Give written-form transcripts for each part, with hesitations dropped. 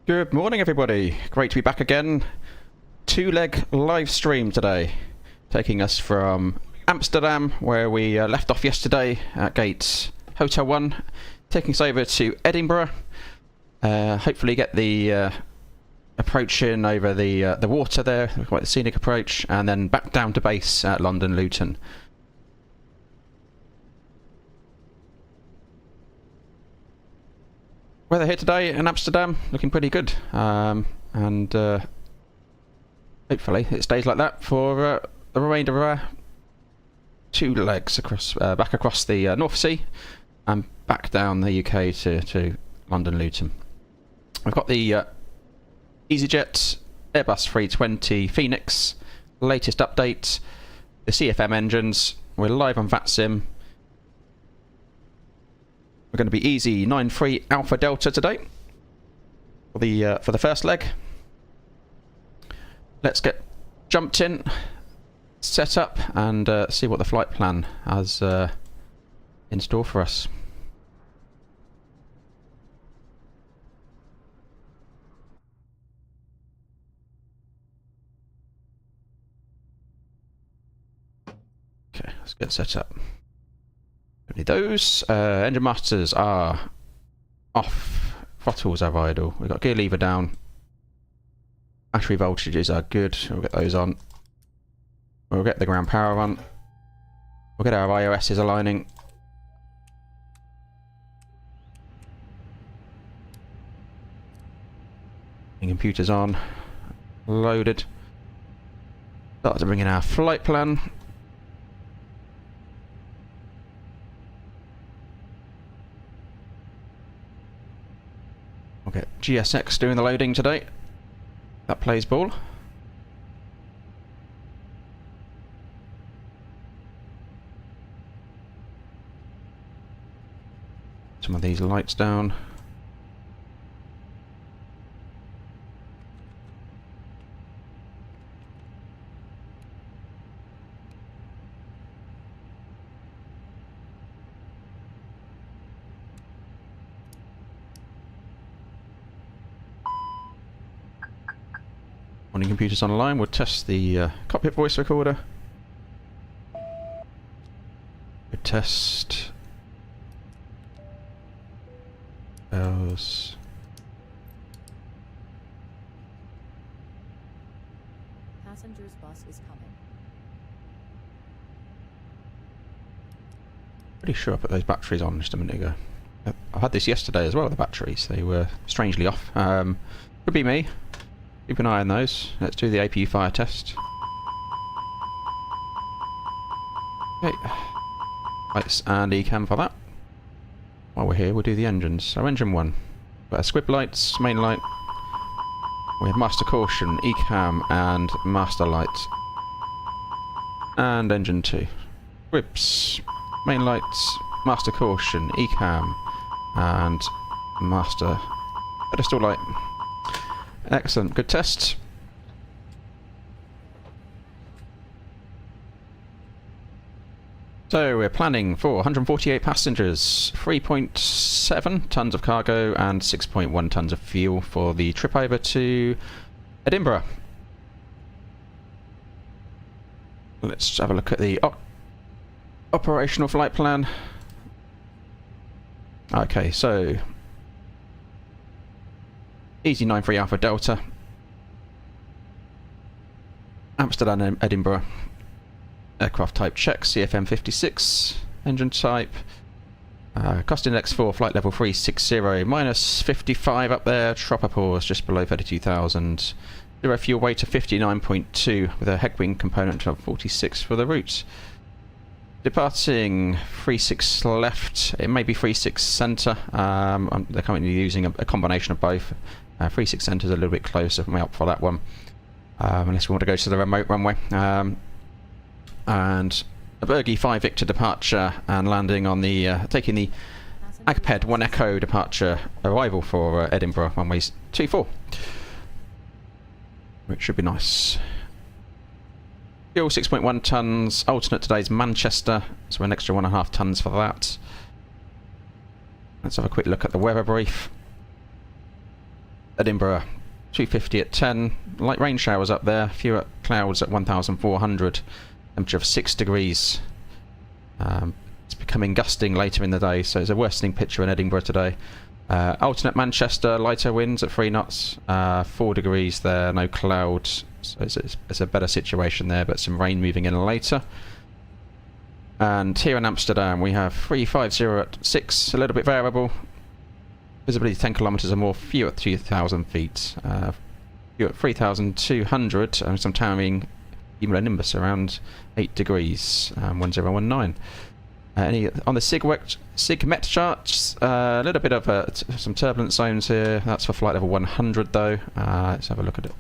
Good morning, everybody. Great to be back again. Two-leg live stream today, taking us from Amsterdam, where we left off yesterday at gate Hotel 1, taking us over to Edinburgh. Hopefully get the approach in over the water there, quite the scenic approach, and then back down to base at London Luton. Weather here today in Amsterdam looking pretty good, and hopefully it stays like that for the remainder of our 2 legs across, back across the North Sea and back down the UK to London Luton. We've got the EasyJet Airbus A320 Fenix, latest update, the CFM engines. We're live on VATSIM. We're going to be EZY 93 Alpha Delta today for the first leg. Let's get jumped in, set up, and see what the flight plan has in store for us. Okay, let's get set up. Those engine masters are off, throttles are idle. We've got gear lever down, battery voltages are good, we'll get those on. We'll get the ground power on. We'll get our IOSs aligning. The computer's on, loaded. Start to bring in our flight plan. We'll get GSX doing the loading today. That plays ball. Some of these lights down. Morning computers online. We'll test the cockpit voice recorder. We'll test bells. Passengers bus is coming. Pretty sure I put those batteries on just a minute ago. I had this yesterday as well, the batteries. They were strangely off. Could be me. Keep an eye on those. Let's do the APU fire test. Okay. Lights and ECAM for that. While we're here, we'll do the engines. So engine 1. Got our squib lights, main light. We have master caution, ECAM, and master light. And engine 2. Squibs, main lights, master caution, ECAM, and master pedestal light. Excellent, good test. So we're planning for 148 passengers, 3.7 tons of cargo and 6.1 tons of fuel for the trip over to Edinburgh. Let's have a look at the operational flight plan. Okay, so EZY 93 Alpha Delta, Amsterdam, Edinburgh, aircraft type check, CFM 56, engine type, cost index 4, flight level 360, minus 55 up there, tropopause just below 32,000, 0 fuel weight of 59.2 with a headwind component of 46 for the route. Departing 36 left, it may be 36 centre, they're currently using a combination of both. 36 centre is a little bit closer for me up for that one, unless we want to go to the remote runway. And a Bergy 5 Victor departure and landing on the, taking the AGPED 1 Echo departure arrival for Edinburgh, runways 24. Which should be nice. Fuel 6.1 tonnes, alternate today's Manchester, so an extra 1.5 tonnes for that. Let's have a quick look at the weather brief. Edinburgh 250 at 10. Light rain showers up there. Fewer clouds at 1,400. Temperature of 6 degrees. It's becoming gusting later in the day, so it's a worsening picture in Edinburgh today. Alternate Manchester, lighter winds at 3 knots. 4 degrees there, no clouds. So it's a better situation there, but some rain moving in later. And here in Amsterdam we have 350 at 6, a little bit variable. Visibility 10 kilometres or more, few at 2,000 feet. Few at 3,200, and some towering cumulonimbus around 8 degrees, 1019. On the SIGMET charts, a little bit of some turbulent zones here. That's for flight level 100 though. Let's have a look at it.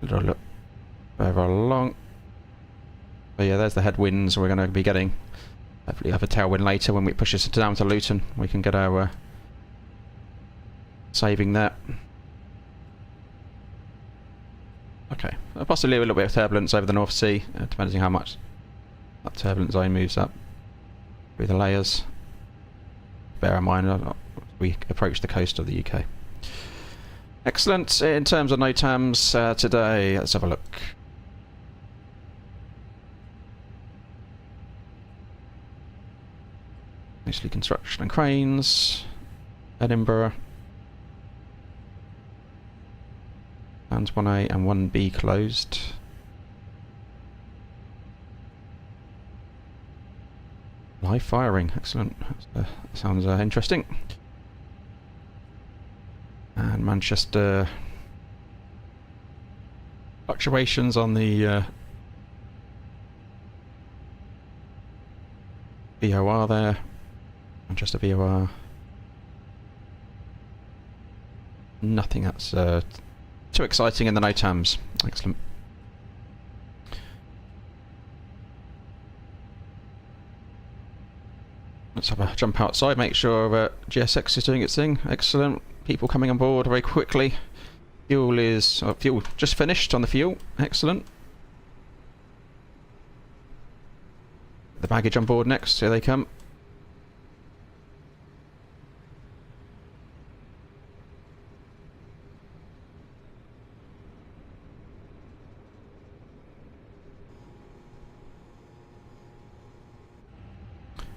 A little look further along. But yeah, there's the headwinds we're going to be getting. Hopefully have a tailwind later when we push us down to Luton. We can get our saving there. Okay, possibly a little bit of turbulence over the North Sea, depending on how much that turbulent zone moves up through the layers. Bear in mind, we approach the coast of the UK. Excellent. In terms of NOTAMs today, let's have a look. Mostly construction and cranes. Edinburgh. Bands 1A and 1B closed. Live firing, excellent. Sounds interesting. And Manchester fluctuations on the VOR there. Manchester VOR. Nothing that's too exciting in the NOTAMs. Excellent. Let's have a jump outside, make sure GSX is doing its thing. Excellent. People coming on board very quickly. Fuel is... fuel just finished on the fuel. Excellent. The baggage on board next. Here they come.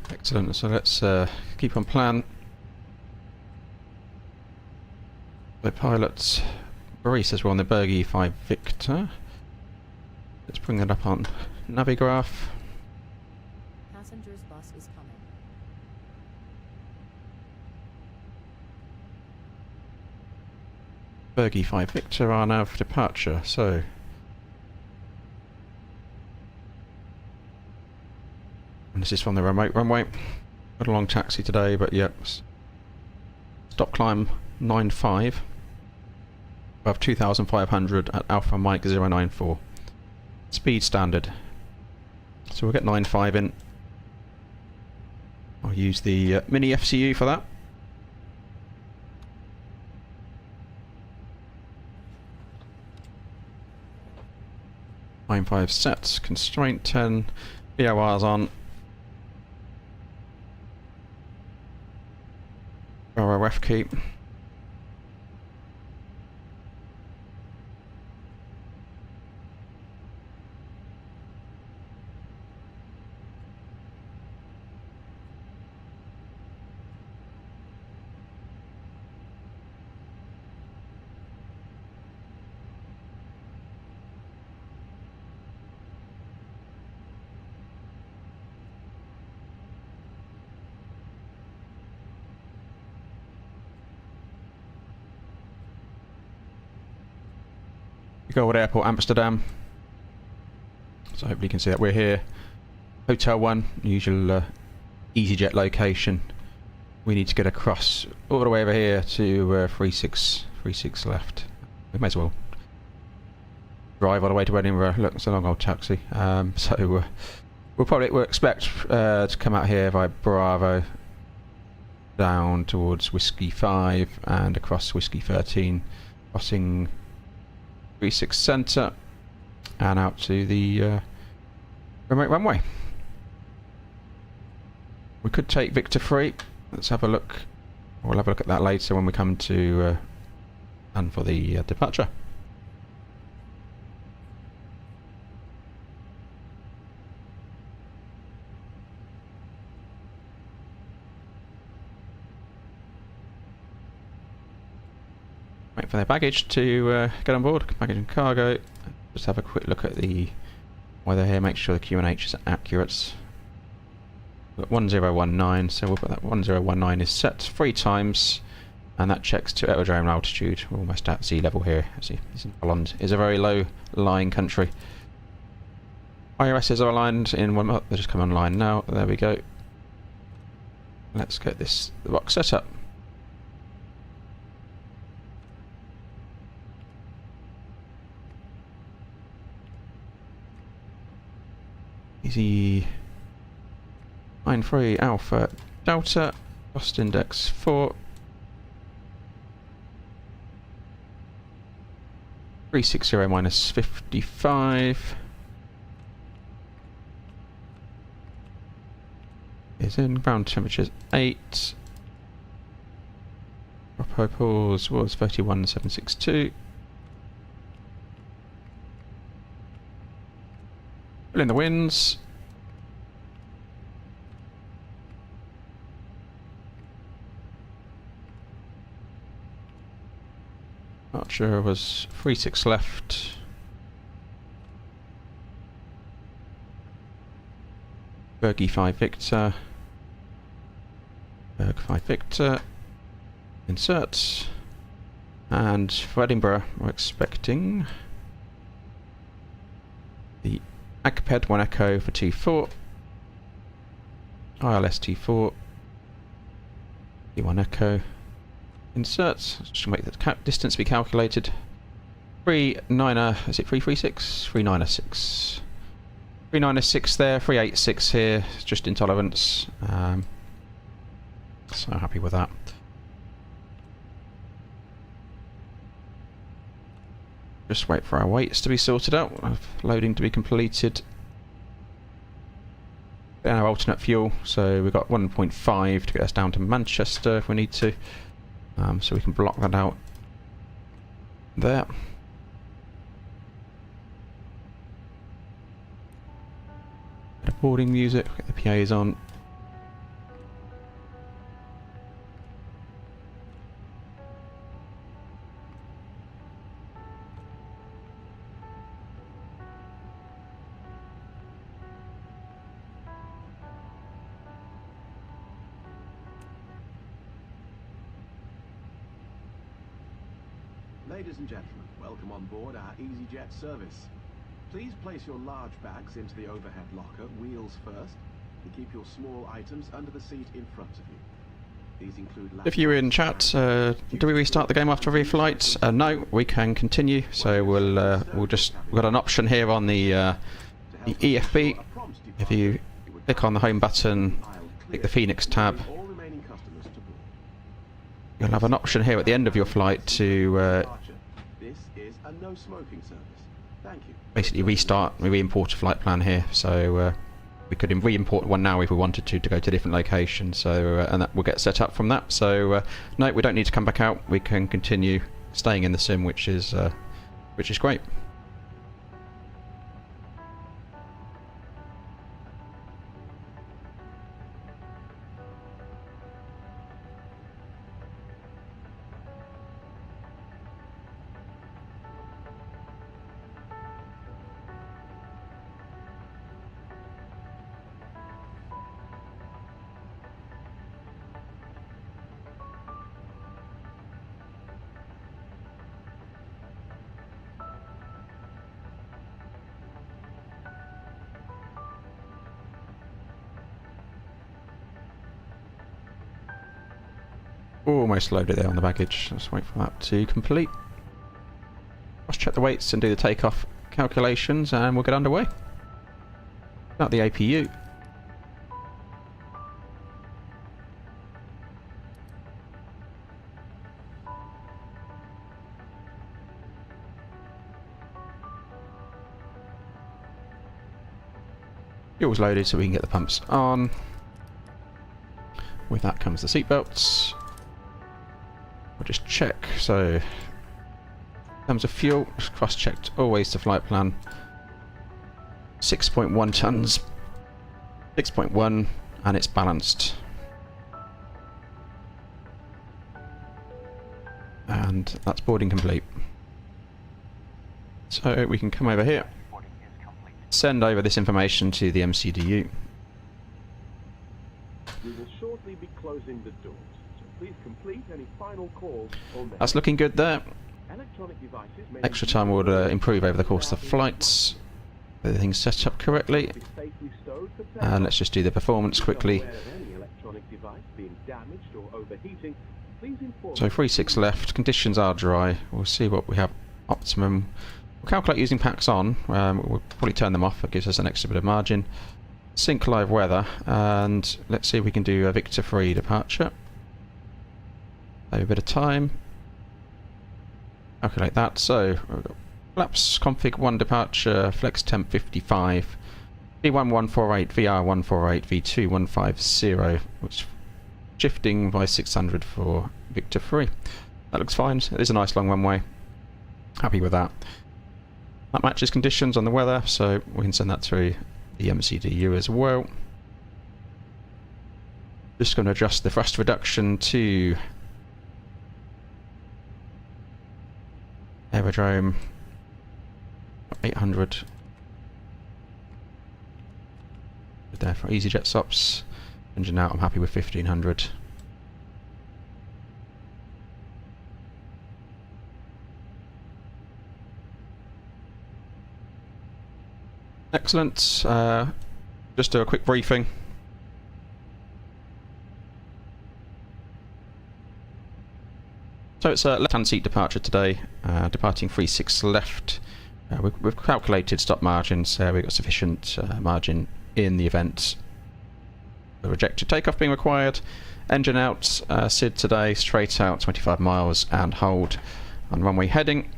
Excellent, so let's keep on plan. The pilot Barry says we're on the Berg E5 Victor. Let's bring that up on Navigraph. Passenger's bus is coming. Berg E5 Victor, our nav departure, so... And this is from the remote runway. Got a long taxi today, but yep. Stop climb 95. Above 2,500 at Alpha Mike 094. Speed standard. So we'll get 95 in. I'll use the mini FCU for that. Line 5 set. Constraint 10. VOR's on. RRF key. Gold Airport, Amsterdam. So hopefully you can see that we're here. Hotel 1, usual EasyJet location. We need to get across all the way over here to 36 left. We may as well drive all the way to Edinburgh. Look, it's a long old taxi. So we'll expect to come out here via Bravo, down towards Whiskey 5 and across Whiskey 13, crossing 36 centre and out to the remote runway. We could take Victor 3. Let's have a look. We'll have a look at that later when we come to and for the departure. Wait for their baggage to get on board, baggage and cargo. Just have a quick look at the weather here, make sure the QNH is accurate. We've got 1019, so we'll put that 1019 is set 3 times, and that checks to aerodrome altitude. We're almost at sea level here. See, it's in Holland. It's a very low lying country. IRSs are aligned in one month. They just come online now. There we go. Let's get the box set up. EZY 93 Alpha Delta, cost index 4. 360 minus 55 is in. Ground temperatures 8. Proposals was 31,762. Fill in the winds. Archer was 36 left. Bergie 5 Victor. Berg 5 Victor. Insert. And for Edinburgh, we're expecting the AGPED 1 Echo for T4. ILS T4. T1 Echo. Insert. Just make the distance be calculated. 39er, is it 336? 396. 396 there, 386 here, just intolerance. So happy with that. Just wait for our weights to be sorted out, loading to be completed. And our alternate fuel, so we've got 1.5 to get us down to Manchester if we need to. So we can block that out there. Bit of boarding music, get the PAs on. Ladies and gentlemen, welcome on board our EasyJet service. Please place your large bags into the overhead locker, wheels first, and keep your small items under the seat in front of you. These include... If you're in chat, do we restart the game after every flight? No, we can continue. So we've got an option here on the EFB. If you click on the home button, click the Fenix tab, you'll have an option here at the end of your flight to no smoking service. Thank you. Basically restart, we re-import a flight plan here, so we could re-import one now if we wanted to go to a different location, so and that will get set up from that. So no, we don't need to come back out, we can continue staying in the sim, which is great. Almost loaded there on the baggage. Let's wait for that to complete. Let's check the weights and do the takeoff calculations, and we'll get underway. Start the APU. Fuel's loaded so we can get the pumps on. With that comes the seat belts. We'll just check. So In terms of fuel, just cross-checked always to flight plan. 6.1 tons. 6.1, and it's balanced. And that's boarding complete. So we can come over here, send over this information to the MCDU. We will shortly be closing the doors, so please complete any final calls or messages. That's looking good there. Electronic devices may Extra time would improve over the course of the flights. Everything's set up correctly. be safely stowed for And let's just do the performance quickly. Aware of any electronic device being damaged or overheating, please inform So 3.6 left, conditions are dry. We'll see what we have optimum. We'll calculate using packs on. We'll probably turn them off, it gives us an extra bit of margin. Sync live weather, and let's see if we can do a Victor free departure. Save a bit of time. Calculate that. So we've got flaps config 1 departure, flex temp 55, V1148, VR148, V2150, which shifting by 600 for Victor free. That looks fine. It is a nice long runway. Happy with that. That matches conditions on the weather, so we can send that through the MCDU as well. Just going to adjust the thrust reduction to aerodrome 800. There for EasyJet stops. Engine out, I'm happy with 1500. Excellent. Just do a quick briefing. So it's a left-hand seat departure today, departing 3.6 left. We've calculated stop margins, so we've got sufficient margin in the event of rejected takeoff being required. Engine out, SID today, straight out 25 miles and hold on runway heading.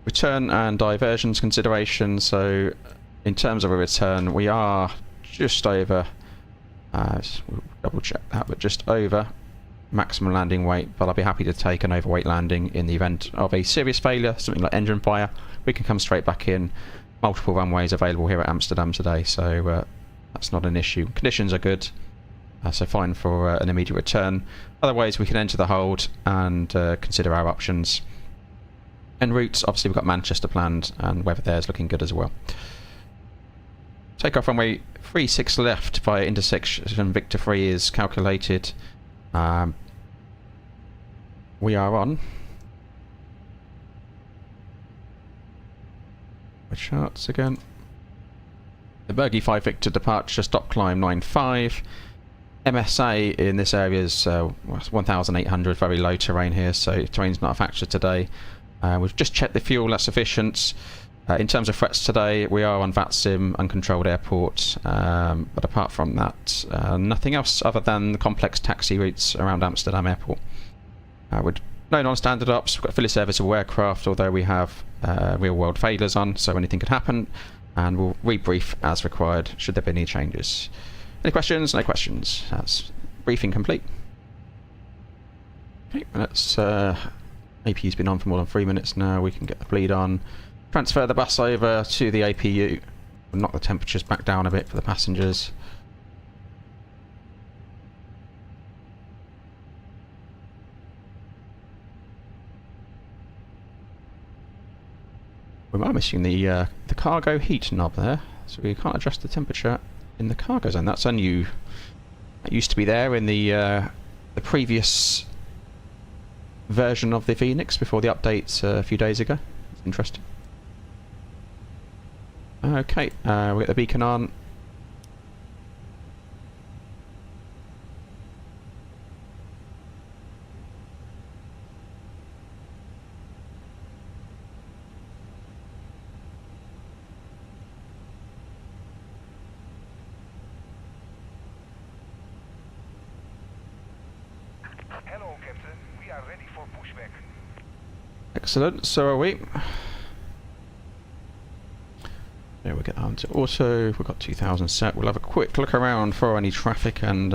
Return and diversions consideration, so in terms of a return we are just over, we'll double check that, but just over maximum landing weight, but I'll be happy to take an overweight landing in the event of a serious failure, something like engine fire. We can come straight back in. Multiple runways available here at Amsterdam today, so that's not an issue. Conditions are good, so fine for an immediate return. Otherwise we can enter the hold and consider our options. En route, obviously we've got Manchester planned, and weather there is looking good as well. Takeoff runway 3.6 left by intersection Victor 3 is calculated. We are on the charts again. The Bergy 5 Victor departure, stop climb 95. MSA in this area is 1,800, very low terrain here, so terrain's not a factor today. We've just checked the fuel, that's sufficient. In terms of threats today, we are on VATSIM, uncontrolled airport, but apart from that, nothing else other than the complex taxi routes around Amsterdam Airport. With no non-standard ops, we've got fully serviceable aircraft, although we have real-world failures on, so anything could happen, and we'll rebrief as required should there be any changes. Any questions? No questions. That's briefing complete. Okay, let's... APU's been on for more than 3 minutes now. We can get the bleed on. Transfer the bus over to the APU. We'll knock the temperatures back down a bit for the passengers. We might be missing the cargo heat knob there, so we can't adjust the temperature in the cargo zone. That's a new. That used to be there in the previous version of the Phoenix before the updates a few days ago. It's interesting. Okay, we got the beacon on. Hello, Captain. We are ready for pushback. Excellent, so are we. There we get on to auto, we've got 2000 set. We'll have a quick look around for any traffic and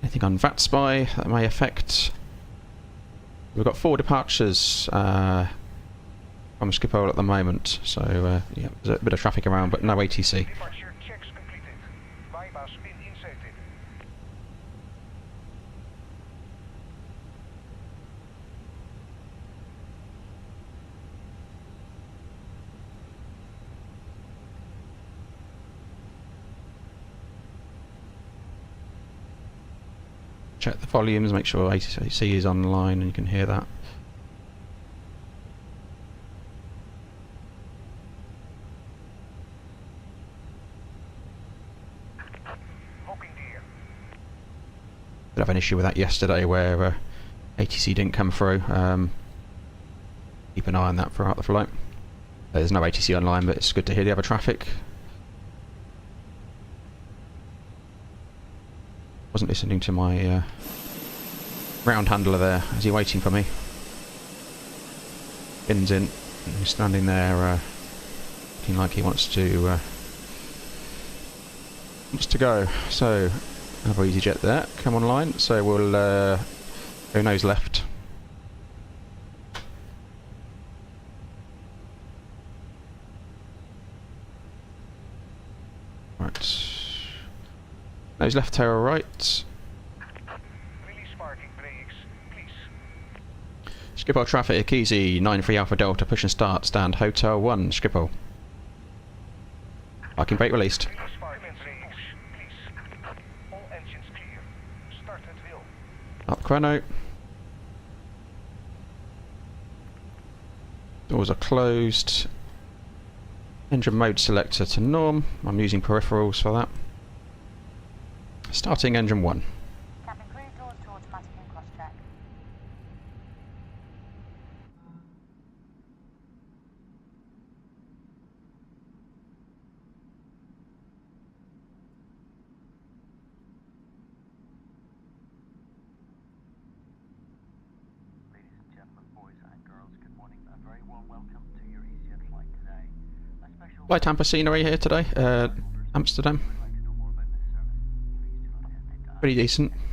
anything on VATSIM that may affect We've got 4 departures from Schiphol at the moment, so yeah, there's a bit of traffic around, but no ATC. Departure checks completed. Bypass pin inserted. Check the volumes, make sure ATC is online and you can hear that. Hawking gear. Did have an issue with that yesterday where ATC didn't come through. Keep an eye on that throughout the flight. There's no ATC online, but it's good to hear the other traffic. Wasn't listening to my ground handler there. Is he waiting for me? Pins in. He's standing there looking like he wants to go. So another EasyJet there, come online. So we'll go nose left. Right. Nose left, tail right. Release parking brakes, please. Schiphol traffic, easy, 93 Alpha Delta, push and start, stand, Hotel 1, Schiphol. Parking brake released. Release parking brakes, please. All engines clear. Start at will. Up chrono. Doors are closed. Engine mode selector to norm. I'm using peripherals for that. Starting engine 1. Cabin crew, doors to automatic and cross-check. Ladies and gentlemen, boys and girls, good morning. A very warm welcome to your EasyJet flight today. A special Light amper scenery here today, Amsterdam. would like to know more about this service. Please do not hesitate to ask Pretty decent. the crew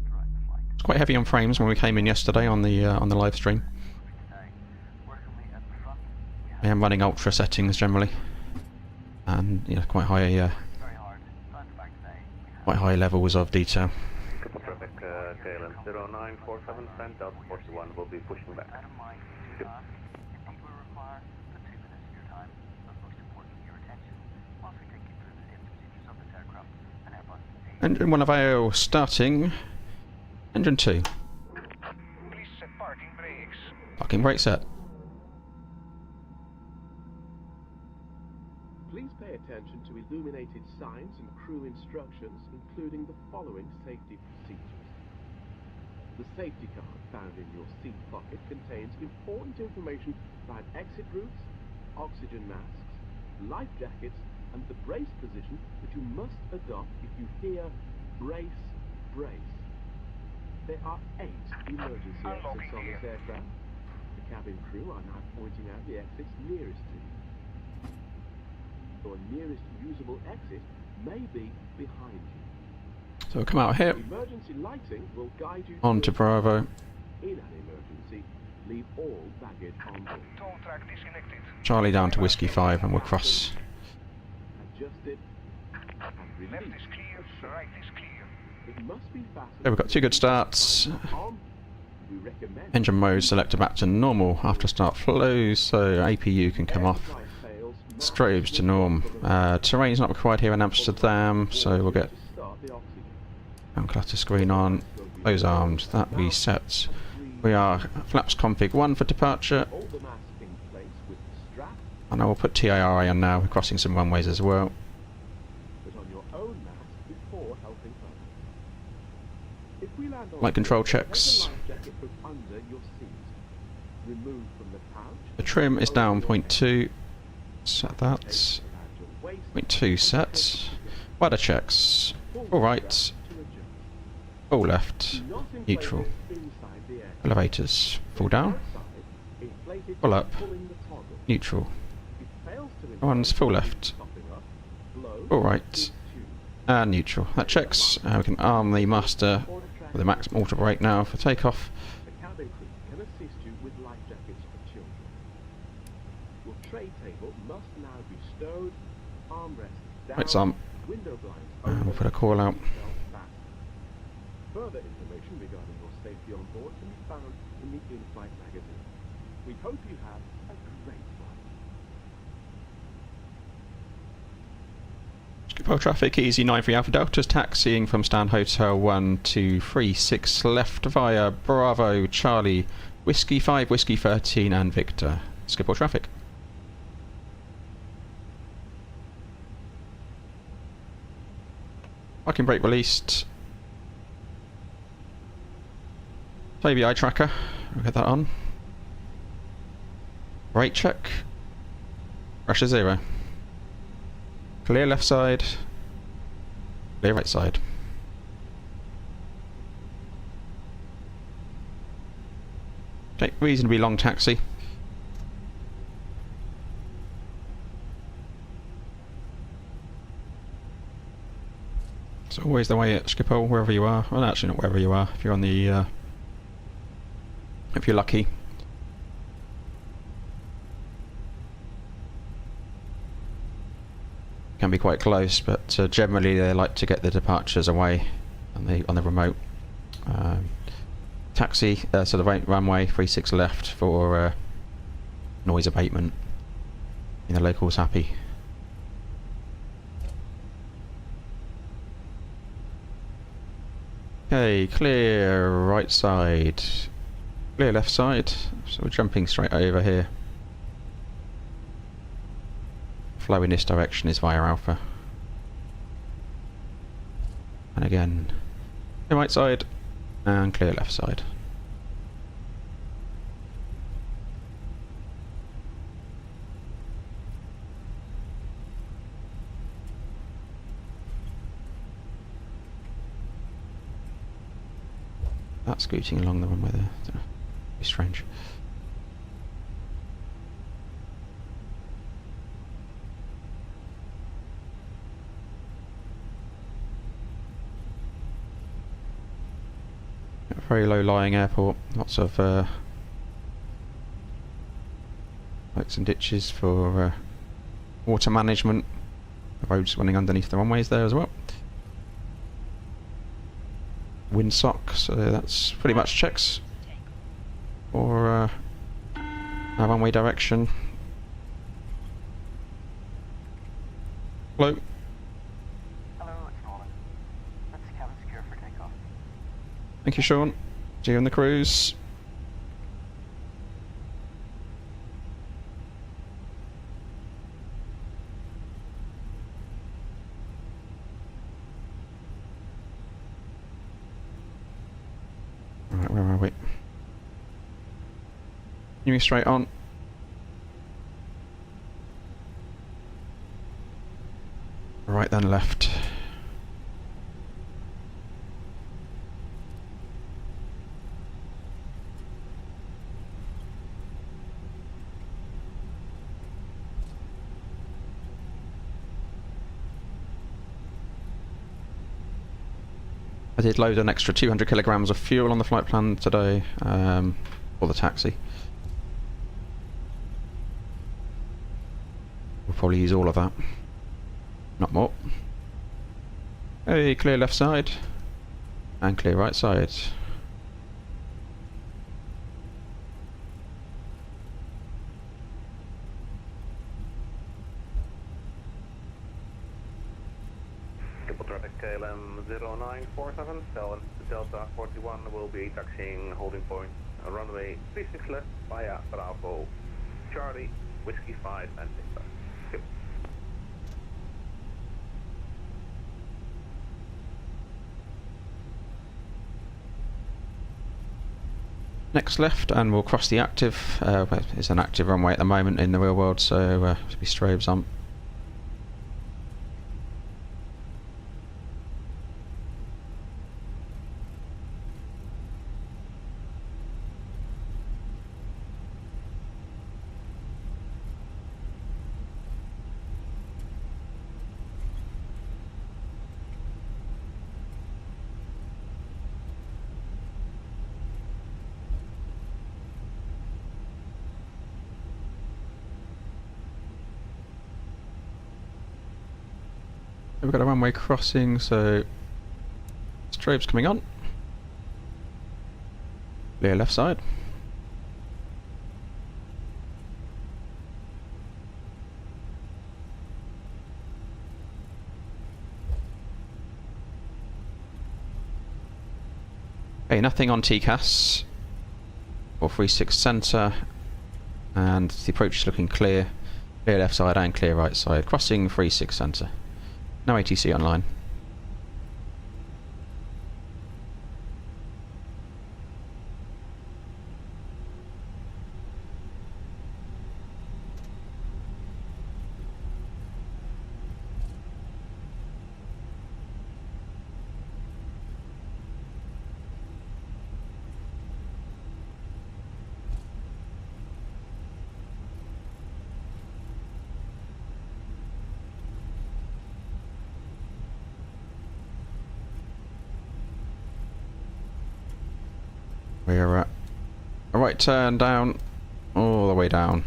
throughout the flight. It's quite heavy on frames when we came in yesterday on the live stream. Today, working at the front, we have I am running ultra settings generally, and quite high very hard. Front to back today, we have quite high levels of detail. Traffic KLM 0947, send out 41, will be pushing back. that in mind. To ask, indeed will require the 2 minutes of your time, but most importantly your attention, whilst we take you through the safety procedures of this aircraft and Airbus A320. Engine 1 avail starting. Engine 2. Please set parking brakes. Parking brake set. Please pay attention to illuminated signs and crew instructions, including the following safety procedures. The safety card found in your seat pocket contains important information about exit routes, oxygen masks, life jackets, and the brace position that you must adopt if you hear brace, brace. There are 8 emergency exits on this aircraft. The cabin crew are now pointing out the exits nearest to you. Your nearest usable exit may be behind you. So we'll come out here, Emergency lighting will guide you on to Bravo, In an emergency, leave all baggage on board. Tow track disconnected. Charlie down to Whiskey 5, and we'll cross. Adjusted and Left release. is clear, right is clear. It must be fastened. There we've got 2 good starts. On. We recommend Engine mode selected back to normal after start flows, so APU can come off. Light fails, Strobes to norm. Terrain's not required here in Amsterdam, so we'll get start the oxygen. clutter screen on. Those armed. That reset. We are flaps config 1 for departure, Hold the mask in place with the strap, and I will put TIRI on now. We're crossing some runways as well. put on your own mask before helping others. If we land on Light control take the checks. life jacket from under your seat. Remove from the pouch. The trim is down 0.2. Set that. Around your waist. 0.2 set. Weather checks. All right. Full left. Neutral. Elevators. Full down. Full up. Neutral. One's full left. Full right. And neutral. That checks. We can arm the master with the max auto brake now for takeoff. tray table must now be stowed, armrests down, Lights on. window blinds And open, we'll put a call out. seatbelts fastened. Further information regarding your safety on board can be found in the in-flight magazine. We hope you have a great flight. Schiphol traffic, Easy 93 Alpha Delta, taxiing from Stand Hotel 1236 left via Bravo, Charlie, Whiskey 5, Whiskey 13 and Victor. Schiphol traffic. Parking brake released. ABI tracker, we'll get that on. Brake check. Pressure 0. Clear left side. Clear right side. Okay, reasonably long taxi. It's always the way at Schiphol, wherever you are. Well, actually not wherever you are, if you're on the... if you're lucky. Can be quite close, but generally they like to get the departures away on the remote. Taxi, so the runway 36 left for noise abatement. The locals happy. Okay, clear right side, clear left side. So we're jumping straight over here. Flow in this direction is via Alpha. And again, clear right side and clear left side. That's scooting along the runway there. Don't know. It's strange. Very low lying airport, lots of lakes and ditches for water management. The roads running underneath the runways there as well. Windsock, so that's pretty much checks for our runway direction. Hello. Hello, it's Nolan. Let's cabin secure for takeoff. Thank you, Sean. See you on the cruise. Alright, where are we? Continuing straight on. Right then left. I did load an extra 200 kilograms of fuel on the flight plan today for the taxi. We'll probably use all of that. Not more. Hey, clear left side. And clear right side. Triple traffic KLM 0947, Delta 41 will be taxiing holding point runway 36 left via Bravo, Charlie, Whiskey 5 and Victor. Yep. Next left, and we'll cross the active. It's an active runway at the moment in the real world, so there'll be strobes on. We've got a runway crossing, so strobes coming on. Clear left side. Okay, nothing on TCAS or 36 centre, and the approach is looking clear. Clear left side and clear right side. Crossing 36 centre. No ATC online. We're at a right turn down, all the way down.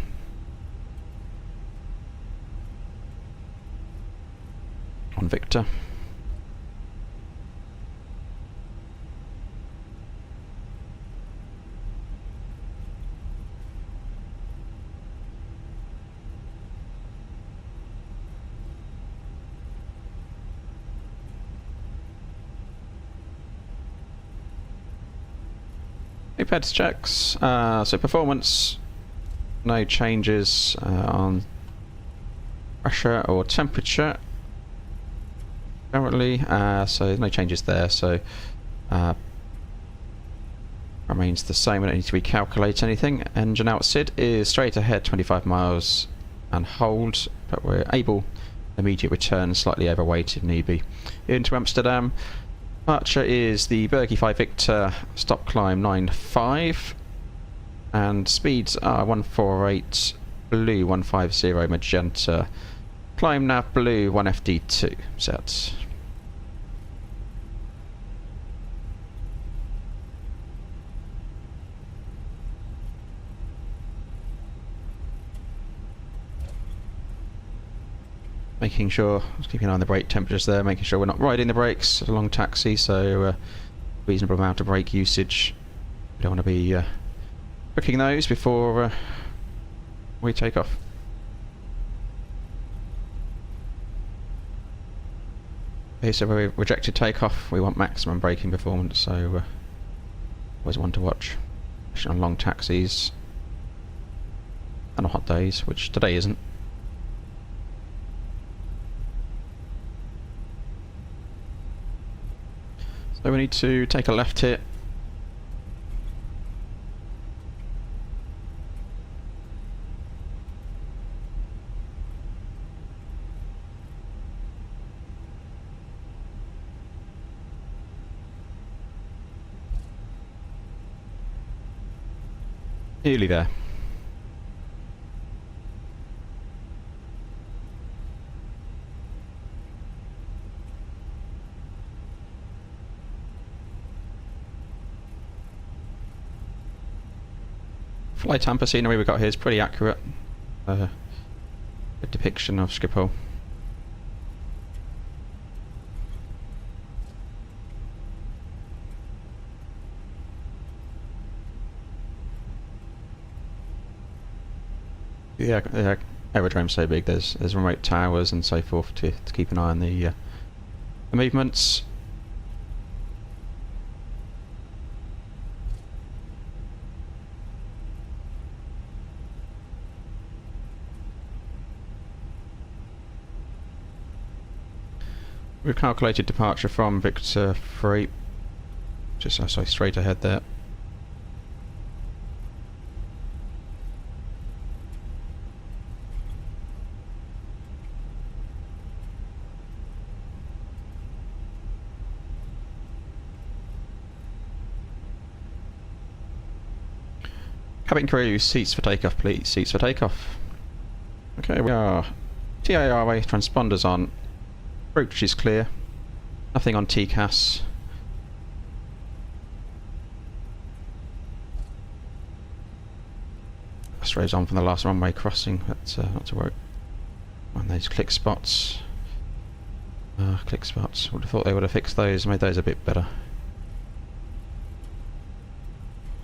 On Victor. Apex checks, so performance, no changes on pressure or temperature currently, so no changes there, so remains the same. We don't need to recalculate anything. Engine out SID is straight ahead 25 miles and hold, but we're able immediate return, slightly overweight if need be. Into Amsterdam. Departure is the Bergie 5 Victor, stop climb 95, and speeds are 148 blue, 150 magenta, climb nav blue, 1FD2 set. Making sure, just keeping an eye on the brake temperatures there, making sure we're not riding the brakes, a long taxi, so reasonable amount of brake usage. We don't want to be booking those before we take off. Okay, so we rejected takeoff, we want maximum braking performance, so always one to watch, especially on long taxis and on hot days, which today isn't. So we need to take a left here. Nearly there. Flight hamper scenery we got here is pretty accurate. Good depiction of Schiphol. Yeah, the aerodrome's so big. There's remote towers and so forth to keep an eye on the movements. We've calculated departure from Victor 3, just sorry, straight ahead there. Cabin crew, seats for takeoff please, seats for takeoff. Okay, we are TARA, transponders on. Approach is clear. Nothing on TCAS. Strays on from the last runway crossing, but not to worry on those click spots. Click spots. Would have thought they would have fixed those, made those a bit better.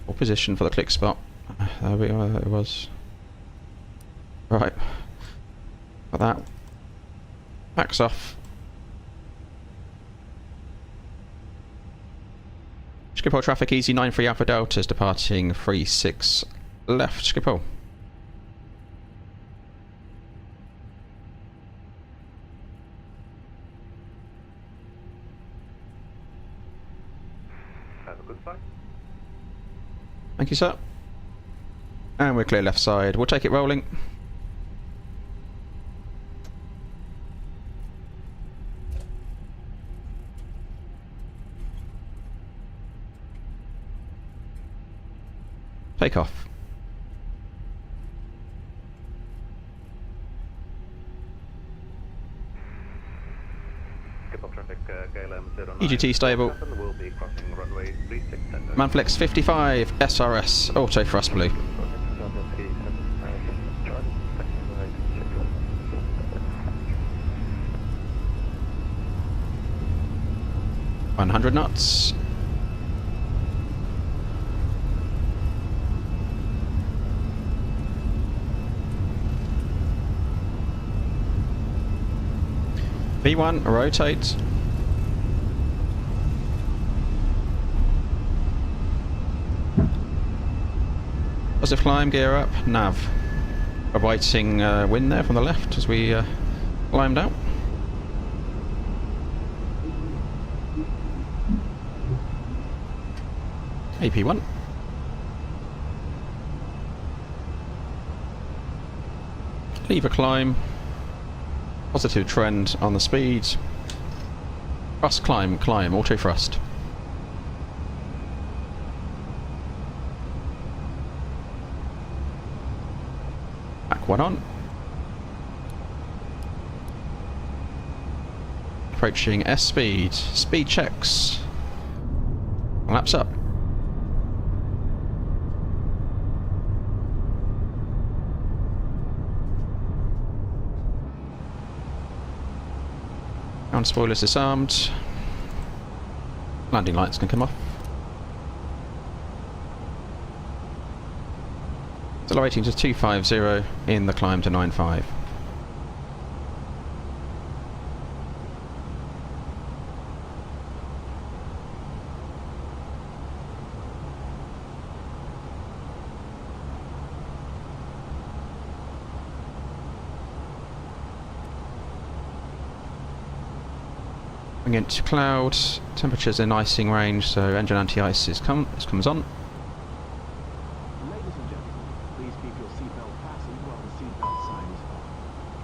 Or position for the click spot. There we are, it was. Right. Got that. Backs off. Schiphol traffic, easy 93 Alpha Delta is departing 36 left, Schiphol. Have a good flight. Thank you, sir. And we're clear left side. We'll take it rolling. Take off. Schiphol traffic, KLM 09. EGT stable. Will be crossing runway 36 center. Manflex 55, SRS, auto thrust blue. 100 knots. V1, rotate. Positive climb, gear up, nav. Awaiting wind there from the left as we climbed out. AP1. Lever climb. Positive trend on the speed. Thrust climb, climb, auto thrust. Back one on. Approaching S speed. Speed checks. Laps up. Ground spoilers disarmed. Landing lights can come off. Accelerating to 250 in the climb to 95. Into cloud, temperatures in icing range, so engine anti-ice comes on. Ladies and gentlemen, please keep your seatbelt fastened while the seatbelt sign is on.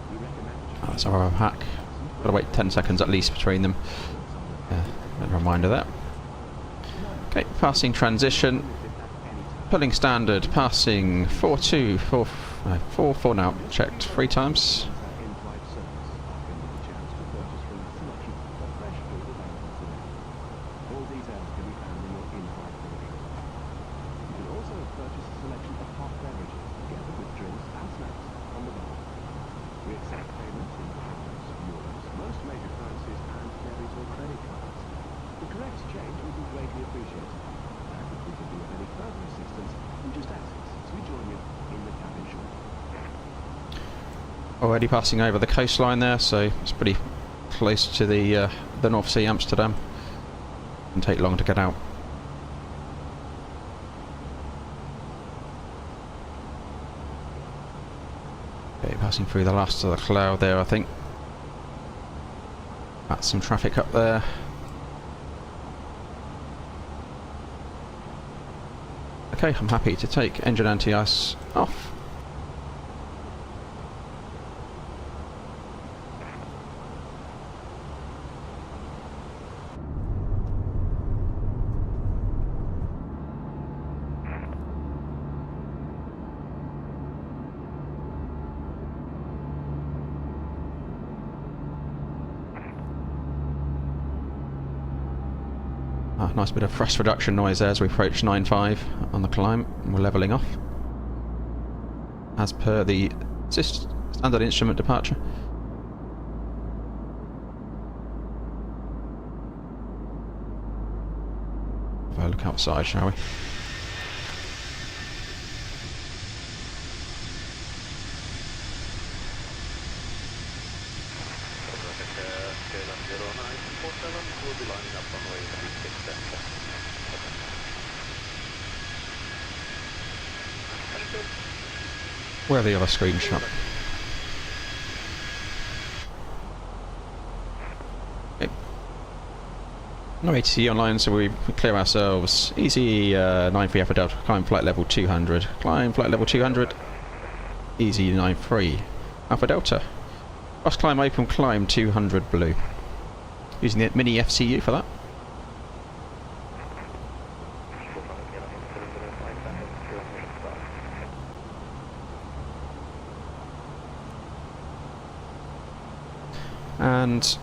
We recommend that you That's our hack. Gotta wait 10 seconds at least between them. Yeah, a reminder there. Okay, passing transition. Pulling standard, passing 4-2, 4 now, checked 3 times. in-flight service, offering you the chance to purchase from a selection of fresh food available today. All details can be found in your in-flight brochure. You can also purchase a selection of hot beverages together with drinks and snacks on the bar. We accept payments in pounds, euros, most major currencies, and debit or credit cards. The correct change would be greatly appreciated. And if we can be of any further assistance, you just ask us as we join you in the cabin shortly. Already passing over the coastline there, so it's pretty close to the North Sea, Amsterdam. Doesn't take long to get out. Okay, passing through the last of the cloud there, I think. That's some traffic up there. Okay, I'm happy to take engine anti-ice off. Nice bit of thrust reduction noise there as we approach 9.5 on the climb. We're levelling off as per the standard instrument departure. a look outside, shall we? Where are the other screenshot? Okay. No ATC online, so we clear ourselves. Easy 93 Alpha Delta, climb flight level 200. Climb flight level 200. Easy 93 Alpha Delta. Cross climb open climb 200 blue. Using the mini FCU for that. And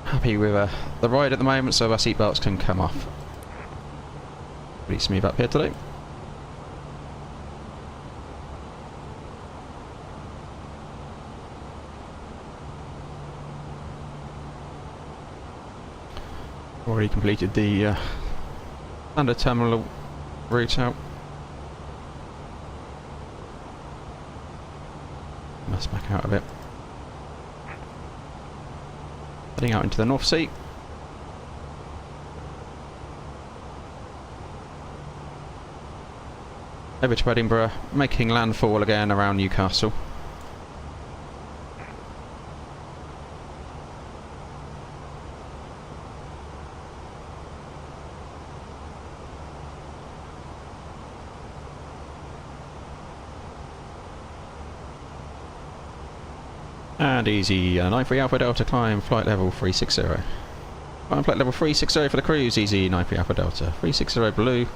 happy with the ride at the moment, so our seatbelts can come off. Pretty smooth up here today. Already completed the standard terminal route out. Must back out a bit. Heading out into the North Sea. Over to Edinburgh, making landfall again around Newcastle. And easy 93 Alpha Delta, climb flight level 360. Climb flight level 360 for the cruise, easy 93 Alpha Delta, 360 blue.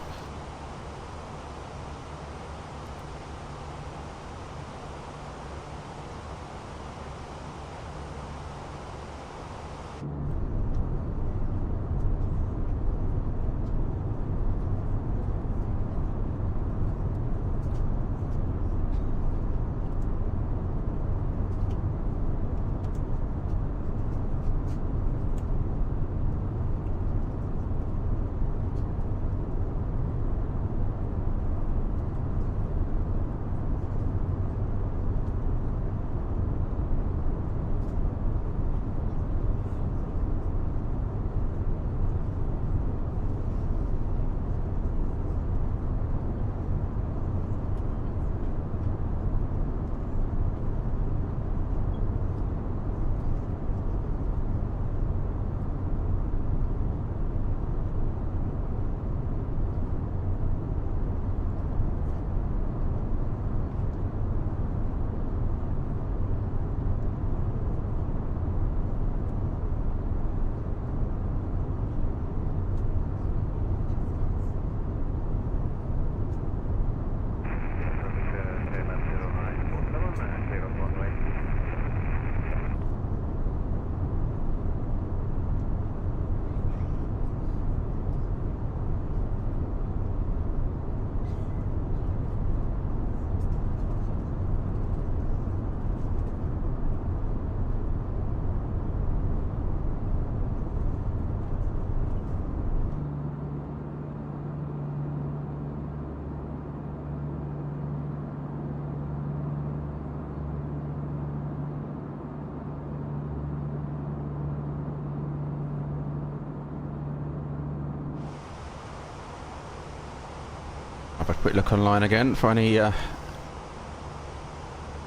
Have a quick look online again for any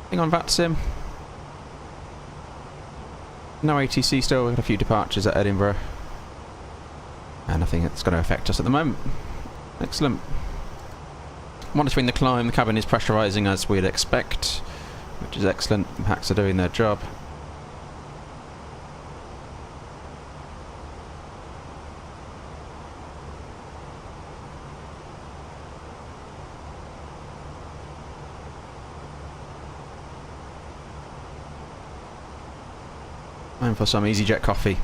thing on VATSIM. No ATC still, we've got a few departures at Edinburgh. And nothing that's going to affect us at the moment. Excellent. Monitoring the climb, the cabin is pressurising as we'd expect, which is excellent. Packs are doing their job. Time for some EasyJet coffee.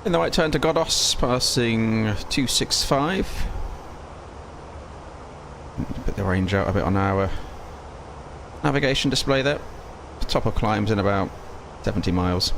In the right turn to Godos, passing 265. Put the range out a bit on our navigation display there. Top of climbs in about 70 miles.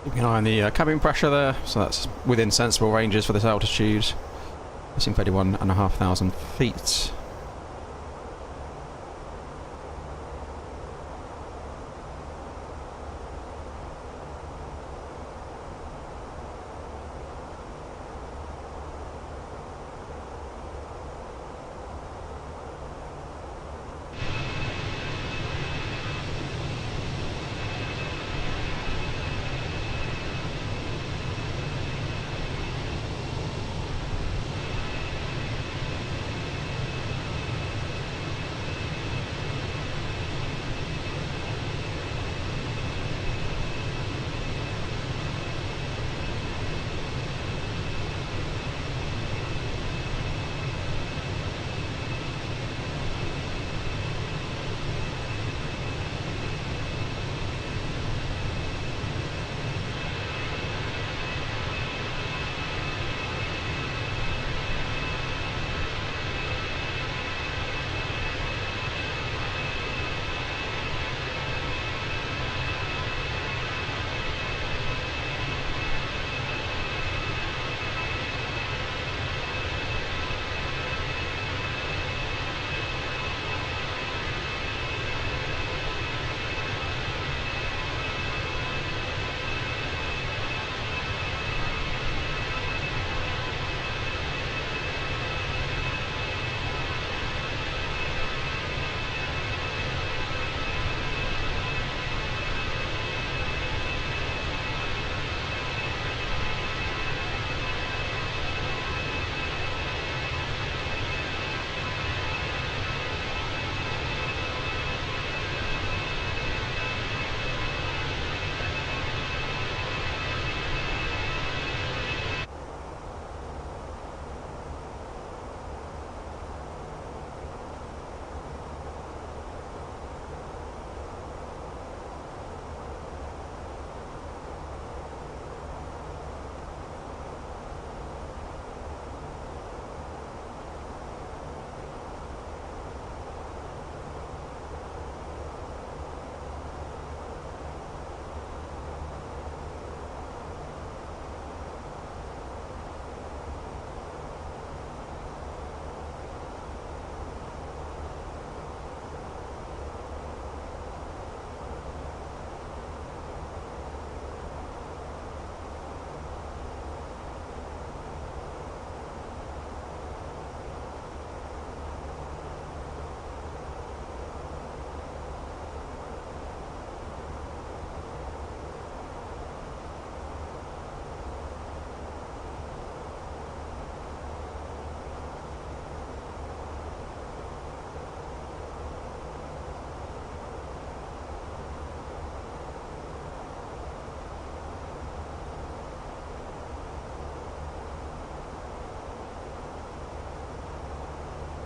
Keeping an eye on the cabin pressure there, so that's within sensible ranges for this altitude. Missing 31,500 feet.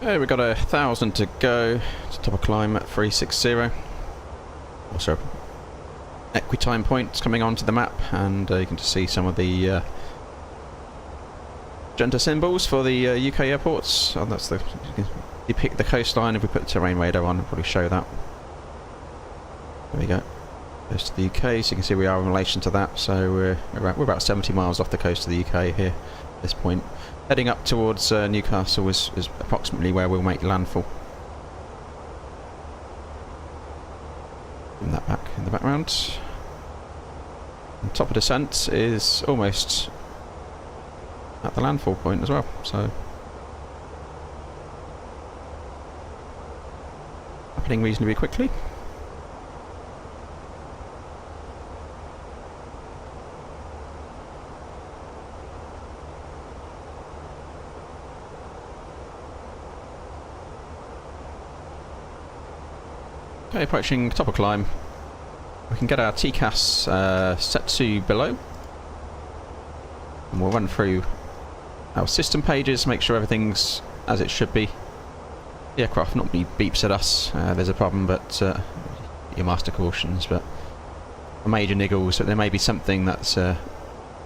Okay, we've got 1,000 to go to top of climb at 360. Also, equitime points coming onto the map, and you can just see some of the gender symbols for the UK airports. Oh, that's the. You pick the coastline. If we put the terrain radar on, it'll probably show that. There we go. Coast of the UK, so you can see we are in relation to that. So we're about 70 miles off the coast of the UK here at this point. Heading up towards Newcastle is approximately where we'll make landfall. Bring that back in the background. And top of descent is almost at the landfall point as well, so happening reasonably quickly. Okay, approaching top of climb. We can get our TCAS set to below, and we'll run through our system pages, make sure everything's as it should be. The aircraft normally beeps at us, there's a problem, but your master cautions, but for major niggles, so there may be something that's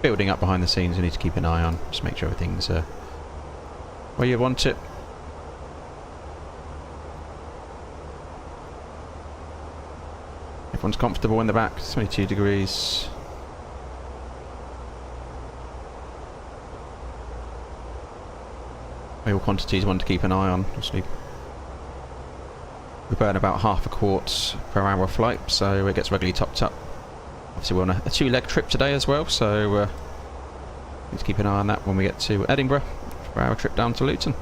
building up behind the scenes we need to keep an eye on, just make sure everything's where you want it. Everyone's comfortable in the back, 22 degrees. Oil quantities one to keep an eye on. Obviously, we burn about half a quart per hour flight, so it gets regularly topped up. Obviously we're on a 2-leg trip today as well, so need to keep an eye on that when we get to Edinburgh for our trip down to Luton.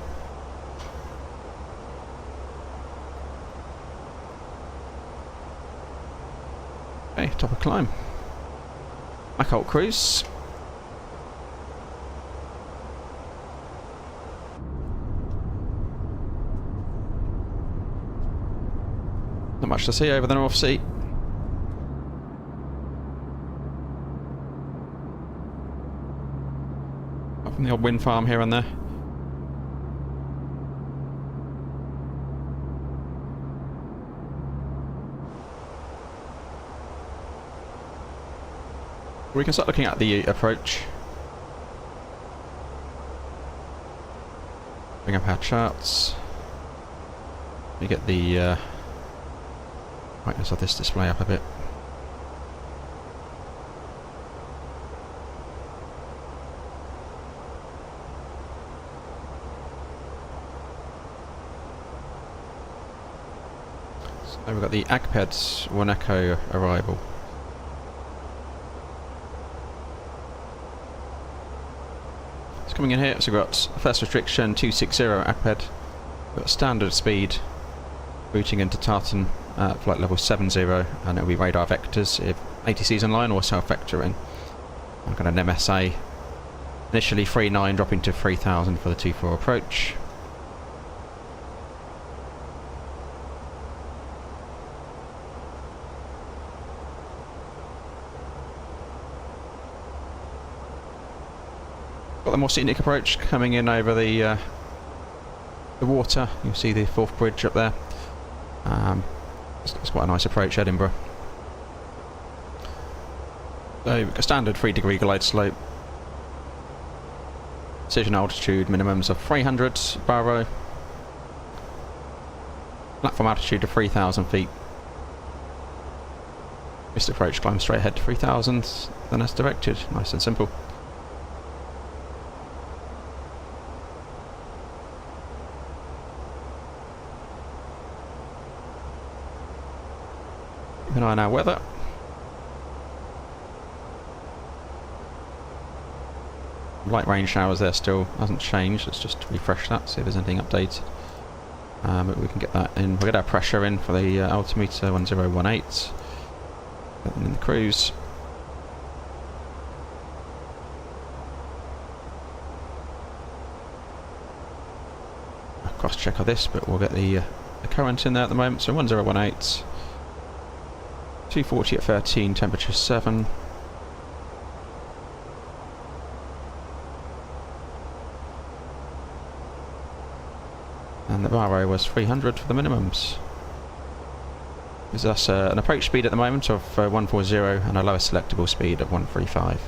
Okay, top of climb. Occult cruise. Not much to see over the North Sea. Up from the odd wind farm here and there. We can start looking at the approach. Bring up our charts. We get the brightness of this display up a bit. So we've got the AGPED 1 Echo arrival. Coming in here, so we've got first restriction 260 AGPED. We've got standard speed routing into Tartan at flight level 70, and it'll be radar vectors if ATC's online or self-vectoring. I've got an MSA initially 39 dropping to 3000 for the 24 approach. Got the more scenic approach coming in over the water. You'll see the Forth Bridge up there. It's quite a nice approach, Edinburgh. So we've got a standard 3-degree glide slope. Decision altitude minimums of 300 barrow. Platform altitude of 3000 feet. This approach climbs straight ahead to 3000, then as directed. Nice and simple. Keep an eye on our weather. Light rain showers there still, hasn't changed. Let's just refresh that, see if there's anything updated. But we can get that in. We'll get our pressure in for the altimeter 1018. Get them in the cruise. I'll cross check of this, but we'll get the current in there at the moment. So 1018. 240 at 13, temperature 7. And and the Varo was 300 for the minimums. Gives us an approach speed at the moment of 140 and a lowest selectable speed of 135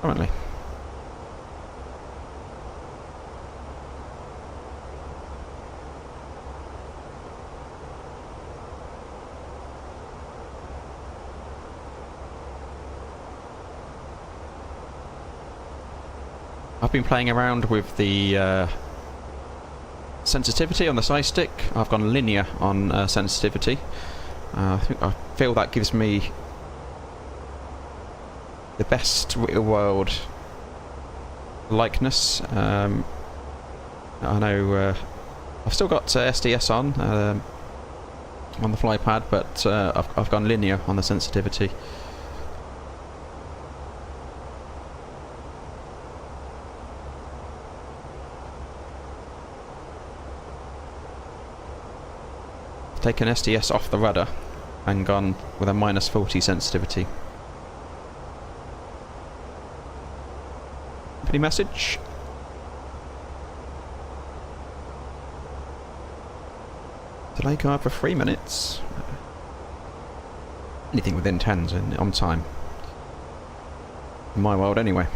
currently. I've been playing around with the sensitivity on the side stick. I've gone linear on sensitivity. I feel that gives me the best real world likeness. I know I've still got SDS on the fly pad, but I've gone linear on the sensitivity. Taken SDS off the rudder and gone with a -40 sensitivity. Any message? Delay guard for 3 minutes. Anything within 10's on time. In my world anyway.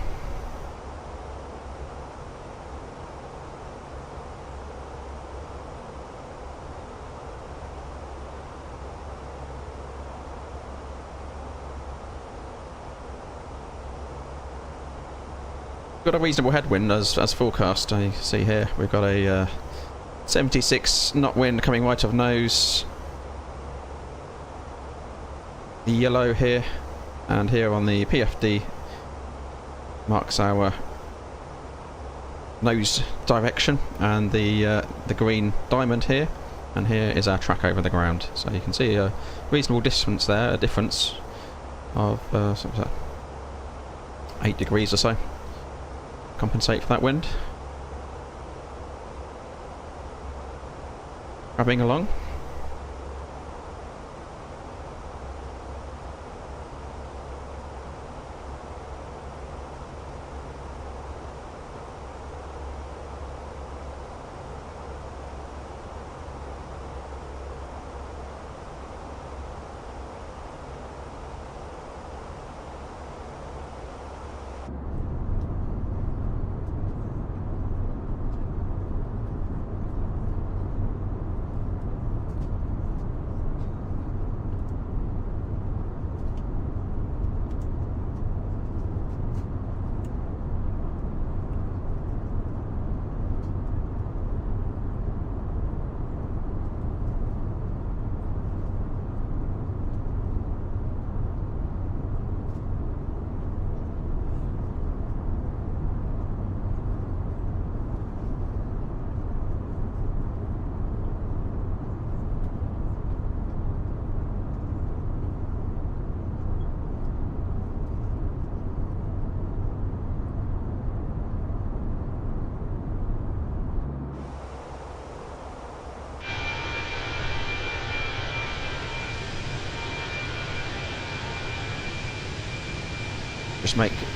Got a reasonable headwind as forecast. I see here we've got a 76 knot wind coming right of nose. The yellow here and here on the PFD marks our nose direction, and the green diamond here, and here is our track over the ground. So you can see a reasonable distance there, a difference of 8 degrees or so. Compensate for that wind. Grabbing along.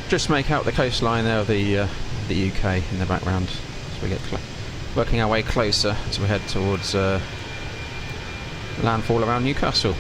Just make out the coastline there of the UK in the background as we get working our way closer as we head towards landfall around Newcastle.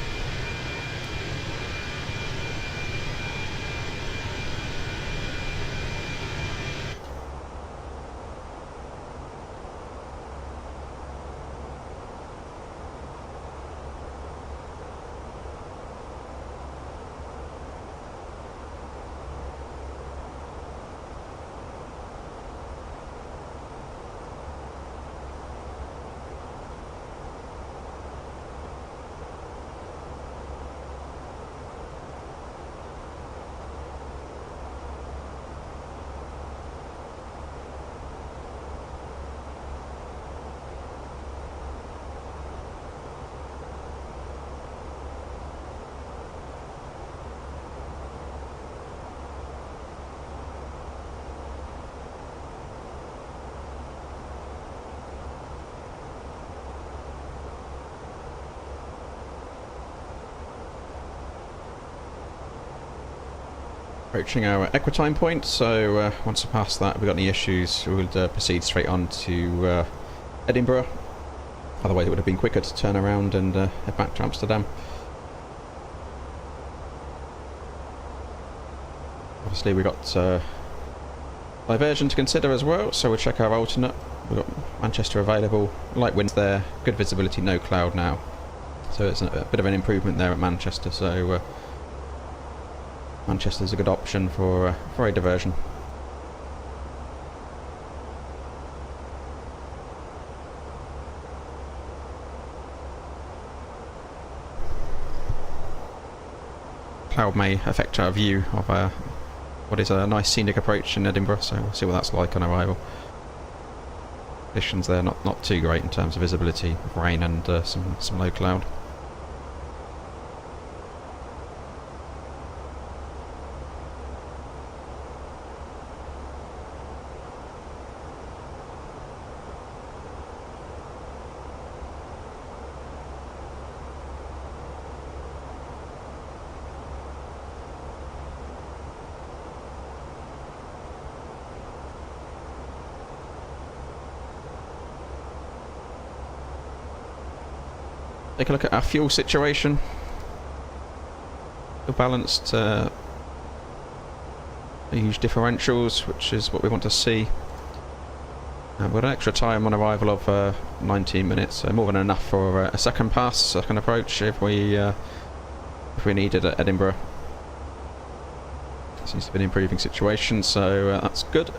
Approaching our equitime point, so once we pass that, if we've got any issues, we'll proceed straight on to Edinburgh. Otherwise it would have been quicker to turn around and head back to Amsterdam. Obviously we've got diversion to consider as well, so we'll check our alternate. We've got Manchester available, light winds there, good visibility, no cloud now. So it's a bit of an improvement there at Manchester, so Manchester's a good option for a diversion. Cloud may affect our view of what is a nice scenic approach in Edinburgh, so we'll see what that's like on arrival. Conditions there not too great in terms of visibility, rain and some low cloud. Take a look at our fuel situation. Still balanced. Huge differentials, which is what we want to see. We've got an extra time on arrival of 19 minutes, so more than enough for a second pass, second approach if we need it at Edinburgh. Seems to be an improving situation, so that's good.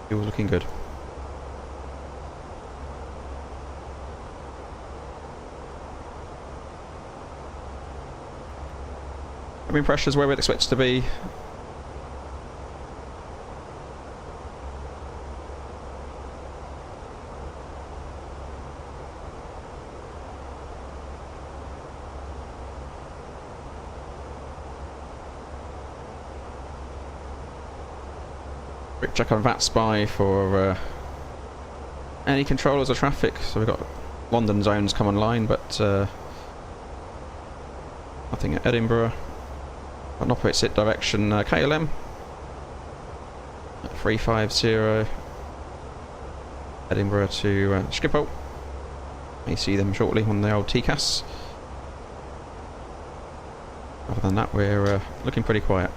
Fuel's looking good. Cabin pressure's where we'd expect it to be. Quick check on VATSIM for any controllers of traffic. So we've got London zones come online, but nothing at Edinburgh. An opposite direction KLM at 350 Edinburgh to Schiphol. You see them shortly on the old TCAS. Other than that, we're looking pretty quiet.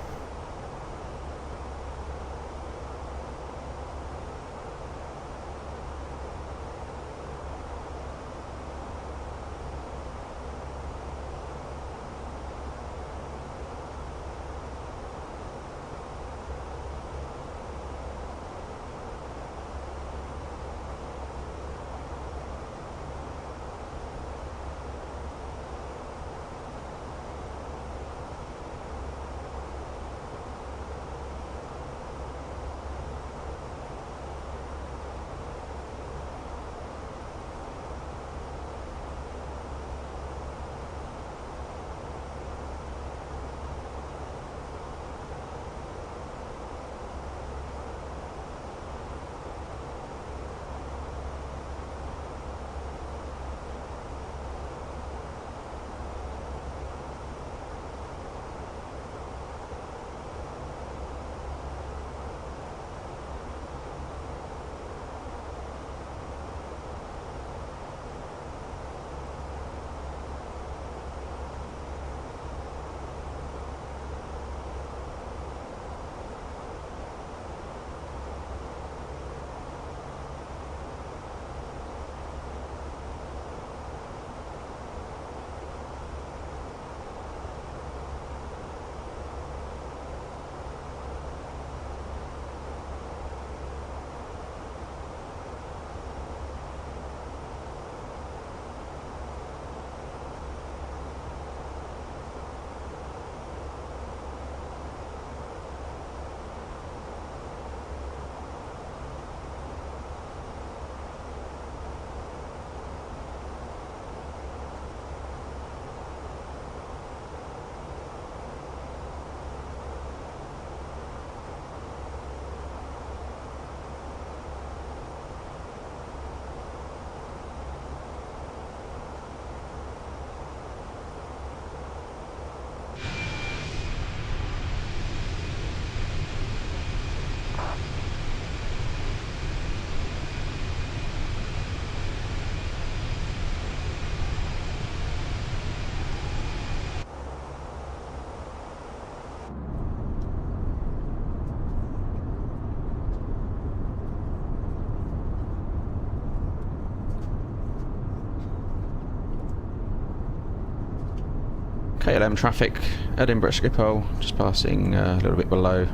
KLM traffic, Edinburgh Schiphol, just passing a little bit below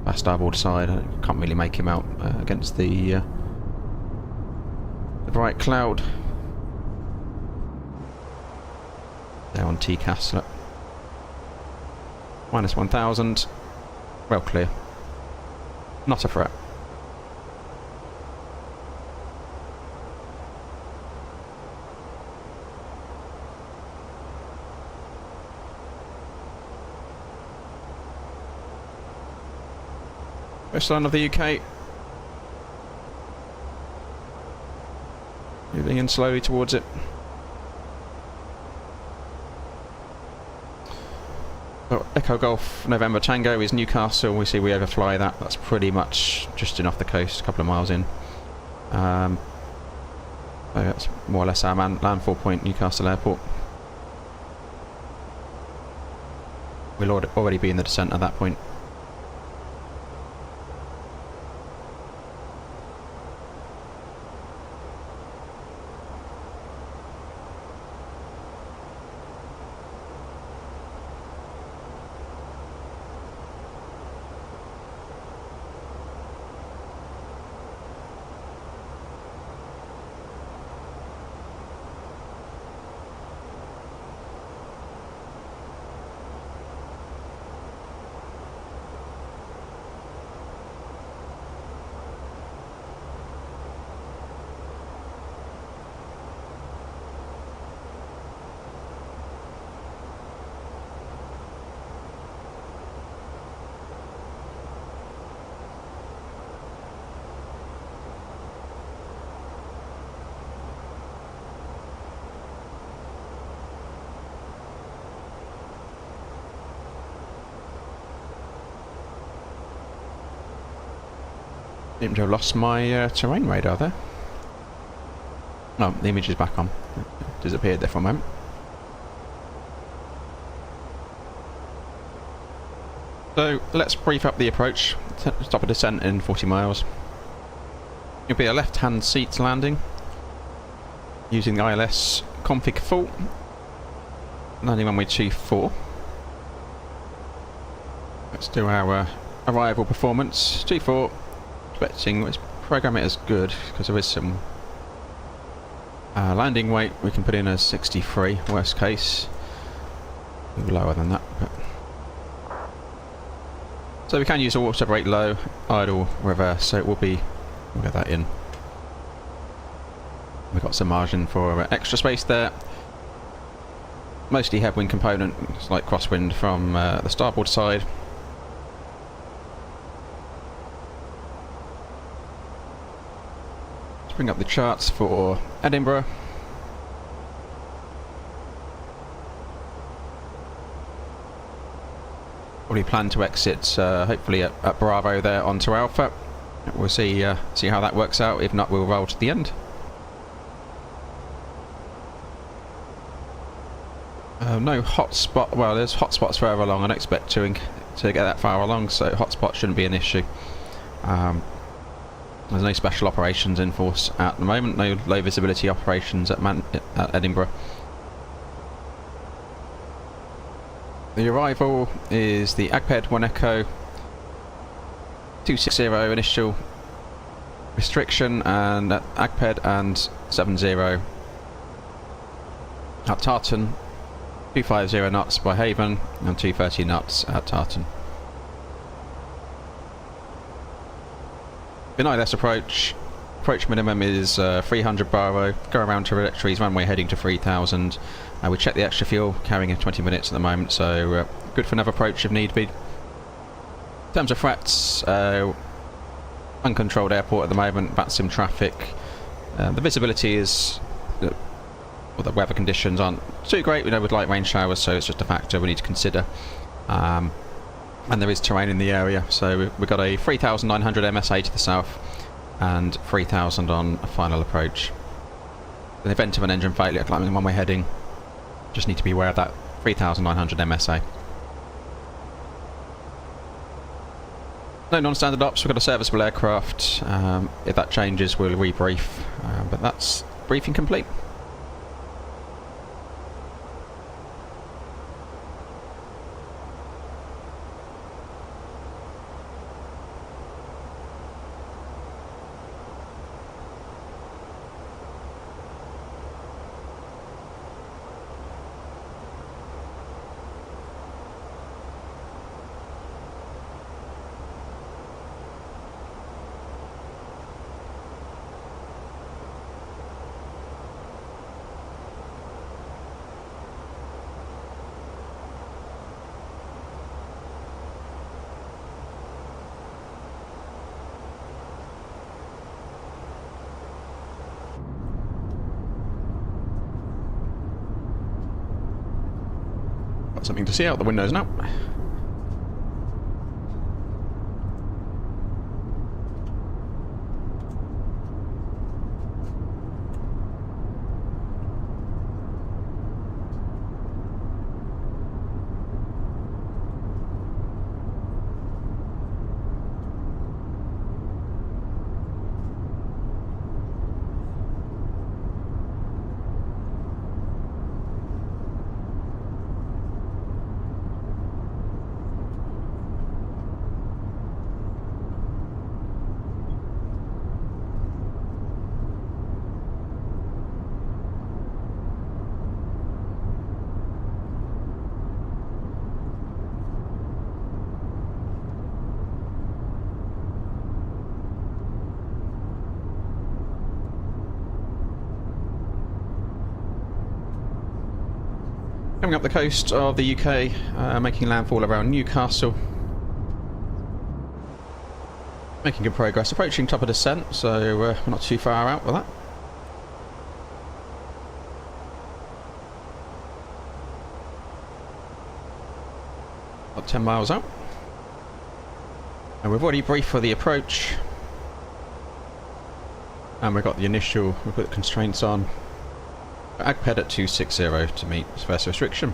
our starboard side. I can't really make him out against the bright cloud. There on TCAS, look. Minus 1,000, well clear. Not a threat. Coastline of the UK. Moving in slowly towards it. So Echo Golf November Tango is Newcastle. We see we overfly that. That's pretty much just in off the coast, a couple of miles in. So that's more or less our landfall point, Newcastle Airport. We'll already be in the descent at that point. Seem to have lost my terrain radar there. Oh, the image is back on. It disappeared there for a moment. So let's brief up the approach. Stop a descent in 40 miles. It'll be a left-hand seat landing using the ILS config full. Landing runway 24. Let's do our arrival performance. 24. Expecting, let's program it as good because there is some landing weight. We can put in as 63, worst case. A little lower than that. But. So we can use auto brake low, idle, reverse, so it will be, we'll get that in. We've got some margin for extra space there. Mostly headwind component, slight crosswind from the starboard side. Bring up the charts for Edinburgh. We plan to exit hopefully at Bravo there onto Alpha. We'll see how that works out. If not, we'll roll to the end. No hotspot. Well, there's hotspots further along. I don't expect to get that far along, so hotspot shouldn't be an issue. There's no special operations in force at the moment, no low visibility operations at Edinburgh. The arrival is the AGPED 1 Echo 260 initial restriction, and at AGPED and 70 at Tartan, 250 knots by Haven and 230 knots at Tartan. In ILS approach minimum is 300 Bravo, go around trajectories, runway heading to 3000. We check the extra fuel, carrying in 20 minutes at the moment, so good for another approach if need be. In terms of threats, uncontrolled airport at the moment, VATSIM traffic. The visibility is, well, the weather conditions aren't too great, we know with light rain showers, so it's just a factor we need to consider. And there is terrain in the area, so we've got a 3,900 MSA to the south and 3,000 on a final approach. In the event of an engine failure, climbing one-way heading, just need to be aware of that 3,900 MSA. No non-standard ops, we've got a serviceable aircraft. If that changes, we'll rebrief, but that's briefing complete. Something to see out the windows now. Coming up the coast of the UK, making landfall around Newcastle. Making good progress, approaching top of descent, so we're not too far out with that. About 10 miles out. And we've already briefed for the approach. And we've got the initial, we've put the constraints on. AgPed at 260 to meet first restriction.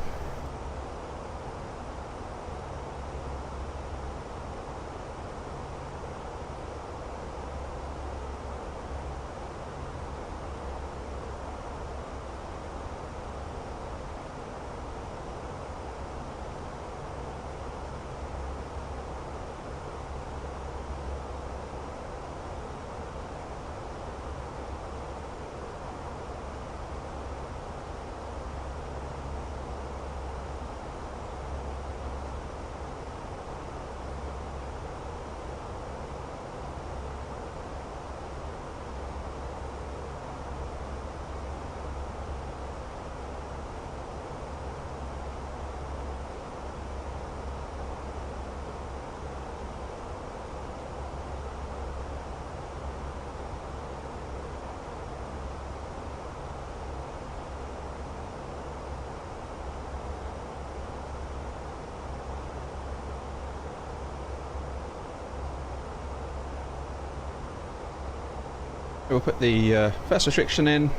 We'll put the first restriction in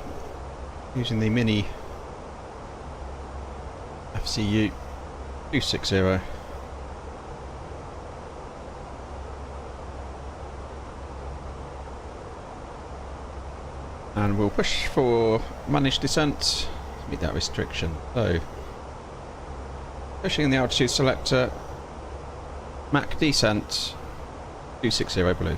using the mini FCU 260. And we'll push for managed descent to meet that restriction. So, pushing the altitude selector, Mach descent 260 blue.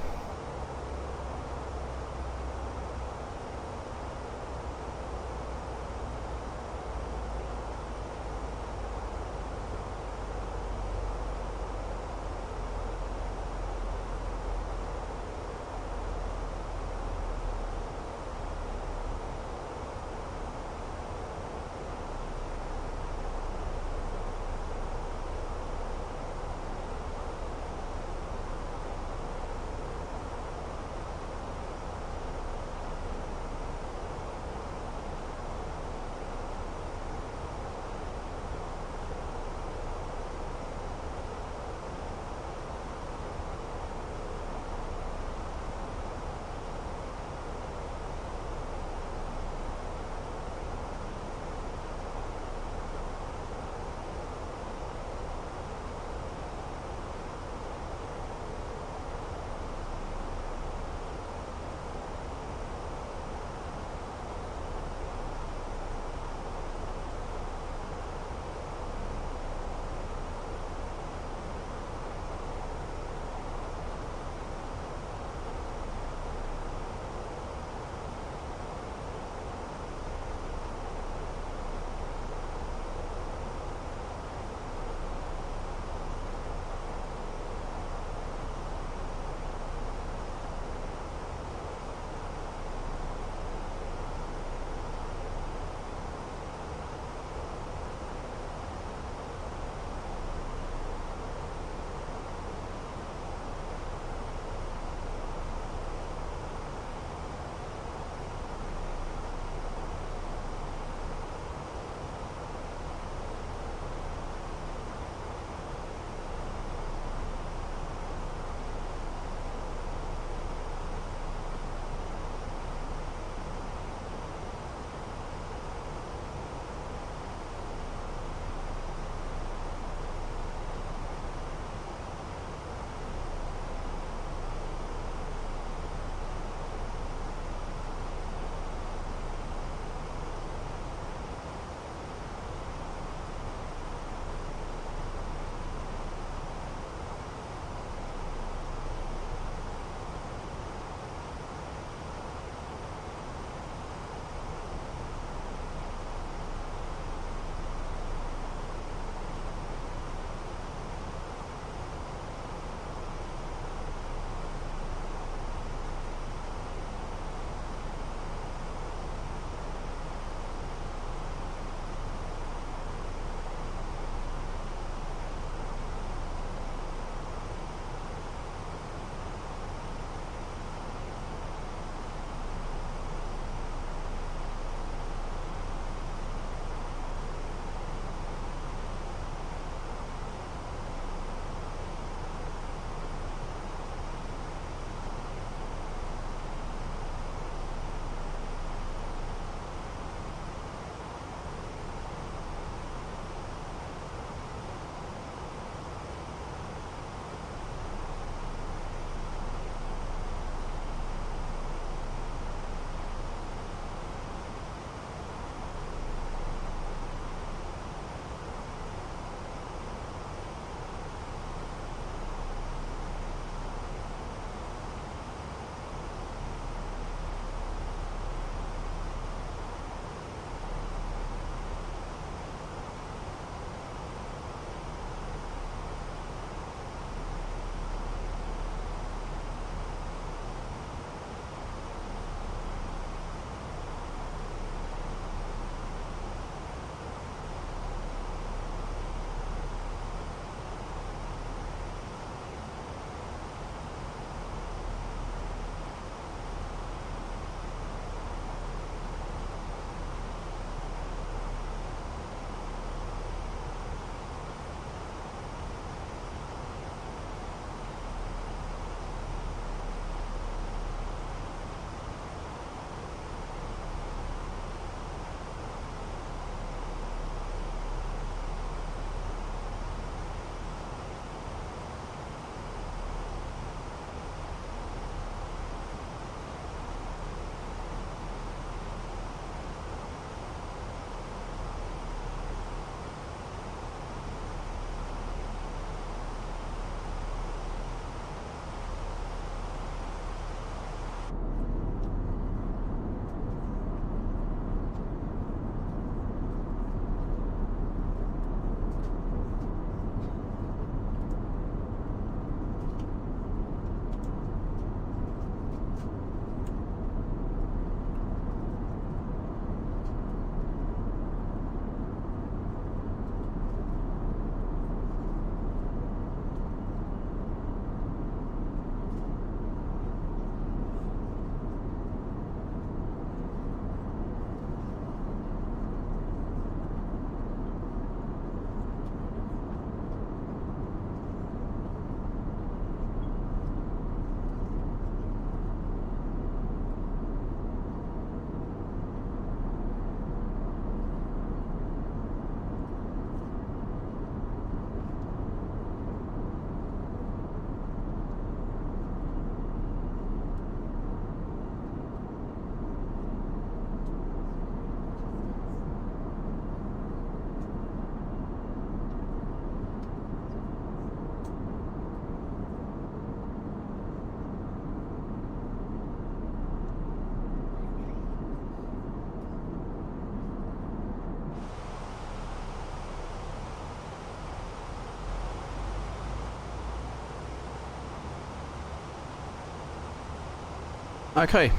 Okay.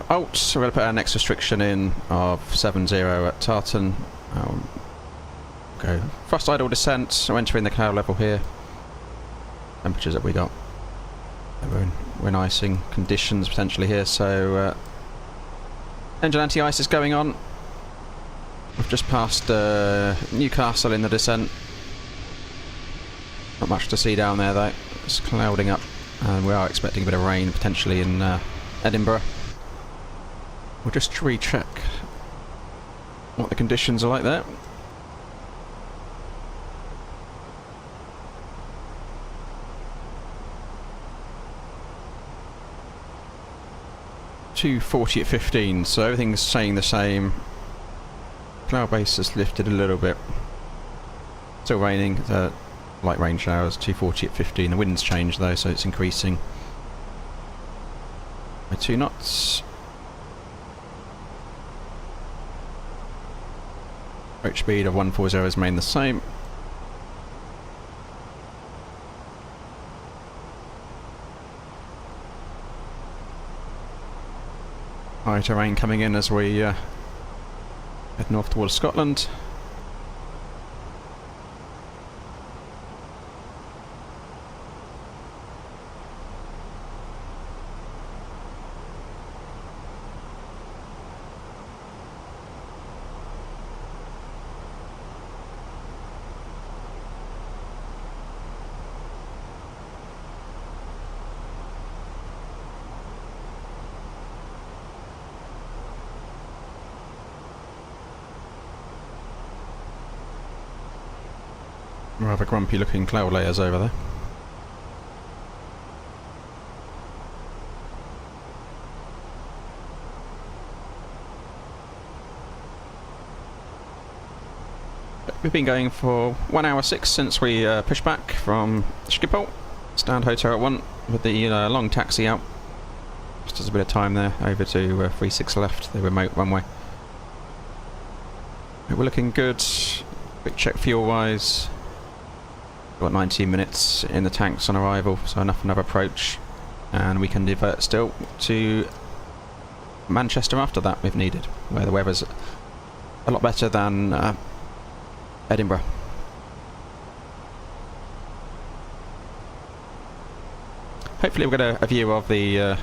Alt, so we're going to put our next restriction in of 70 at Tartan. Go thrust idle descent, so entering the cloud level here. Temperatures that we got. We're in icing conditions potentially here, so engine anti-ice is going on. We've just passed Newcastle in the descent. Not much to see down there though. It's clouding up, and we are expecting a bit of rain potentially in Edinburgh. We'll just recheck what the conditions are like there. .240 at 15, so everything's staying the same. Cloud base has lifted a little bit. Still raining, light rain showers, 240 at 15. The wind's changed though, so it's increasing by 2 knots. Approach speed of 140 has remained the same. High terrain coming in as we head north towards Scotland. Rather grumpy looking cloud layers over there. We've been going for 1 hour 6 since we pushed back from Schiphol. Stand Hotel at 1 with the long taxi out. Just as a bit of time there over to 36 left, the remote runway. We're looking good. Quick check fuel wise. Got 19 minutes in the tanks on arrival, so enough another approach, and we can divert still to Manchester after that if needed, where the weather's a lot better than Edinburgh. Hopefully we'll get a view of the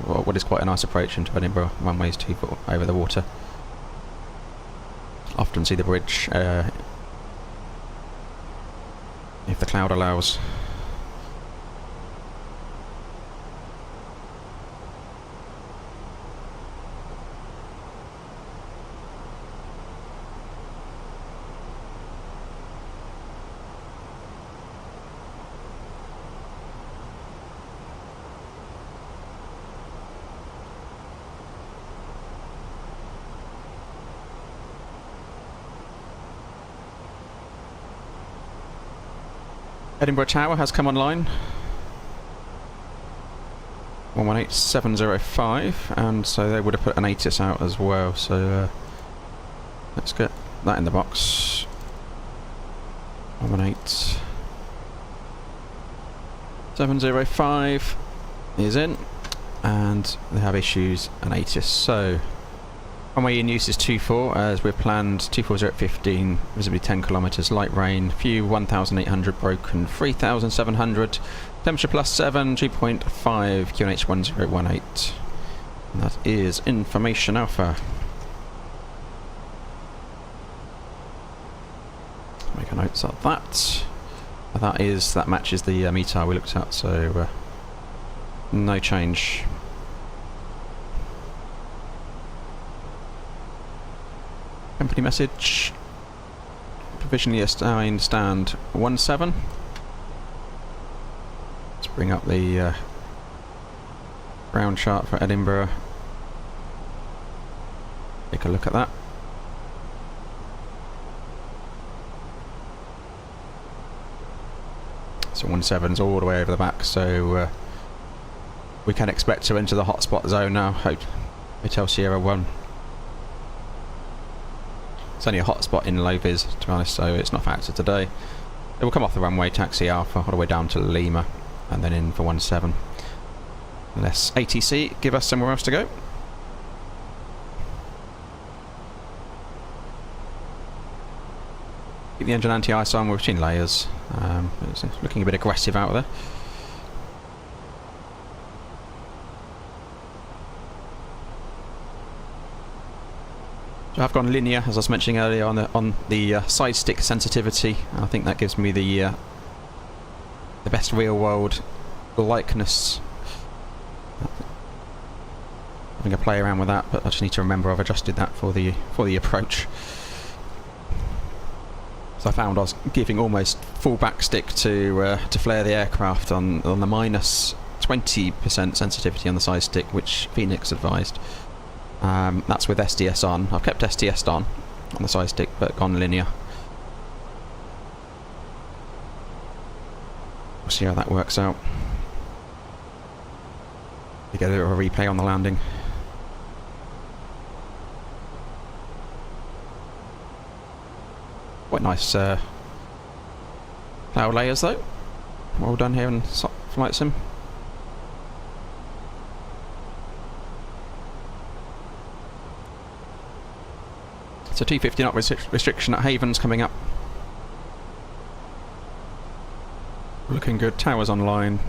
what is quite a nice approach into Edinburgh. Runway's 2 foot over the water. Often see the bridge if the cloud allows. Edinburgh Tower has come online. 118705, and so they would have put an ATIS out as well, so let's get that in the box. 118705 is in, and they have issues an ATIS. So runway in use is 24 as we've planned. 240 at 15, visibly 10 kilometers, light rain, few 1800 broken, 3700, temperature +7, 2.5, QNH 1018. And that is information alpha. Make a note of that. That matches the METAR we looked at, so no change. Company message. Provisionally assigned stand 17. Let's bring up the ground chart for Edinburgh. Take a look at that. So 17's all the way over the back, so we can expect to enter the hotspot zone now. Hotel Sierra 1. It's only a hotspot in low vis, to be honest, so it's not factored today. It will come off the runway, taxi Alpha, all the way down to Lima, and then in for 17. Unless ATC give us somewhere else to go. Keep the engine anti-ice on, we've seen layers. It's looking a bit aggressive out there. So I've gone linear, as I was mentioning earlier, on the side stick sensitivity. I think that gives me the best real world likeness. Having a play around with that, but I just need to remember I've adjusted that for the approach. So I found I was giving almost full back stick to flare the aircraft on the minus 20% sensitivity on the side stick, which Fenix advised. That's with SDS on. I've kept SDS on the side stick, but gone linear. We'll see how that works out. We get a bit of a replay on the landing. Quite nice cloud layers though. Well done here in Flight Sim. So T50 knot restriction at Havens coming up. Looking good. Towers online.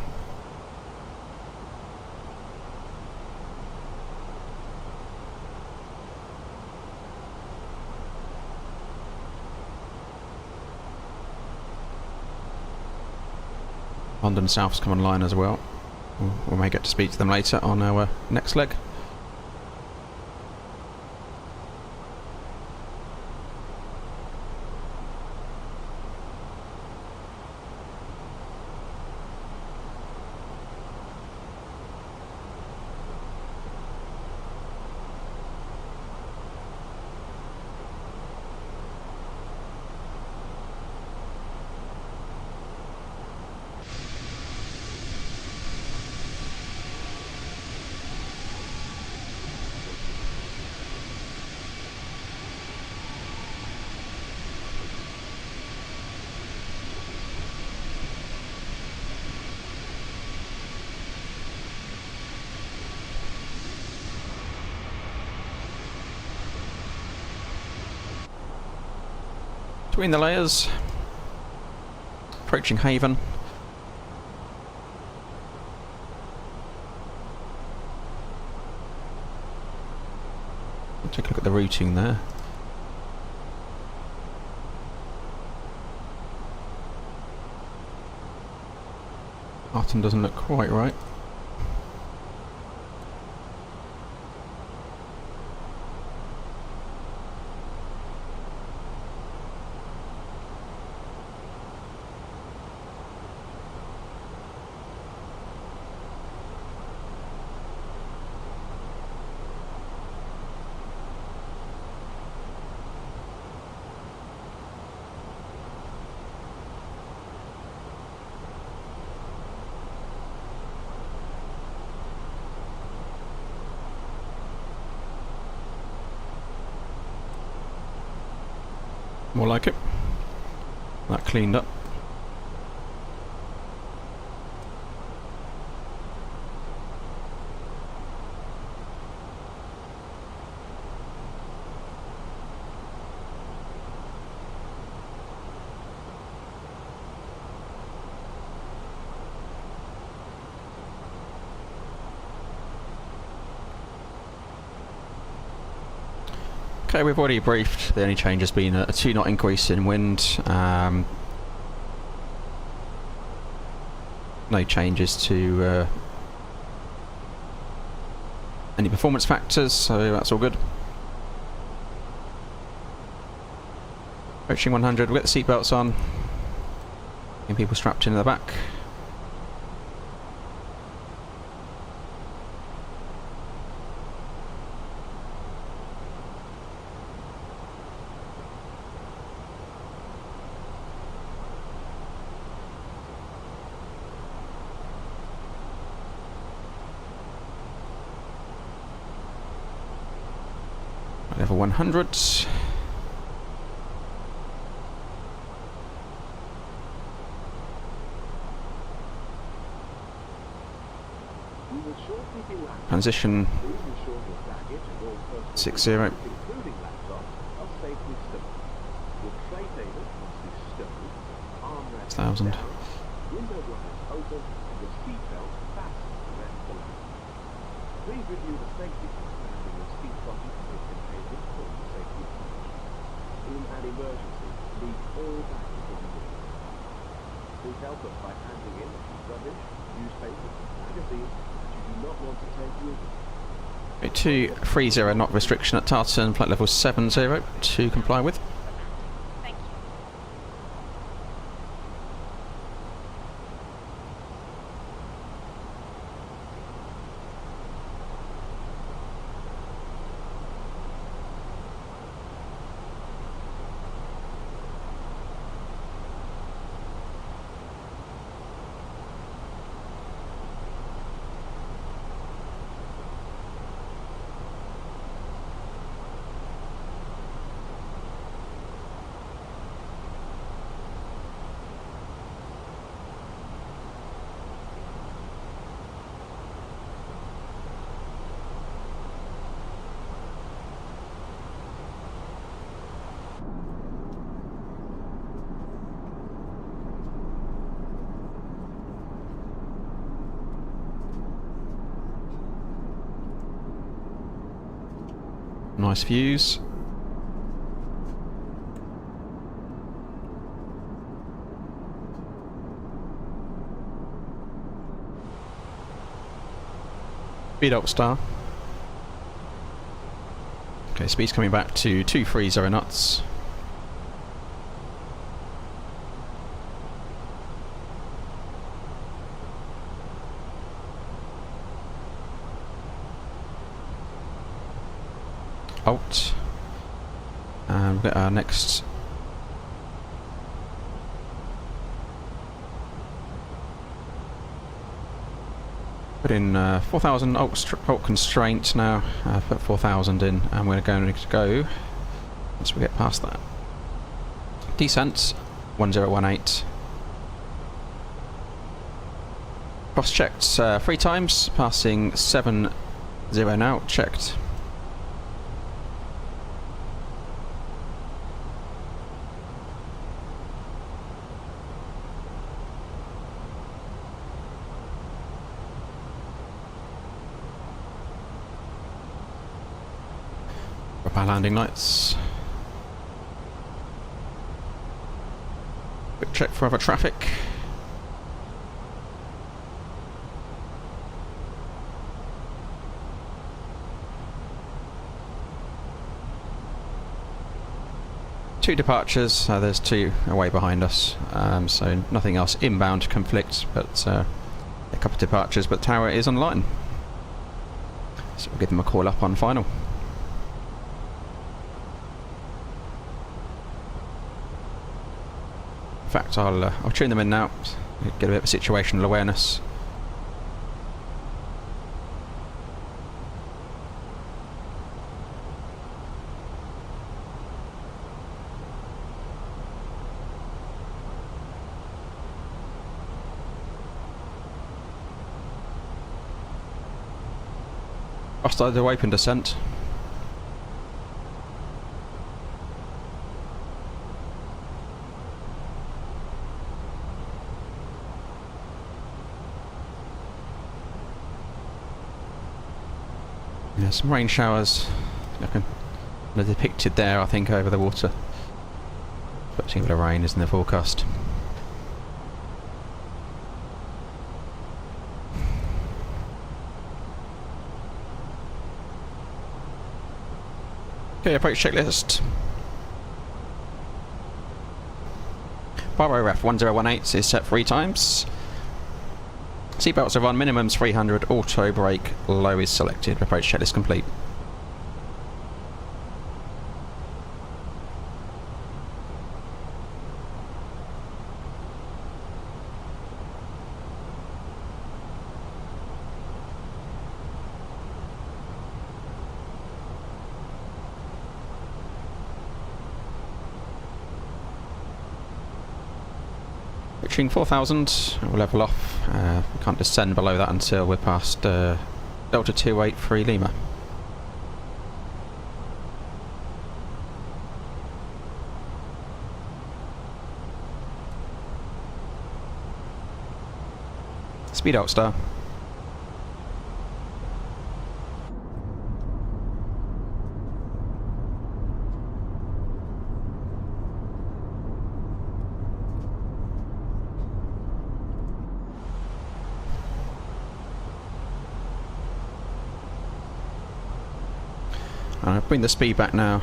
London South's come online as well. We may get to speak to them later on our next leg. Between the layers, approaching Haven. Take a look at the routing there. Arton doesn't look quite right. More like it. That cleaned up. Okay, we've already briefed. The only change has been a 2-knot increase in wind. No changes to any performance factors, so that's all good. Approaching 100, we've got the seatbelts on. And people strapped in the back. Level 100. will shortly be landing. Transition Please ensure your baggage and all personal 60. belongings, including laptops, are safely stowed. Your tray tables must be stowed, armrests 1,000. down, window blinds open, and your seatbelt fastened to rest the landing. Please review the safety surrounding your seat buttons with contains important safety information. In an emergency, leave all baggage on board. Please help us by handing in rubbish, newspapers, magazines that you do not want to take with you. 230 knot restriction at Tartan, flight level 70 to comply with. Thank you. Nice views. Speed up star. Okay, speed's coming back to 230 knots. Alt. And we've got our next put in 4,000 alt constraint now. Put 4,000 in, and we're going to go once we get past that. Descent 1018. Cross checked 3 times, passing 70 now. Checked. Our landing lights. Quick check for other traffic. Two departures, there's 2 away behind us, so nothing else inbound to conflict, but a couple of departures, but tower is online. So we'll give them a call up on final. In fact, I'll tune them in now, get a bit of situational awareness. I'll start the open descent. Yeah, some rain showers. They're depicted there, I think, over the water. Expecting a bit of rain is in the forecast. Okay, approach checklist. Bravo ref 1018 is set 3 times. Seatbelts are on, minimums 300, auto brake low is selected. Approach checklist complete. approaching 4,000. We'll level off. We can't descend below that until we're past Delta 283 Lima. Speed out, Star. I'll bring the speed back now.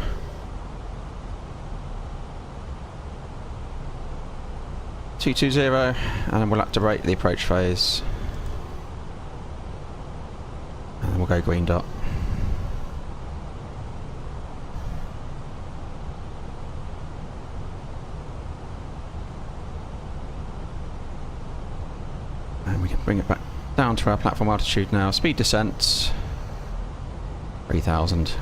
(220), and we'll activate the approach phase. And we'll go green dot. And we can bring it back down to our platform altitude now. Speed descent 3,000.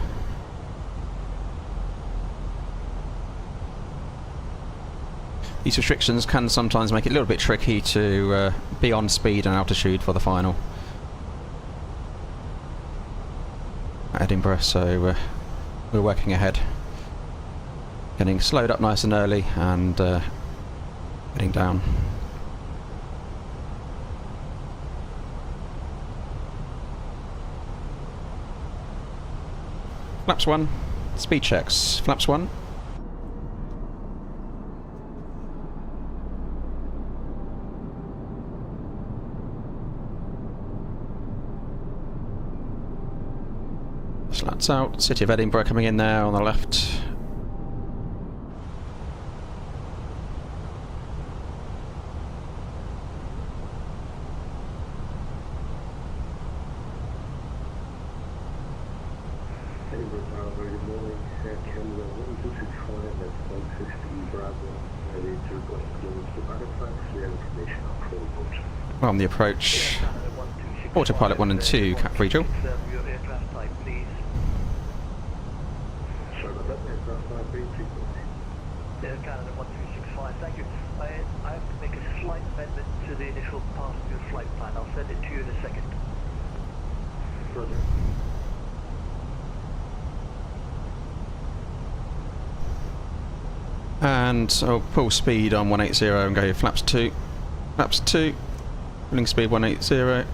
These restrictions can sometimes make it a little bit tricky to be on speed and altitude for the final at Edinburgh, so we're working ahead, getting slowed up nice and early and heading down. Flaps 1, speed checks. Flaps 1. Slats out. City of Edinburgh coming in there on the left. Edinburgh Tower, very good morning. Canada 1265, that's 160 Bravo, ready to request clearance to artifacts. We have information on full boat. Well, on the approach. Autopilot 1 and 2, Cap Regional. Your aircraft type, please. Sorry about that, aircraft type, very frequency. Air Canada 1265, thank you. I have to make a slight amendment to the initial passenger flight plan. I'll send it to you in a second. Further. And I'll pull speed on 180 and go flaps 2. Flaps 2. Pulling speed 180.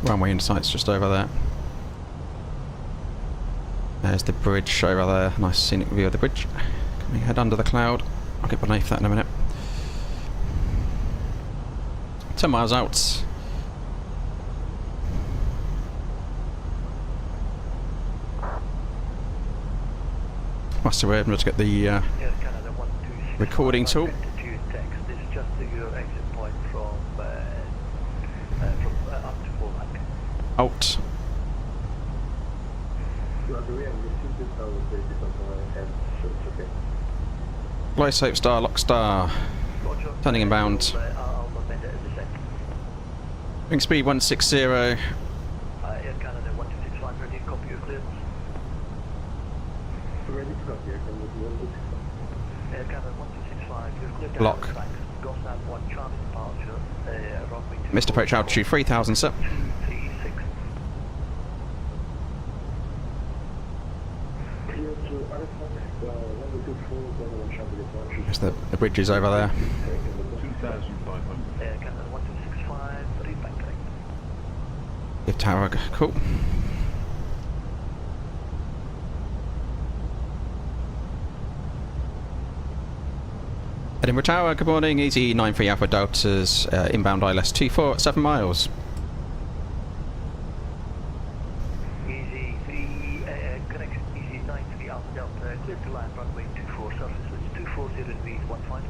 Runway in sight's just over there. There's the bridge over there. Nice scenic view of the bridge. Coming head under the cloud. I'll get beneath that in a minute. 10 miles out. Must have able to get the Air Canada 1265, recording tool. I've sent it to you in text. It's just to your exit point from up to Poland. Alt. Roger, we have received this, I will take it on my end, so it's okay. Low safe star, lock star. Roger. Turning inbound. I'll amend it in a second. Ring speed 160. Air Canada 1265, ready to copy your clearance. Ready to copy, aircraft 1265. Air Canada 1265, you're clear to Lock. Halifax. Gosnab 1 Charlie departure, runway 24. Missed approach altitude 3,000, sir. 236. Clear to artifacts, 124, 1 Charlie departure. There's the bridge is over there. 2,500. Air Canada 1265, read back correct. Give tower, cool. Edinburgh Tower, good morning. Easy 93 Alpha Delta's inbound ILS 24 at 7 miles. Easy 3, connection Easy 93 Alpha Delta, clear to land runway 24, surface winds 240 and read 15.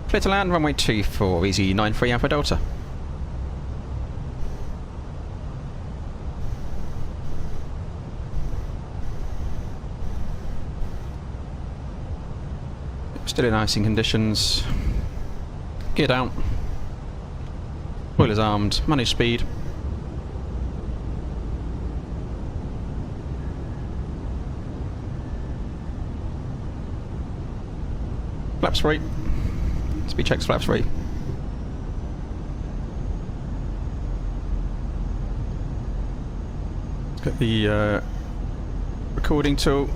Clear to land, runway 24, Easy 93 Alpha Delta. Still in icing conditions. Gear down. Boilers armed. Manage speed. Flaps free. Speed checks, flaps free. Let's get the recording tool.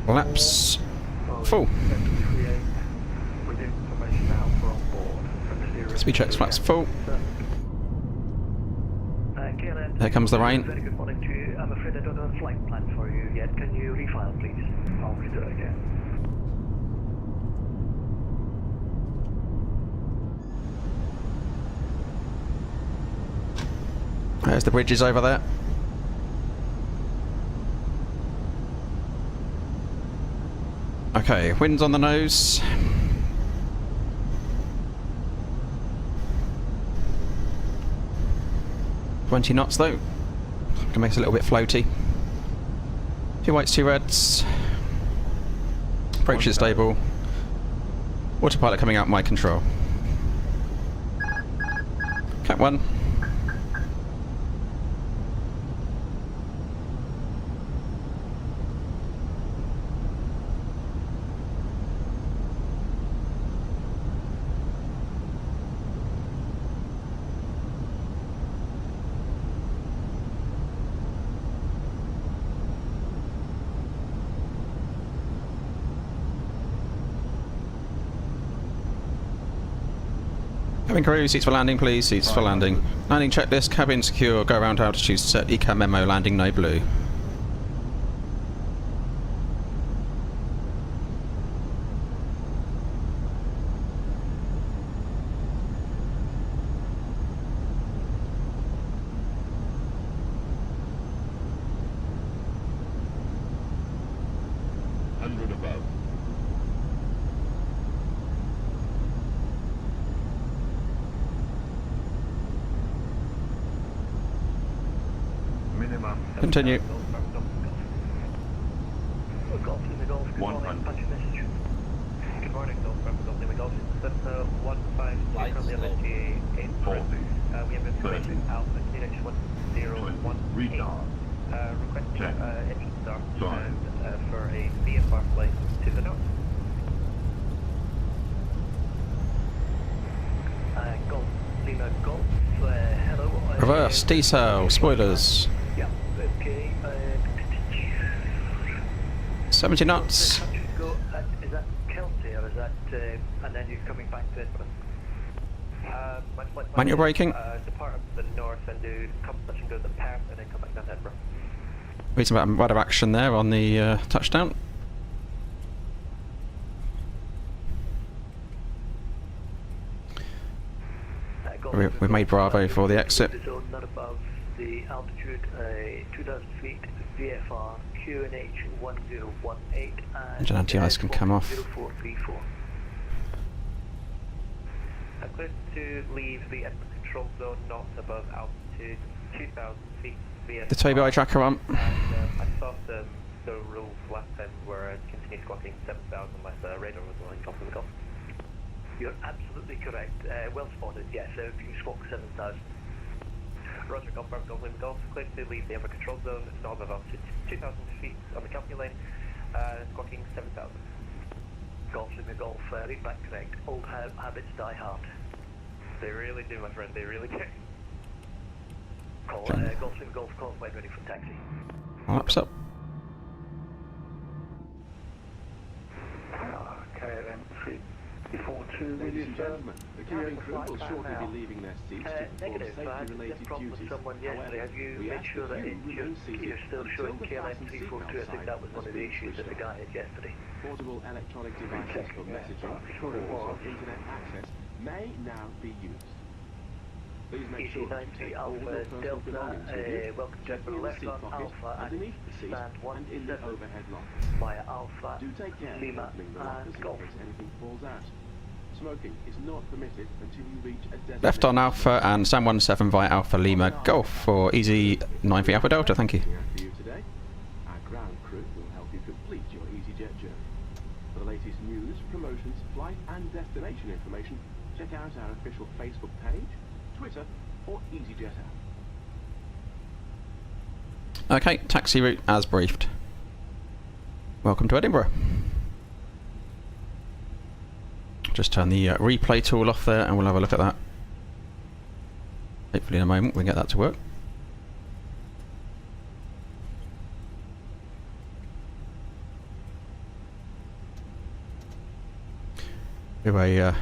Laps full. Speed checks, flaps full. There comes the rain. Very good morning to you. I'm afraid I don't have a flight plan for you yet. Can you refile, please? I'll redo it again. There's the bridges over there. Okay, winds on the nose. $20 knots though. Can make it a little bit floaty. 2 whites, 2 reds. Approach is stable. Autopilot coming out my control. Cat 1. Cabin crew, seats for landing please, seats for landing. Landing checklist, cabin secure, go around altitude set, ECAM memo, landing no blue. Continue. Golf Lima Golf, good morning, punch your message. Good morning, Golf Lima Golf. That's 156 on the LSTA 840. We have information Alpha TH 1018. Requesting engine start and for a VFR flight to the north. Golf Lima Golf, hello. Reverse, D-cell, spoilers. Yeah, okay. 70 knots. Is that Kelty or is that, and then you're coming back to Edinburgh? Manual braking. Depart up to the north and do touch and go to Perth and then come back down to Edinburgh. Read some rudder action there on the touchdown. We made Bravo for the exit. Zone not above the altitude, 2,000 feet, VFR, QNH 1018 and Engine anti-ice can come off. 0434. I'm clear to leave the Edinburgh control zone not above altitude 2,000 feet VFR. The ToBi tracker on. And I thought the rules last time were continue squatting 7,000 unless radar was on top of the golf. You're absolutely correct. Well spotted, yes. If you squawk 7,000. Roger, Golf Bravo, Golf Lima Golf. Clear to leave the Edinburgh control zone. It's not above altitude 2,000 feet on the company lane. Squawking 7,000. Golf Lima Golf. Read back correct. Old habits die hard. They really do, my friend. They really do. Call Golf Lima Golf. Qualified, ready for taxi. Laps up. Okay, then. Ladies and gentlemen, the cabin crew will shortly be leaving their seats to perform Negative. I had safety-related a problem with duties. someone yesterday. Have you we made ask sure that that you remove seating, you're still showing ensure the KLM fasten 342? I seatbelt think sign that was one of the must be issues that the switched guy on. had yesterday. Portable electronic devices for messaging, calls, or internet access may now be used. Please make sure that you EZY take all Alpha your personal Delta, belongings with you, welcome to gently in the left seat on pocket, Alpha and underneath the seat, stand and in the 17 overhead locker. via Alpha, Do take care of Lima opening the and lockers in Golf. case anything falls out. Smoking is not permitted until you reach a designated... Left on Alpha and Sam 17 via Alpha Lima Golf for Easy 9 for Alpha Delta, thank you. For you today, our ground crew will help you complete your EasyJet journey. For the latest news, promotions, flight and destination information, check out our official Facebook page, Twitter or EasyJet app. Okay, taxi route as briefed. Welcome to Edinburgh. Just turn the replay tool off there and we'll have a look at that. Hopefully in a moment we can get that to work. Do a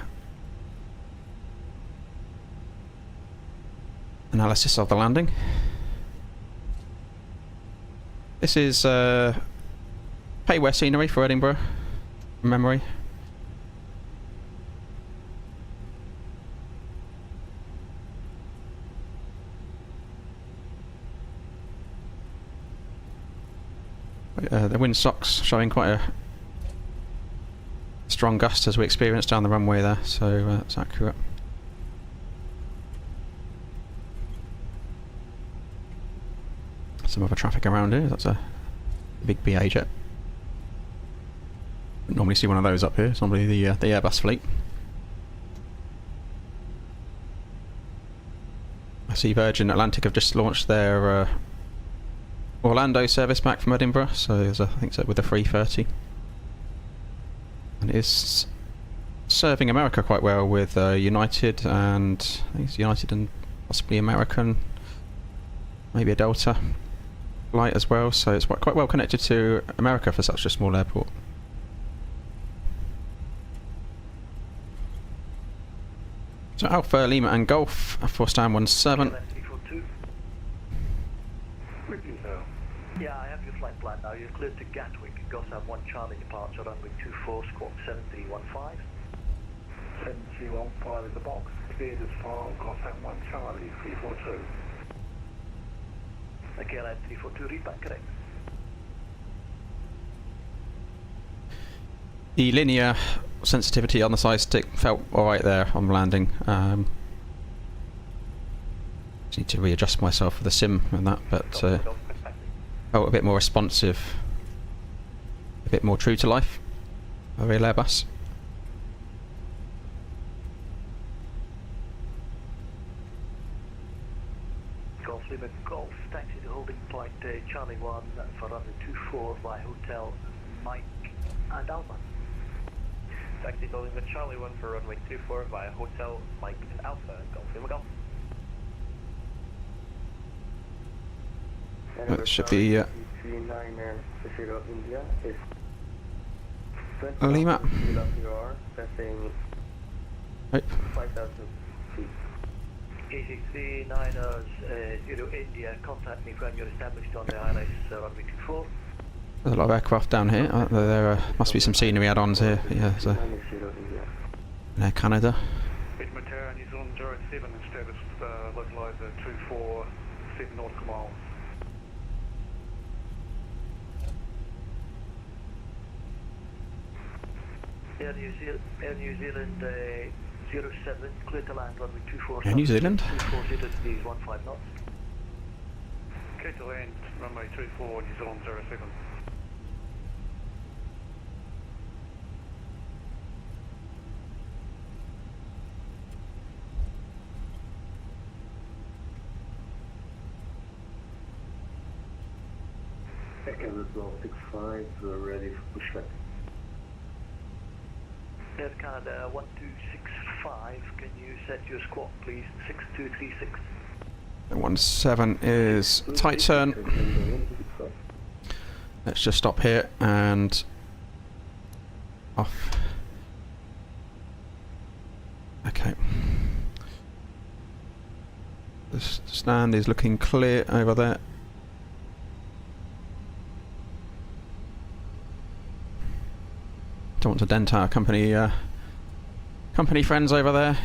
analysis of the landing. This is pay-wear scenery for Edinburgh, from memory. The windsocks showing quite a strong gust as we experienced down the runway there, so that's accurate. Some other traffic around here. That's a big BA jet. Wouldn't normally see one of those up here. It's normally the Airbus fleet. I see Virgin Atlantic have just launched their Orlando service back from Edinburgh, so there's I think so with the 330, and it is serving America quite well with United, and I think it's United and possibly American, maybe a Delta flight as well, so it's quite well connected to America for such a small airport. So Alpha, Lima and Golf for stand 17. Yeah, I have your flight plan now. You're cleared to Gatwick. Gotham 1 Charlie departure runway 24, squawk 7315. 7315 in the box. Cleared as far, Gotham 1 Charlie 342. Okay, line 342, read back correct. The linear sensitivity on the side stick felt alright there on landing. Just need to readjust myself for the sim and that, but felt a bit more responsive, a bit more true to life. A real Airbus. Golf Lima Golf, taxi to holding point Charlie 1 for runway 24 by Hotel Mike and Alpha. Taxi to Lima Charlie 1 for runway 24 via Hotel Mike and Alpha, Golf Lima Golf. That should be Lima. Right. 5,000 feet. ECC 9ers 0 India, contact me when you're established on the ILS runway 24. There's a lot of aircraft down here. There must be some scenery add-ons here. Yeah, there's a Air Canada. Midmater, New Zealand 07 established localizer 247 nautical miles. Air New Zealand 07, clear to land runway 24. Air New Zealand. 240 degrees 15 knots. Clear to land runway 24, New Zealand 07. Second 1265, we're ready for pushback. Air Canada 1265, can you set your squawk please, 6236. 17 is tight turn. Let's just stop here and off. Okay. The stand is looking clear over there. Don't want to dent our company friends over there.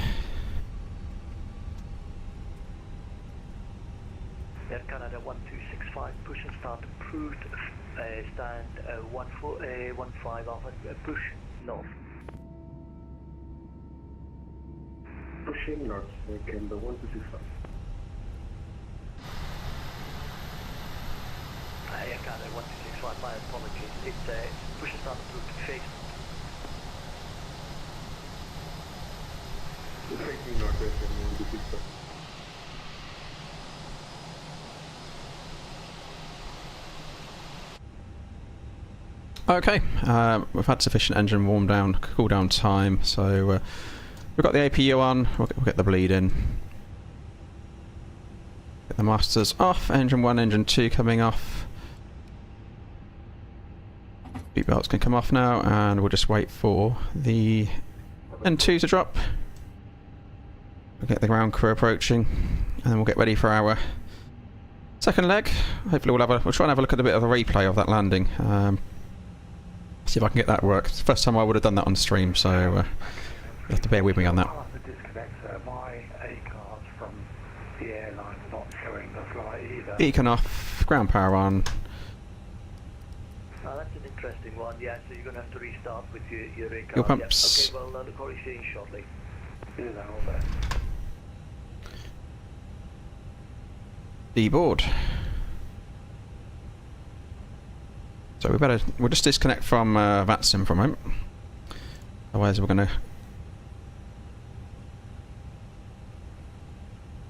Air Canada 1265, push and start approved. Stand 15 Alpha, push north. Pushing north, Canada 1265. Air Canada 1265, my apologies. It's push and start approved, face taking northwest and to keep Okay, we've had sufficient engine warm down, cool down time, so we've got the APU on, we'll get the bleed in. Get the masters off, engine 1, engine 2 coming off. Seat belts can come off now, and we'll just wait for the N2 to drop. We'll get the ground crew approaching, and then we'll get ready for our second leg. Hopefully we'll try and have a look at a bit of a replay of that landing. See if I can get that work. It's the first time I would have done that on stream, so you'll have to bear with me on that. I'll have to disconnect, sir. My A-cards from the airline's not showing the flight either. Beacon off, ground power on. That's an interesting one, yeah, so you're going to have to restart with your A-card. Fuel pumps. Yep. Okay, well, look forward to seeing you shortly. Do that all there. D-board. So we'll just disconnect from VATSIM for a moment. Otherwise we're going to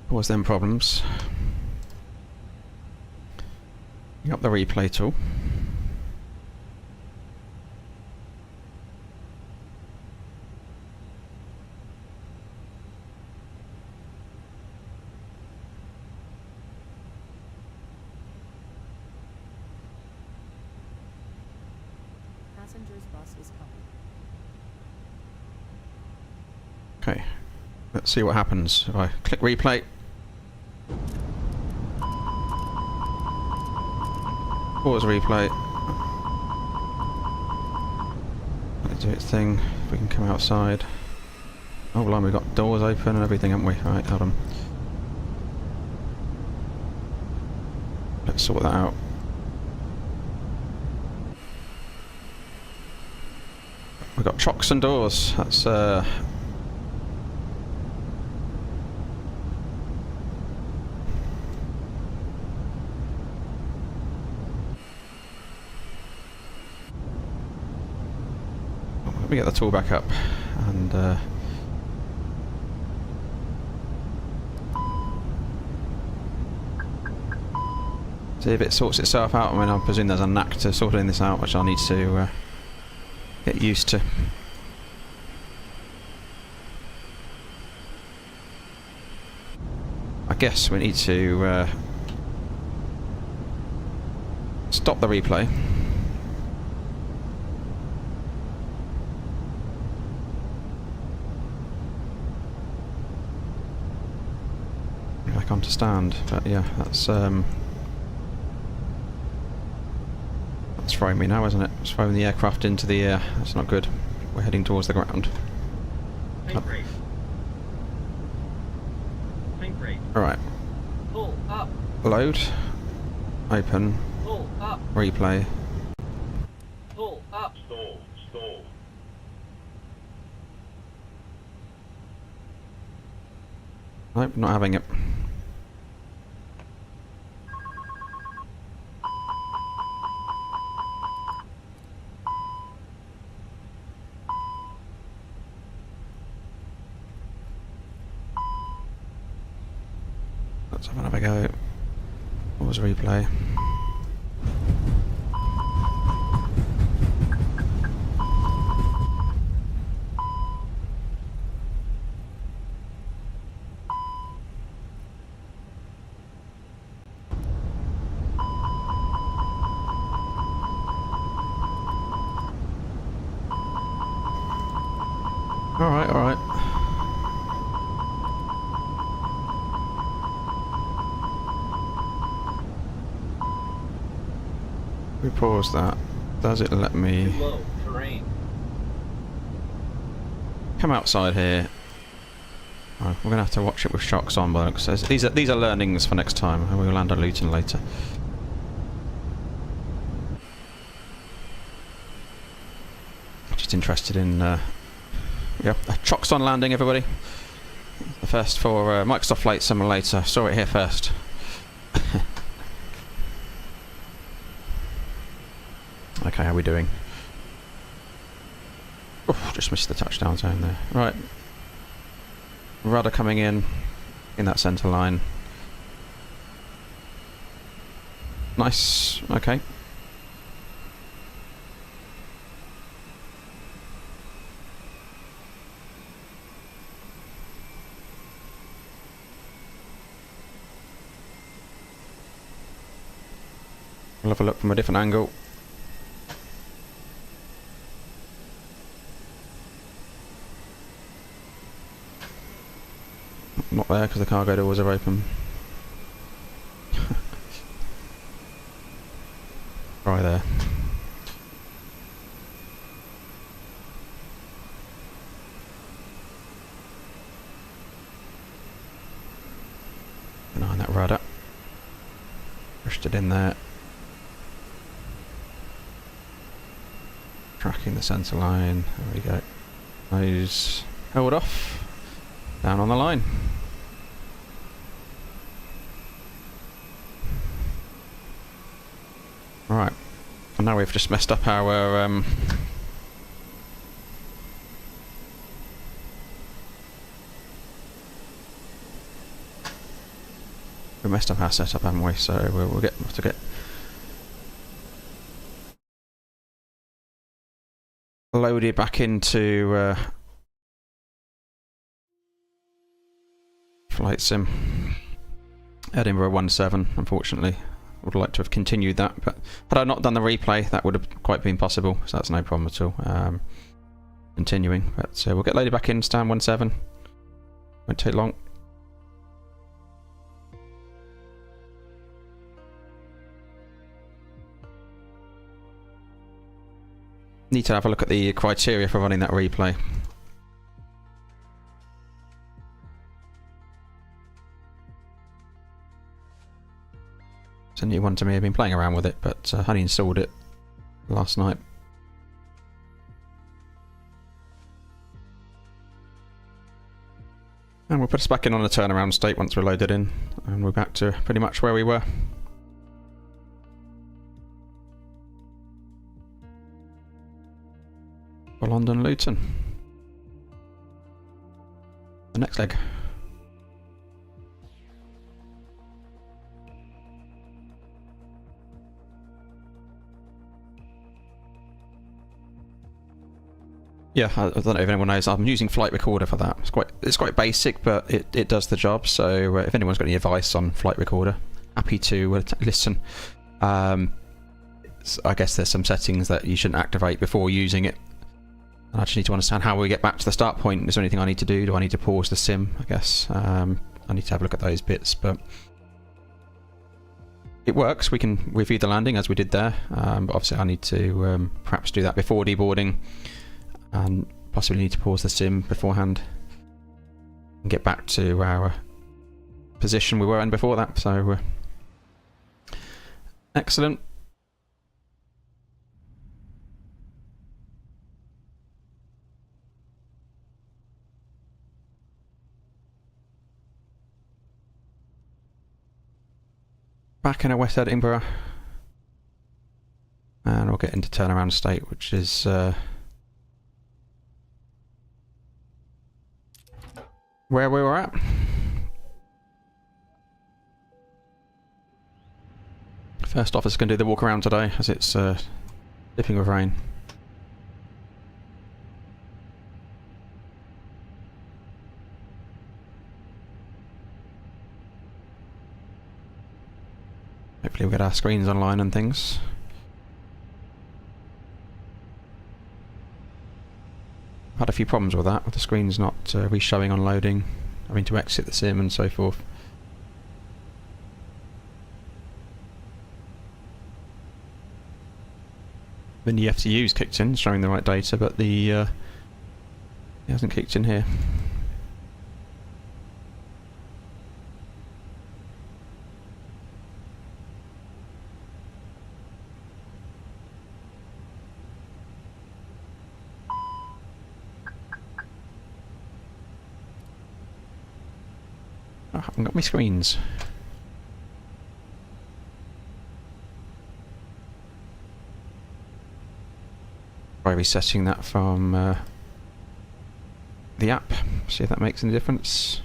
cause them problems. Bring up the replay tool. Passengers bus is coming. Okay, let's see what happens if I click replay. Pause replay. Let it do its thing. If we can come outside. Oh, blimey, we've got doors open and everything, haven't we? Alright, hold on. Let's sort that out. We've got chocks and doors. That's let me get the tool back up and see if it sorts itself out. I mean, I presume there's a knack to sorting this out, which I'll need to get used to. I guess we need to stop the replay. Back onto stand, but yeah, that's throwing me now, isn't it? It's throwing the aircraft into the air. That's not good. We're heading towards the ground. Tank rate. Tank rate. Alright. Pull up. Load. Open. Pull up. Replay. Pull up. Stall. Stall. Nope, not having it. Let's have another go. Pause replay. Alright, alright. We pause that. Does it let me Low terrain. come outside here? Oh, we're gonna have to watch it with shocks on, but these are learnings for next time, and we'll land on Luton later. Just interested in yeah, chocks on landing, everybody. The first for Microsoft Flight Simulator. Saw it here first. Okay, how are we doing? Oof, just missed the touchdown zone there. Right. Rudder coming in that centre line. Nice, okay. We'll have a look from a different angle. Not there because the cargo doors are open. Right there. An eye on that rudder. Pushed it in there. Tracking the centre line. There we go. Nose held off. Down on the line. Right. And now we've just messed up our we messed up our setup, haven't we? So we'll have to get loaded back into flight sim. Edinburgh 17, unfortunately. Would like to have continued that, but had I not done the replay, that would have quite been possible, so that's no problem at all. Continuing, but we'll get loaded back in, stand 17. Won't take long. Need to have a look at the criteria for running that replay. It's a new one to me. I've been playing around with it, but I only installed it last night. And we'll put us back in on a turnaround state once we're loaded in, and we're back to pretty much where we were. For London Luton. The next leg. Yeah, I don't know if anyone knows, I'm using Flight Recorder for that. It's quite basic, but it does the job. So if anyone's got any advice on Flight Recorder, happy to listen. I guess there's some settings that you shouldn't activate before using it. I just need to understand how we get back to the start point. Is there anything I need to do? Do I need to pause the sim? I guess I need to have a look at those bits, but it works. We can review the landing as we did there, but obviously I need to perhaps do that before deboarding, and possibly need to pause the sim beforehand and get back to our position we were in before that. So excellent. Back in a West Edinburgh, and we'll get into turnaround state, which is where we were at. First officer can do the walk around today, as it's dipping with rain. Hopefully we'll get our screens online and things. Had a few problems with that, with the screens not re-showing on loading, having to exit the sim and so forth. Then the FCU's kicked in, showing the right data, but the it hasn't kicked in here. I haven't got my screens. Try resetting that from the app, see if that makes any difference.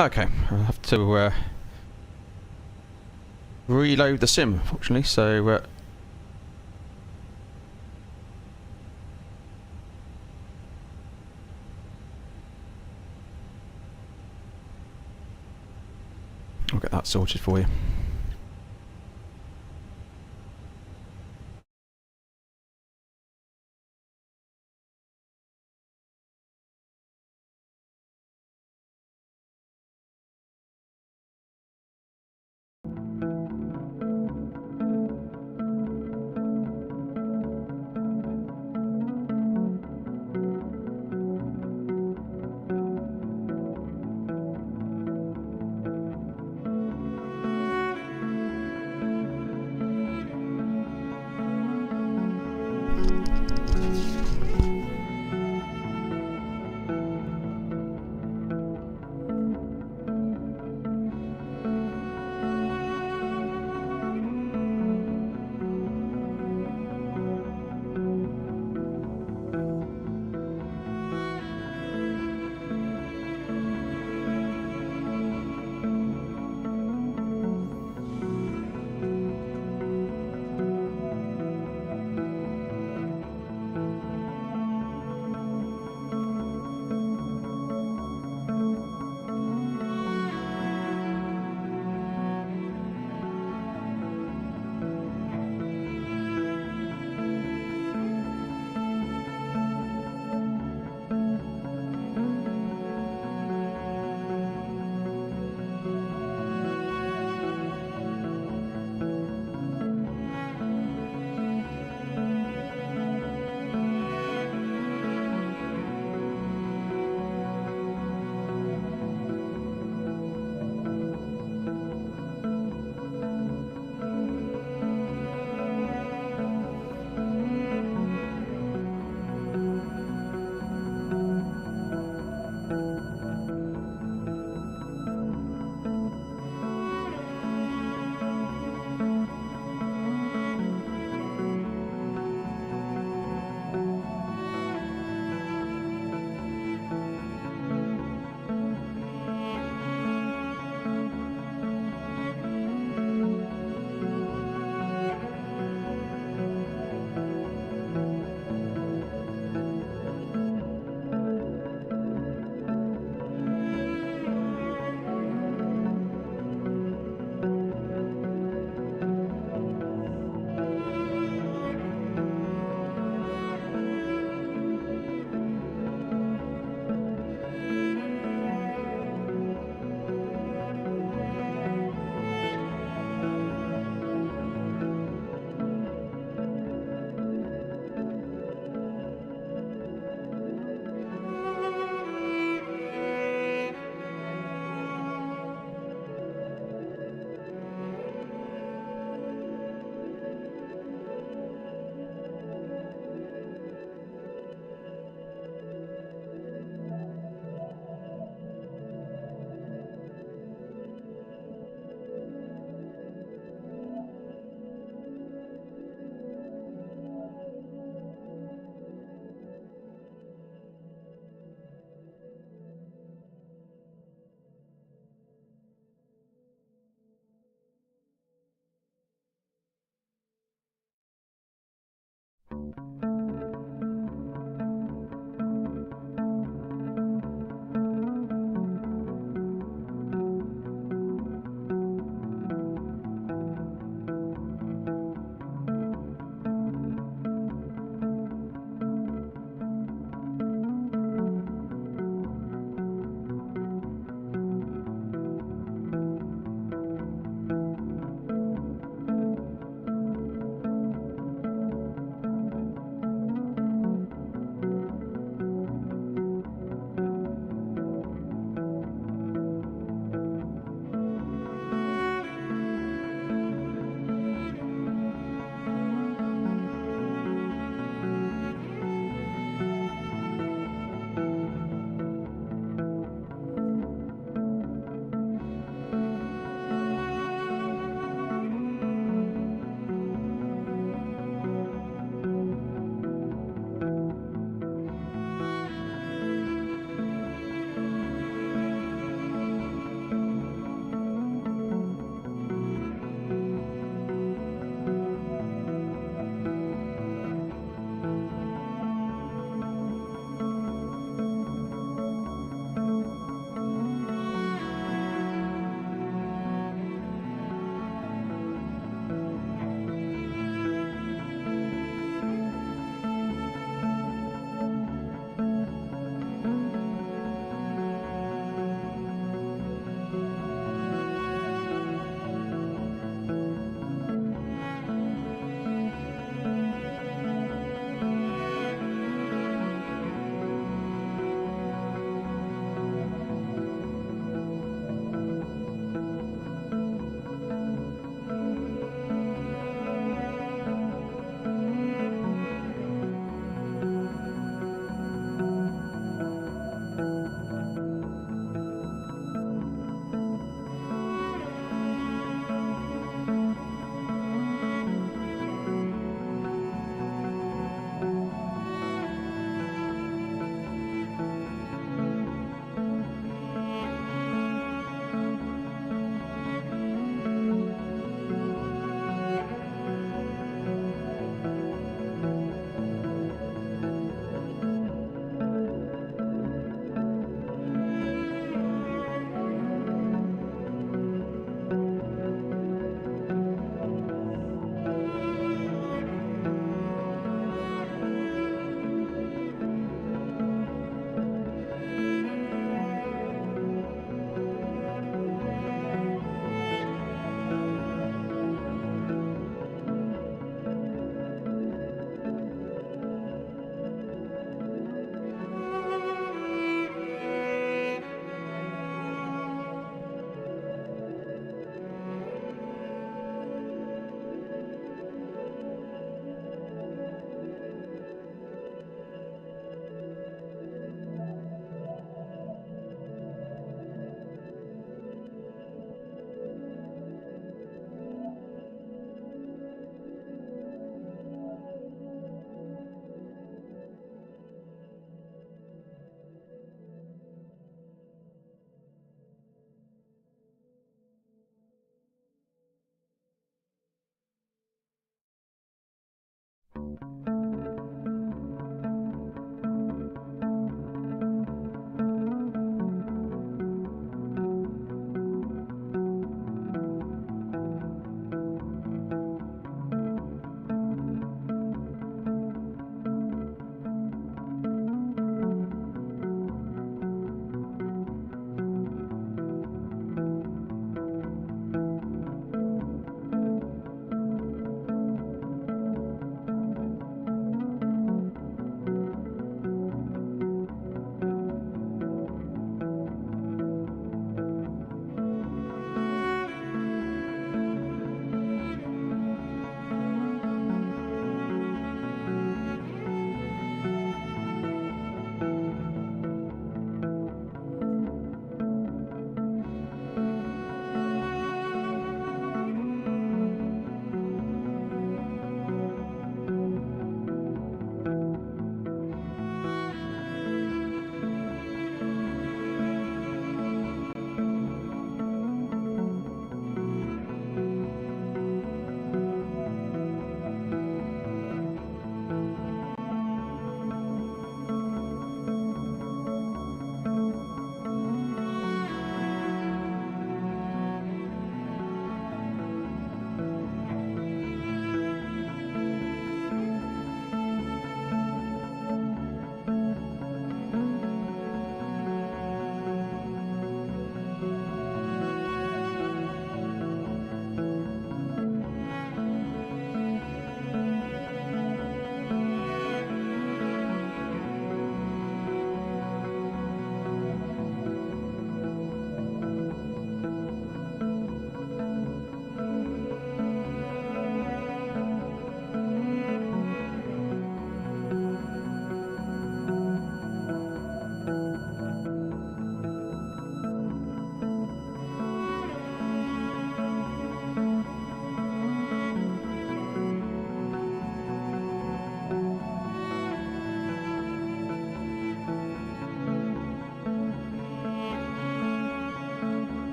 Okay, I'll have to reload the sim, unfortunately, so I'll get that sorted for you.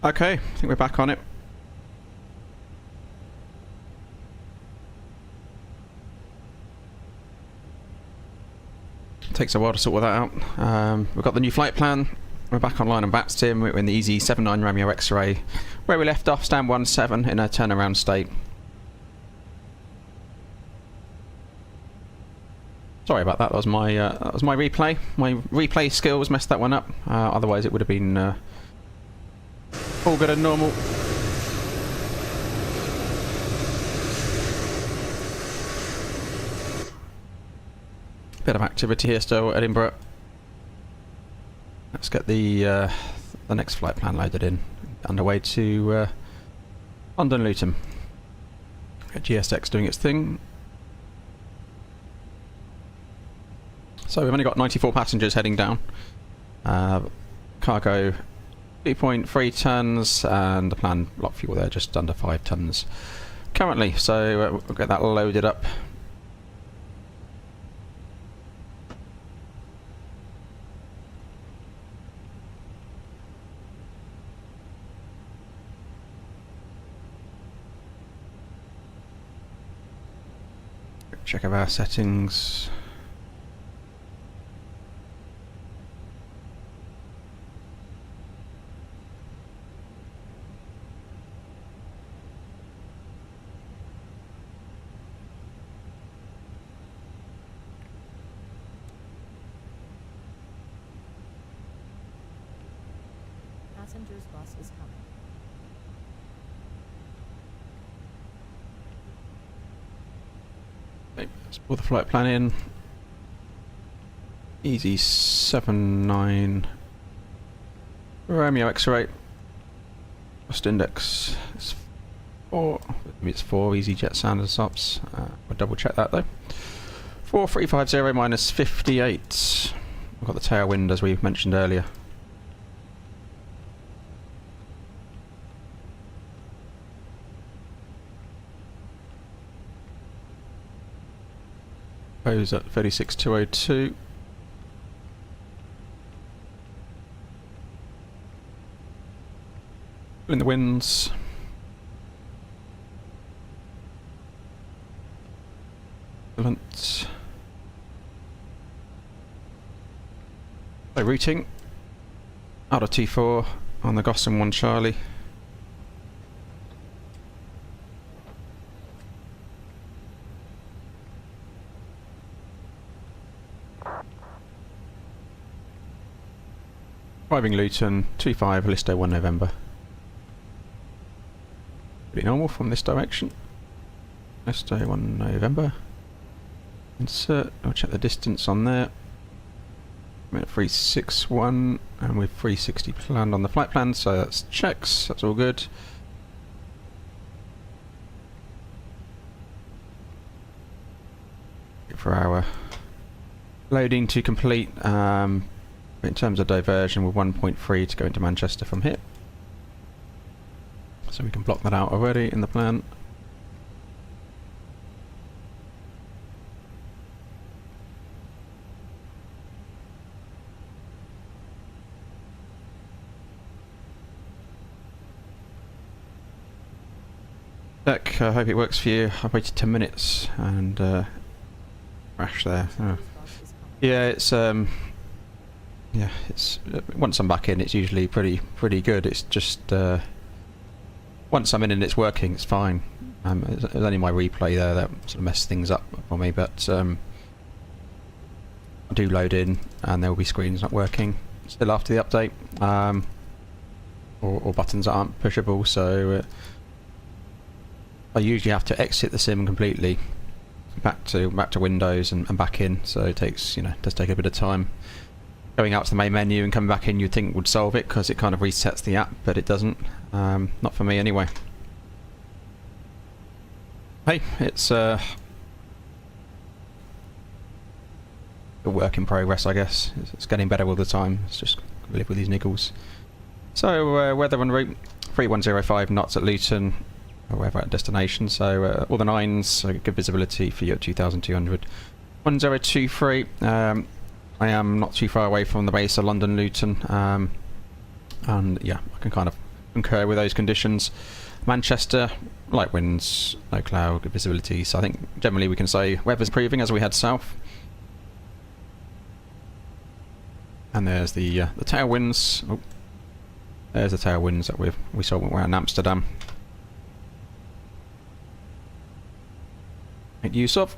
Okay, I think we're back on it. Takes a while to sort all that out. We've got the new flight plan. We're back online on VATSIM. We're in the EZ79 Romeo X-ray, where we left off, stand 17 in a turnaround state. Sorry about that. That was my replay. My replay skills messed that one up. Otherwise, it would have been all good and normal. Bit of activity here still at Edinburgh. Let's get the next flight plan loaded in. Underway to London Luton. Get GSX doing its thing. So we've only got 94 passengers heading down. Cargo 2.3 tons, and the planned block fuel there just under 5 tons currently. So we'll get that loaded up. Check of our settings. Passengers bus is coming. Let's pull the flight plan in. EZ79 Romeo X-ray. Cost index is 4. Maybe it's 4 EasyJet standard stops. We'll double check that though. 4350 minus 58. We've got the tailwind as we mentioned earlier. Pose at 36202. In the winds. Events. So routing. Out of T4 on the Gossamer 1 Charlie. Arriving Luton, 25 Listo 1 November. Pretty normal from this direction. Listo 1 November. Insert, I'll check the distance on there. I'm at 361 and with 360 planned on the flight plan, so that's checks, that's all good. Wait for our loading to complete. In terms of diversion, we're 1.3 to go into Manchester from here. So we can block that out already in the plan. Deck, I hope it works for you. I waited 10 minutes and crash there. Oh. Yeah, it's yeah, it's once I'm back in, it's usually pretty good. It's just once I'm in and it's working, it's fine. It was only my replay there that sort of messed things up for me, but I do load in and there will be screens not working still after the update, or buttons that aren't pushable. So I usually have to exit the sim completely, back to Windows and back in. So it takes, does take a bit of time. Going out to the main menu and coming back in, you'd think would solve it because it kind of resets the app, but it doesn't. Not for me anyway. Hey, it's a work in progress, I guess. It's getting better all the time. It's just live with these niggles. So weather en route 3105 knots at Luton, or wherever at destination. So all the 9s, so good visibility for you at 2200. 1023. I am not too far away from the base of London Luton, and yeah, I can kind of concur with those conditions. Manchester, light winds, no cloud, good visibility. So I think generally we can say weather's improving as we head south. And there's the tailwinds. Oh, there's the tailwinds that we saw when we were in Amsterdam. Make use of.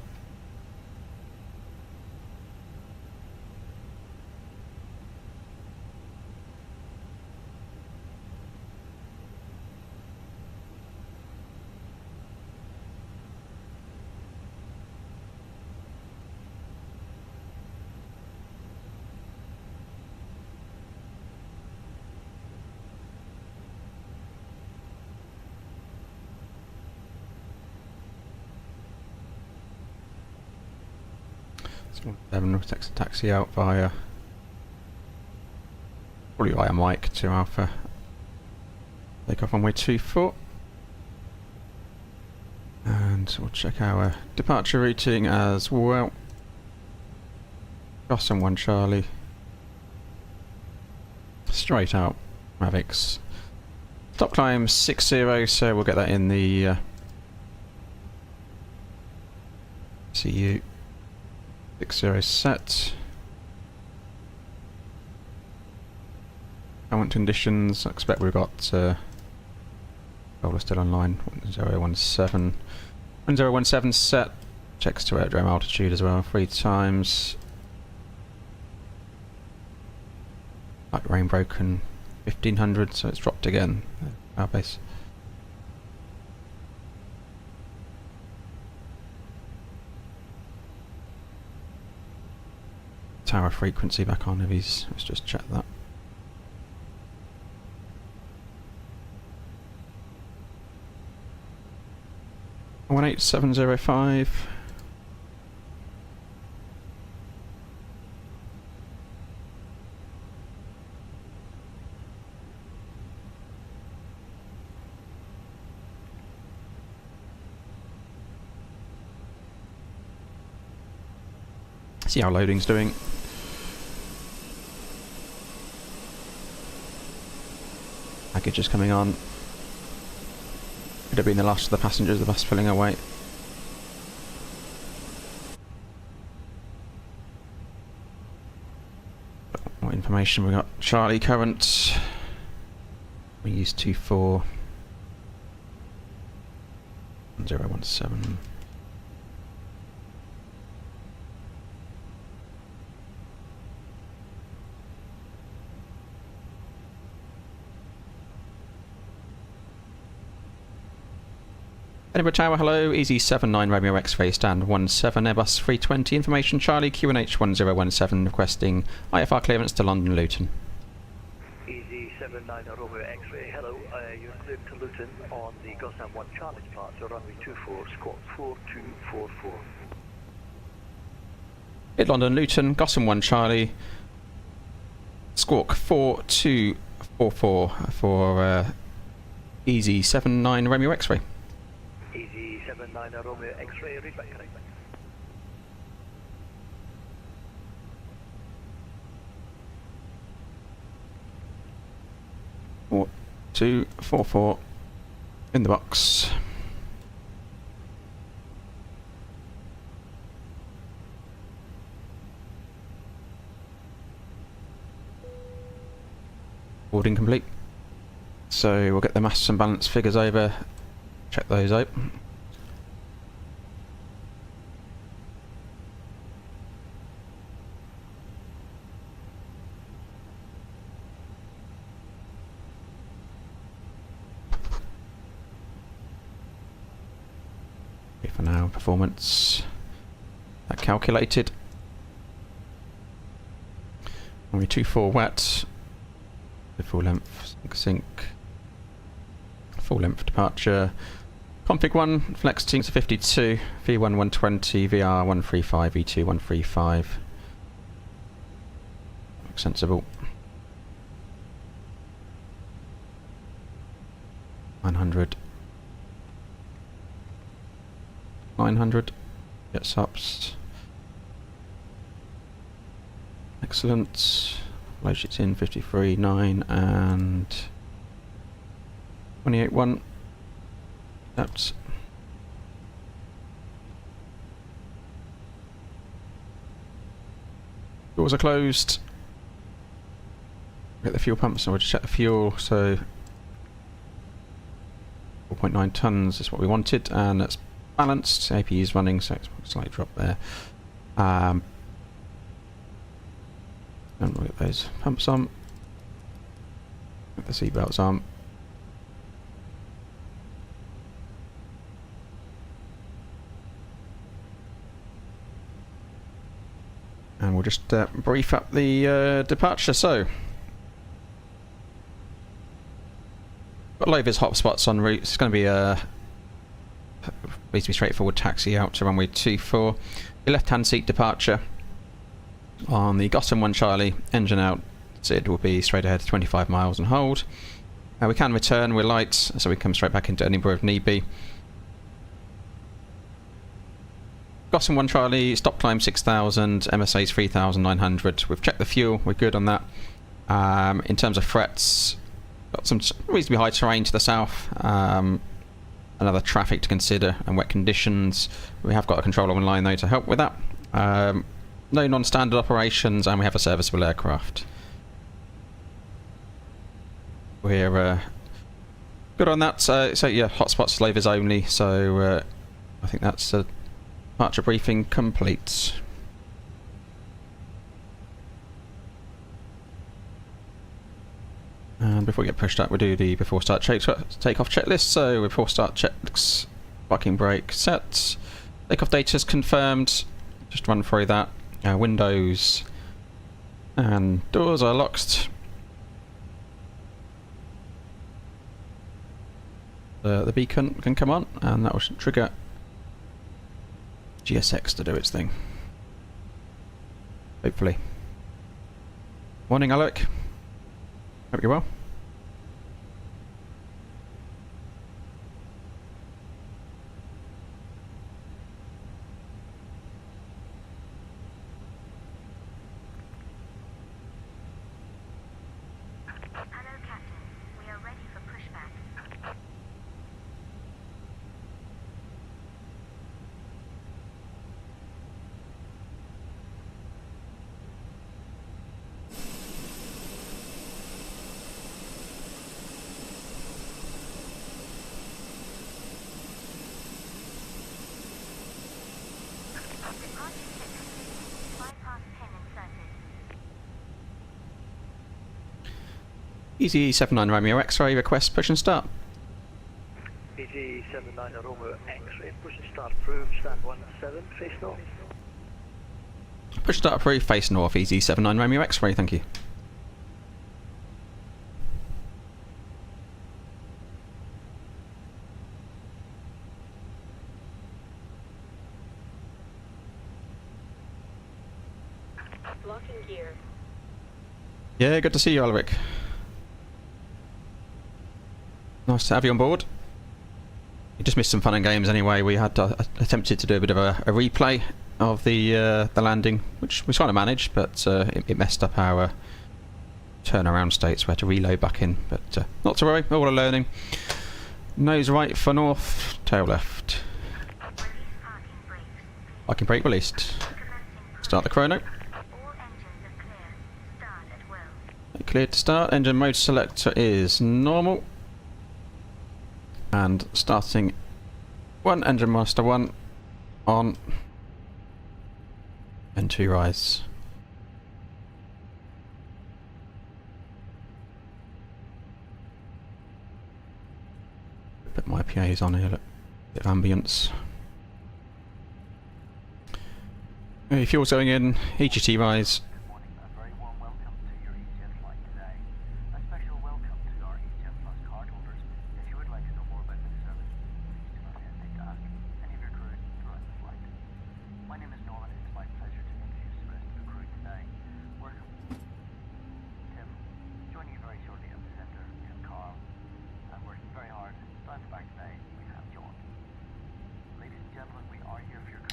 We'll taxi out via probably via Mike to Alpha. Take off on way 24. And we'll check our departure routing as well. Gotham 1 Charlie. Straight out Mavics. Top climb 60, so we'll get that in the CU 60 set. Current conditions, I expect we've got we're still online, 1017. 1017 set, checks to aerodrome altitude as well, 3 times. Light rain broken, 1500, so it's dropped again, our base. Tower frequency back on heavies, let's just check that. – 18705. See how loading's doing. Package is coming on. Could have been the last of the passengers, the bus pulling away. What information we got? Charlie current. We use 24 017. Edinburgh Tower, hello, EZ79 Romeo X-ray stand 17 Airbus A320 information Charlie QNH 1017 requesting IFR clearance to London Luton. EZ79 Romeo X-ray, hello, you're cleared to Luton on the Gotham 1 Charlie departure runway 24 squawk 4244. Hit London Luton, Gotham 1 Charlie, squawk 4244 for EZ79 Romeo X-ray. EZ79 Romeo X-ray, read back correct. 4244 in the box. Boarding complete. So we'll get the mass and balance figures over, check those out. Okay, for now, performance that calculated. Only 24 watts. The full length sync. Full length departure. Config 1, flex to 52, V1 120, VR 135, V2 135. Looks sensible. 900. 900. Get subs. Excellent. Load sheets in 53, 9 and 28.1. That's doors are closed. Get the fuel pumps, so we'll just check the fuel. So 4.9 tons is what we wanted, and that's balanced. AP is running, so it's a slight drop there. And we'll get those pumps on. Get the seat belts on. And we'll just brief up the departure. So, got Lover's hotspots en route. It's going to be a reasonably straightforward taxi out to runway 24. The left-hand seat departure on the Gotham 1 Charlie, engine out. SID will be straight ahead 25 miles and hold. We can return, we're light, so we come straight back into Edinburgh if need be. Gotham 1 Charlie, stop climb 6,000, MSA's 3,900. We've checked the fuel, we're good on that. In terms of threats, got some reasonably high terrain to the south, another traffic to consider, and wet conditions. We have got a controller online though to help with that. No non-standard operations, and we have a serviceable aircraft. We're good on that. So yeah, hotspots, Lover's only. So I think that's departure briefing complete. And before we get pushed up, we'll do the before start takeoff checklist. So before start checks, parking brake set, takeoff data is confirmed. Just run through that. Windows and doors are locked. The beacon can come on, and that will trigger GSX to do its thing. Hopefully. Morning, Alec. Hope you're well. Hello, Captain. We are ready for pushback. EZ79 Romeo X-ray request push and start. EG79 Romeo X-ray, push and start approved, stand 17, face north. Push start approved, face north, EZ79 Romeo X-ray, thank you. Locking gear. Yeah, good to see you, Alric. Nice to have you on board. You just missed some fun and games anyway. We had attempted to do a bit of a replay of the landing, which we trying to manage, but it messed up our turnaround states. We had to reload back in, but not to worry, all are learning. Nose right for north, tail left. Parking brake released. Start the chrono. Cleared to start. Engine mode selector is normal. And starting one, engine master 1 on. And 2 rise. Put my PAs on here, look. Bit of ambience. Okay, fuel's going in, EGT rise.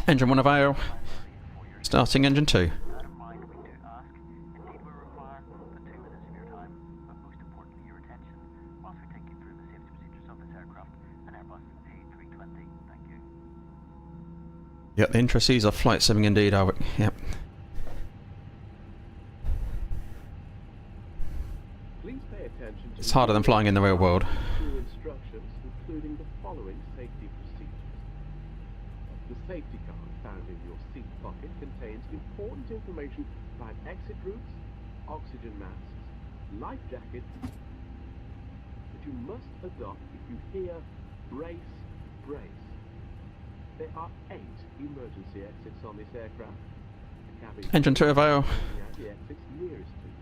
Engine 1 avail. Starting engine 2. aircraft, an Airbus A320. Thank you. Yep, the intricacies of flight simming indeed, are we? Yep. Please pay attention to It's harder than flying in the real world. instructions, including the following safety procedures. The safety card found in your seat pocket contains important information about exit routes, oxygen masks, life jackets, that you must adopt if you hear brace, brace. There are 8 emergency exits on this aircraft. The cabin Engine turbo. at the exits nearest to you.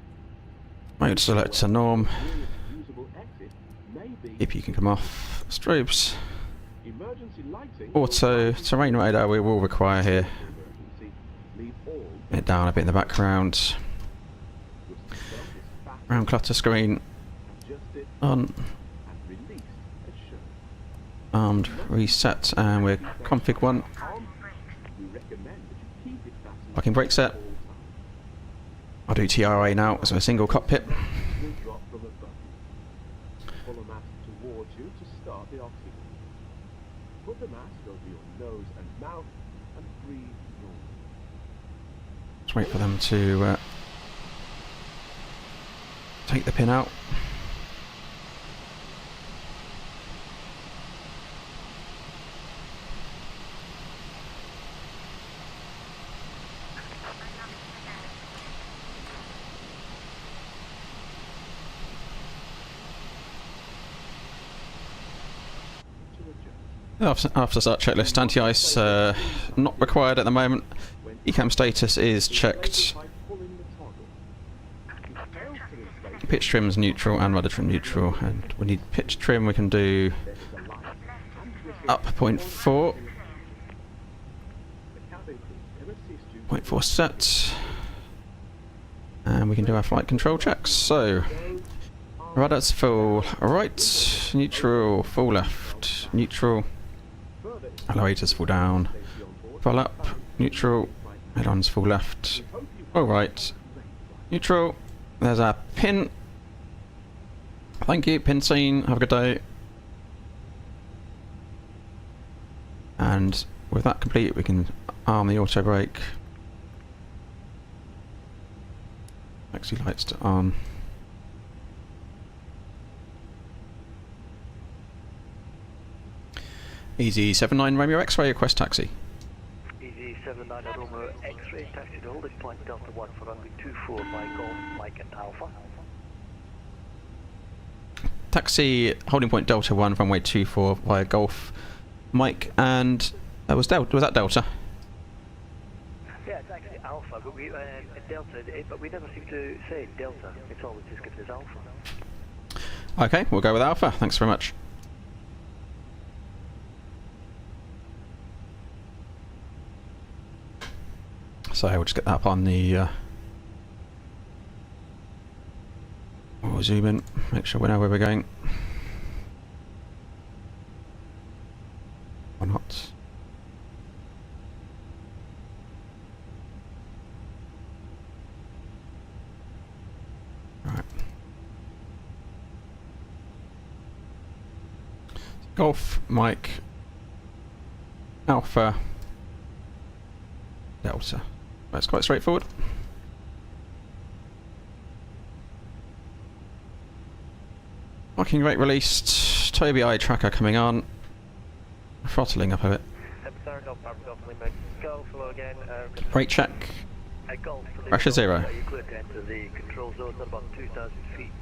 Mode select to norm. Nearest usable exit may be If you can come off. Strobes. emergency lighting. Auto terrain radar we will require here. Emergency. Leave all It down a bit in the background. your seatbelt is fastened, Round clutter screen adjust it, on. and release as shown. Armed reset, and we're config 1. We recommend that you keep it fastened Parking brake set. all times. I'll do TRA now as a single cockpit. Will drop from above. Pull a mask towards you to start the oxygen. Put the mask over your nose and mouth and breathe normally. Let's wait for them to take the pin out. To adjust. After start checklist, anti-ice not required at the moment. ECAM status is checked. By pulling the toggle. If you fail to install, Pitch trim's neutral and rudder trim neutral, and we need pitch trim. We can do there is a light and whistle. up 0.4, The cabin crew can assist you. 0.4 set, and we can do our flight control checks. So rudder's full right, neutral full left, neutral. Further Elevator's full down, safety on board. full up, neutral. Head-on's full left, full right, neutral. There's our pin. Thank you, pin seen. Have a good day. And with that complete, we can arm the auto brake. Taxi lights to on. EZ79 Romeo X-ray request taxi. EZ79 Romeo X-ray, taxi to holding point Delta 1 for runway 24 by Golf, Mike and Alpha. Taxi holding point Delta 1 runway 24 via Golf, Mike, and was that Delta? Yeah, it's actually Alpha, but we Delta, but we never seem to say Delta. It's always just given as Alpha. Okay, we'll go with Alpha. Thanks very much. So we'll just get that up on the. We'll zoom in, make sure we know where we're going. Or not. Right. Golf, Mike, Alpha, Delta. That's quite straightforward. Parking rate released. Toby eye tracker coming on. Throttling up a bit. Rate check. Pressure 0. You clear to enter the control zone at about 2,000 feet.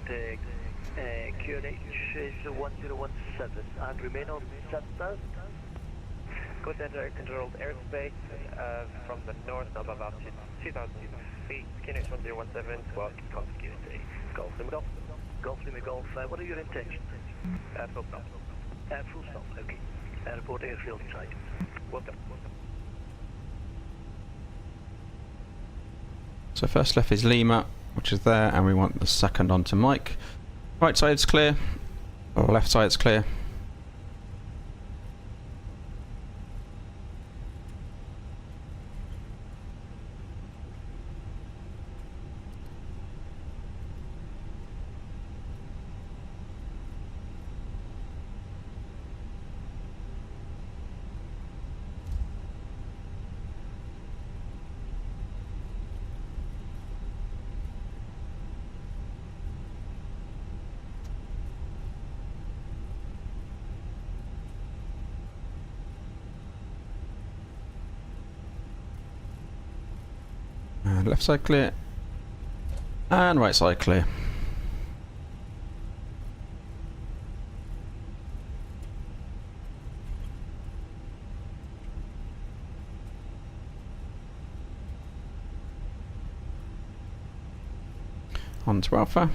QNH is 1017 and remain on 7,000. Go to enter controlled airspace from the north of about 2,000 feet. QNH 1017, squawk, contact Golf, Lima Golf. Golf, Lima Golf. What are your intentions? full stop. Full stop, okay. Report airfield side. Welcome. So first left is Lima, which is there, and we want the second onto Mike. Right side's clear, or left side's clear. And left side clear. And right side clear. On to Alpha.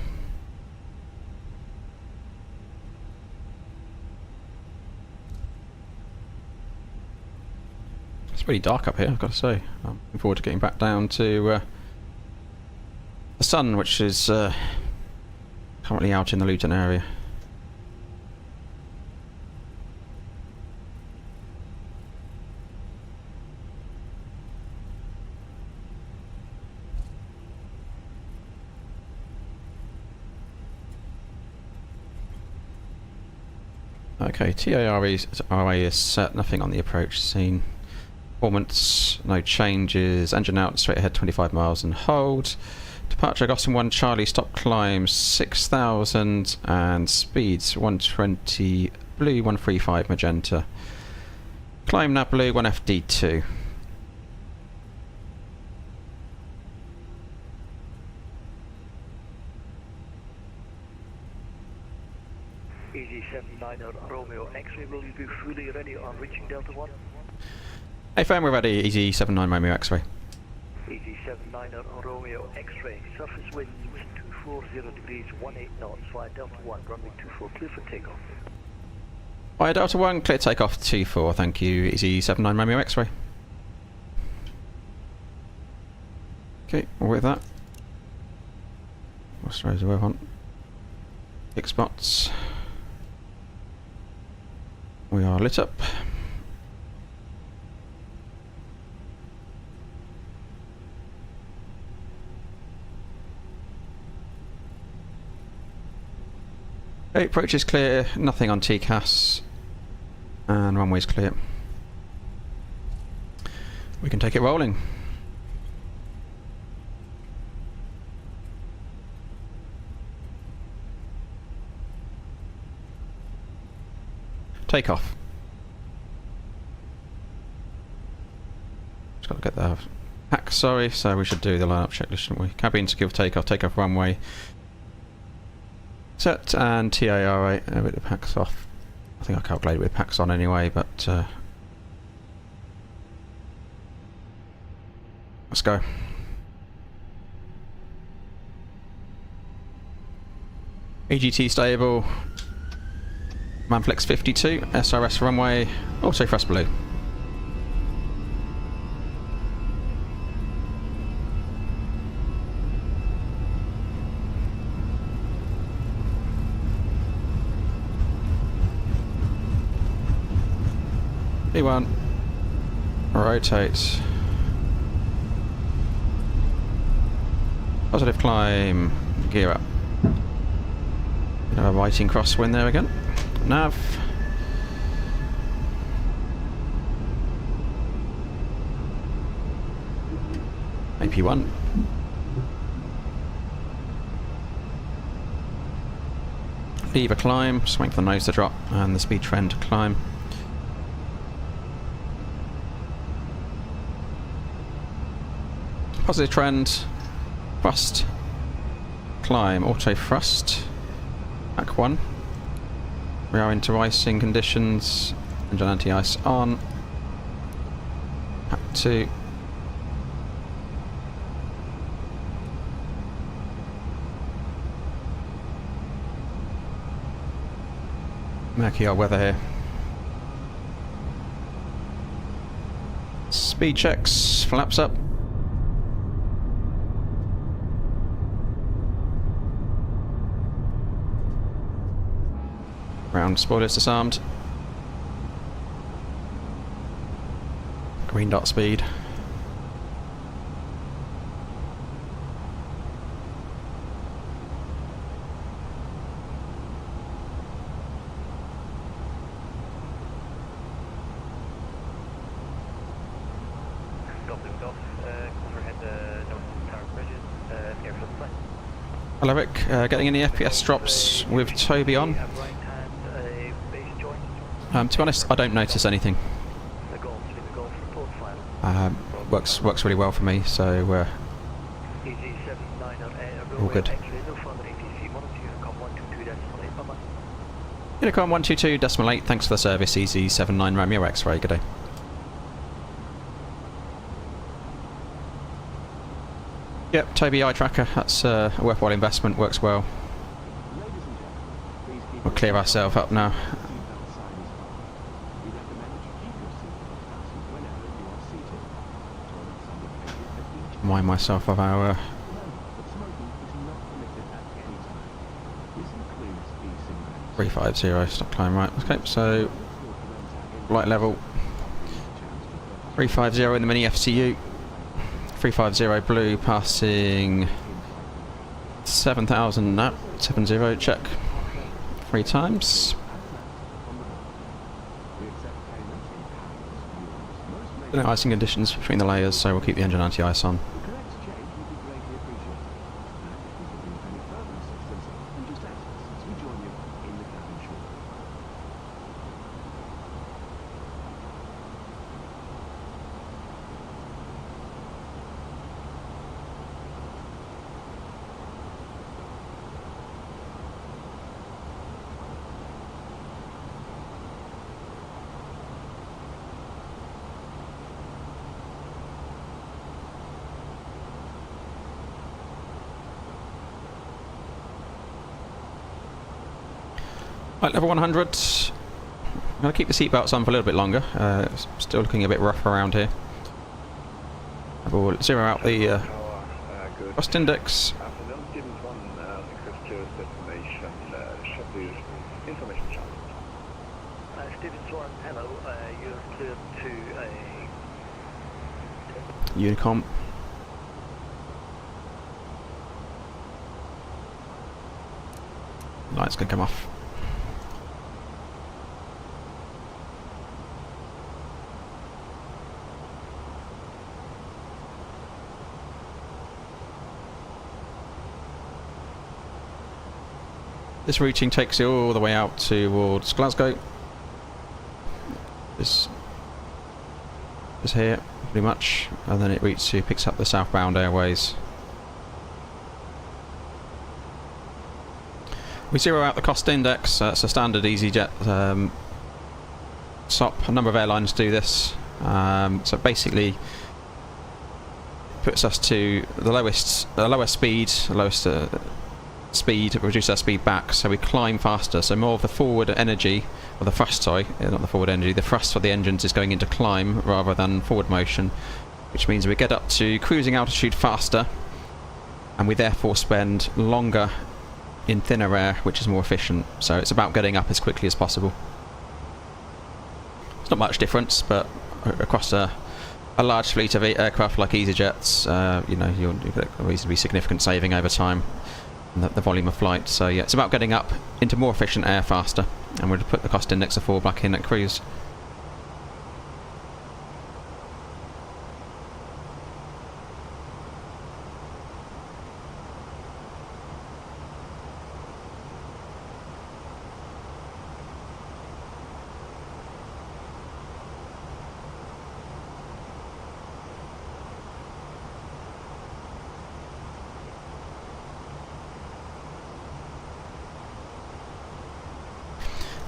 It's really dark up here, I've got to say. I'm looking forward to getting back down to the sun, which is currently out in the Luton area. Okay, TARA is set, nothing on the approach scene. Performance, no changes. Engine out, straight ahead 25 miles and hold. Departure Gosling 1 Charlie, stop climb 6,000 and speeds 120 blue, 135 magenta. Climb nav blue, 1 FD2. EZ79 Romeo X-ray, will you be fully ready on reaching Delta 1? Hey firm, we're ready. EZ79 Romeo X-ray. EZ79 Romeo X-ray, surface winds 240 degrees, 18 knots, via Delta 1, runway 24, clear for takeoff. Via Delta 1, clear takeoff 24, thank you. EZ79 Romeo X-ray. Okay, with that. What's the we're on? 6 spots. We are lit up. Okay, approach is clear, nothing on TCAS, and runway's clear. We can take it rolling. Take off. Just got to get the pack, sorry, so we should do the lineup checklist, shouldn't we? Cabin secure takeoff, takeoff runway. Set and TARA with the packs off. I think I calculated with packs on anyway, but let's go. EGT stable. Manflex 52, SRS runway, auto thrust blue. P1, rotate, positive climb, gear up. A whiting crosswind there again. Nav. AP1. Lever climb, just wait for the nose to drop and the speed trend to climb. Positive trend, thrust, climb, auto thrust, Mach 1. We are into icing conditions, engine anti-ice on, Mach 2. Murky old weather here. Speed checks, flaps up. Ground spoilers disarmed. Green dot speed. Hello Rick, getting any FPS drops with Toby on? To be honest, I don't notice anything. Works really well for me, so All good. Actually, no further ATC. Monitor Unicom 122.8. Bye-bye. Unicom 122.8, thanks for the service. EZ79 Romeo X-ray, good day. Yep, Toby eye tracker, that's a worthwhile investment, works well. We'll clear ourselves up now. Remind myself of our 350 stop climb, right, okay, so light level 350 in the mini FCU, 350 blue passing 7,000, no, 70, check 3 times. No icing conditions between the layers, so we'll keep the engine anti-ice on. Right, level 100. I'm going to keep the seatbelts on for a little bit longer. Still looking a bit rough around here. We'll zero out the cost index. Stevens 1, hello. You're cleared to a... Unicom. Light's going to come off. This routing takes you all the way out towards Glasgow. This is here, pretty much, and then it picks up the southbound airways. We zero out the cost index. It's a standard EasyJet SOP. A number of airlines do this. So basically, it puts us to the lowest speed, reduce our speed back, so we climb faster. So more of the forward energy, or the thrust, sorry, not the forward energy, the thrust for the engines is going into climb rather than forward motion, which means we get up to cruising altitude faster, and we therefore spend longer in thinner air, which is more efficient. So it's about getting up as quickly as possible. It's not much difference, but across a large fleet of aircraft like EasyJets, you know, you'll get a reasonably significant saving over time. The volume of flight, so yeah, it's about getting up into more efficient air faster, and we'll put the cost index of 4 back in at cruise.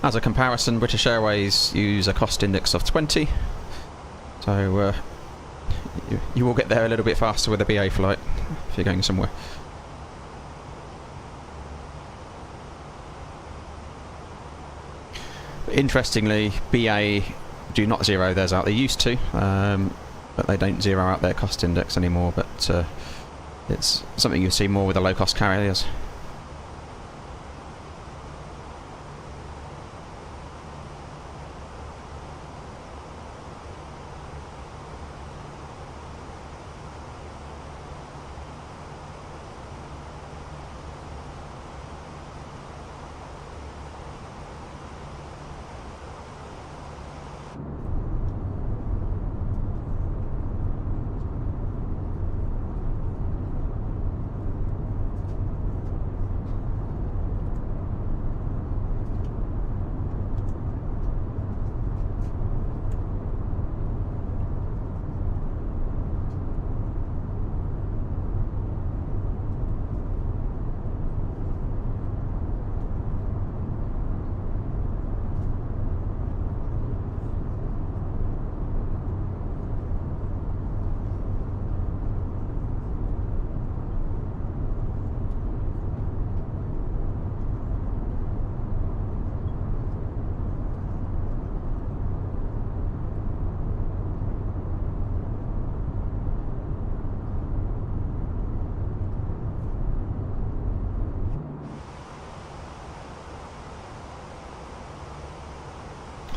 As a comparison, British Airways use a cost index of 20, so you will get there a little bit faster with a BA flight if you're going somewhere. Interestingly, BA do not zero theirs out. They used to, but they don't zero out their cost index anymore, but it's something you see more with the low-cost carriers.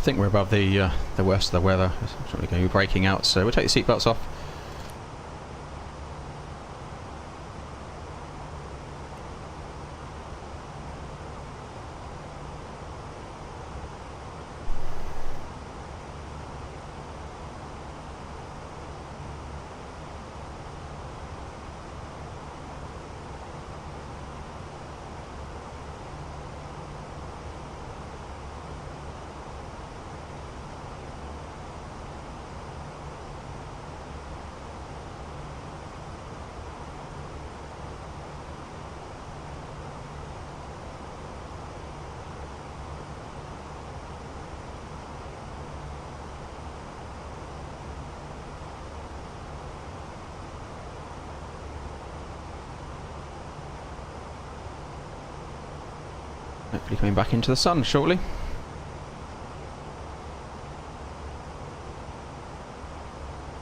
think we're above the worst of the weather. It's probably going to be breaking out, so we'll take the seatbelts off. Hopefully coming back into the sun shortly.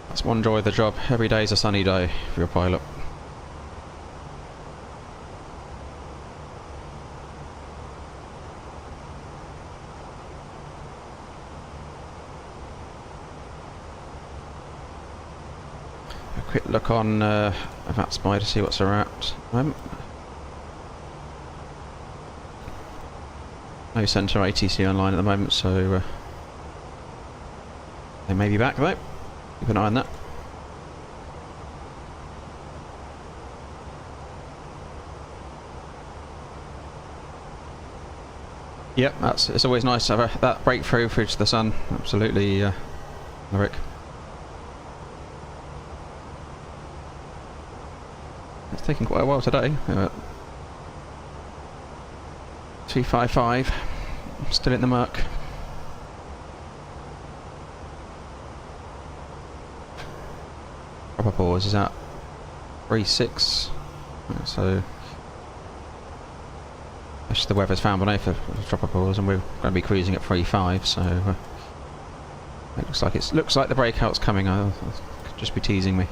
That's one joy of the job. Every day is a sunny day for your pilot. A quick look on VATSIM to see what's they're at. No centre ATC online at the moment, so they may be back though. Keep an eye on that. Yep, it's always nice to have that breakthrough through to the sun. Absolutely, lyric. It's taking quite a while today. 355, still in the murk. Proper pause is at 3.6, so actually the weather's found one for proper pause, and we're going to be cruising at 3.5. So it looks like the breakout's coming. I'll could just be teasing me.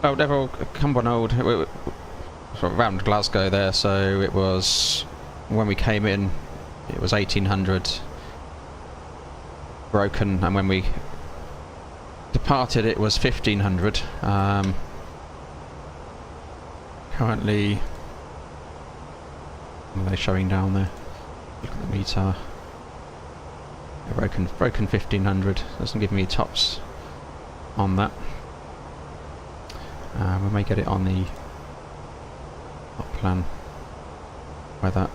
Oh, Devil Cumbernauld, sort of around Glasgow there, so it was, when we came in, it was 1800 broken, and when we departed it was 1500. Currently, what are they showing down there? Look at the meter. Broken 1500, doesn't give me tops on that. We may get it on the top plan by that.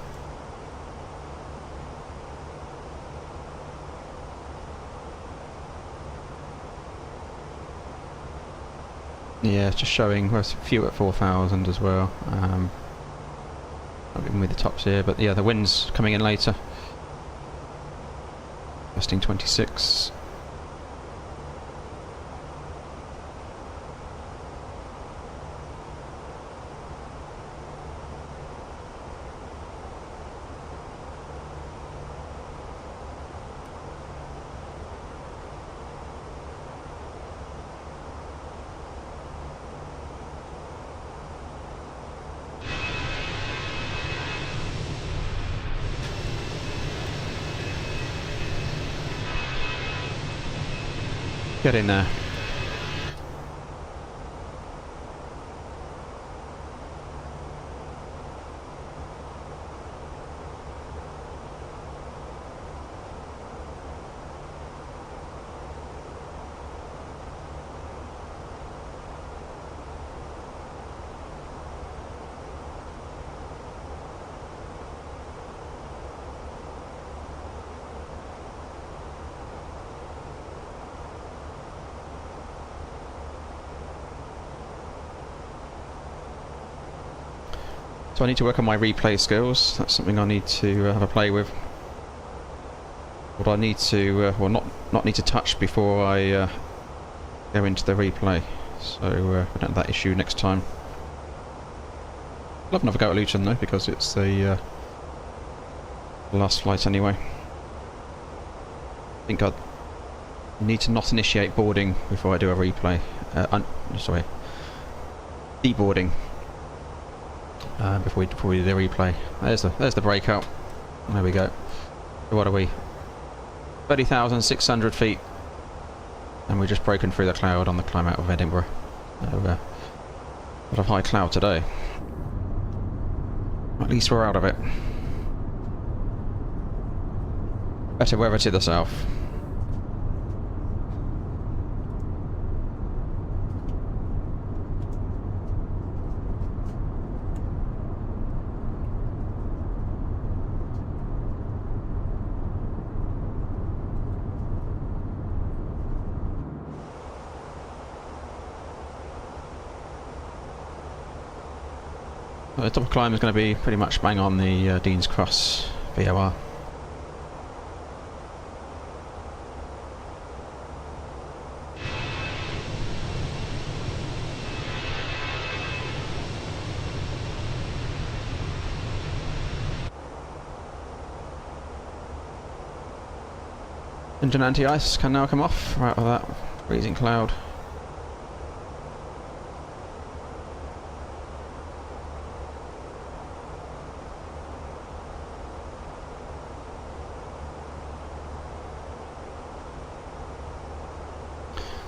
Yeah, it's just showing a few at 4,000 as well. Not giving me the tops here, but yeah, the wind's coming in later. Resting 26. Get in there. So I need to work on my replay skills. That's something I need to have a play with. What I need to, well, not need to touch before I go into the replay, so we don't have that issue next time. I'll have another go at Luton though, because it's the last flight anyway. I think I'd need to not initiate boarding before I do a replay. Sorry, deboarding before we do the replay. There's the breakout. There we go. So what are we? 30,600 feet, and we've just broken through the cloud on the climb out of Edinburgh. So, a lot of high cloud today. At least we're out of it. Better weather to the south. The top of climb is going to be pretty much bang on the Dean's Cross VOR. Engine anti-ice can now come off right with that freezing cloud.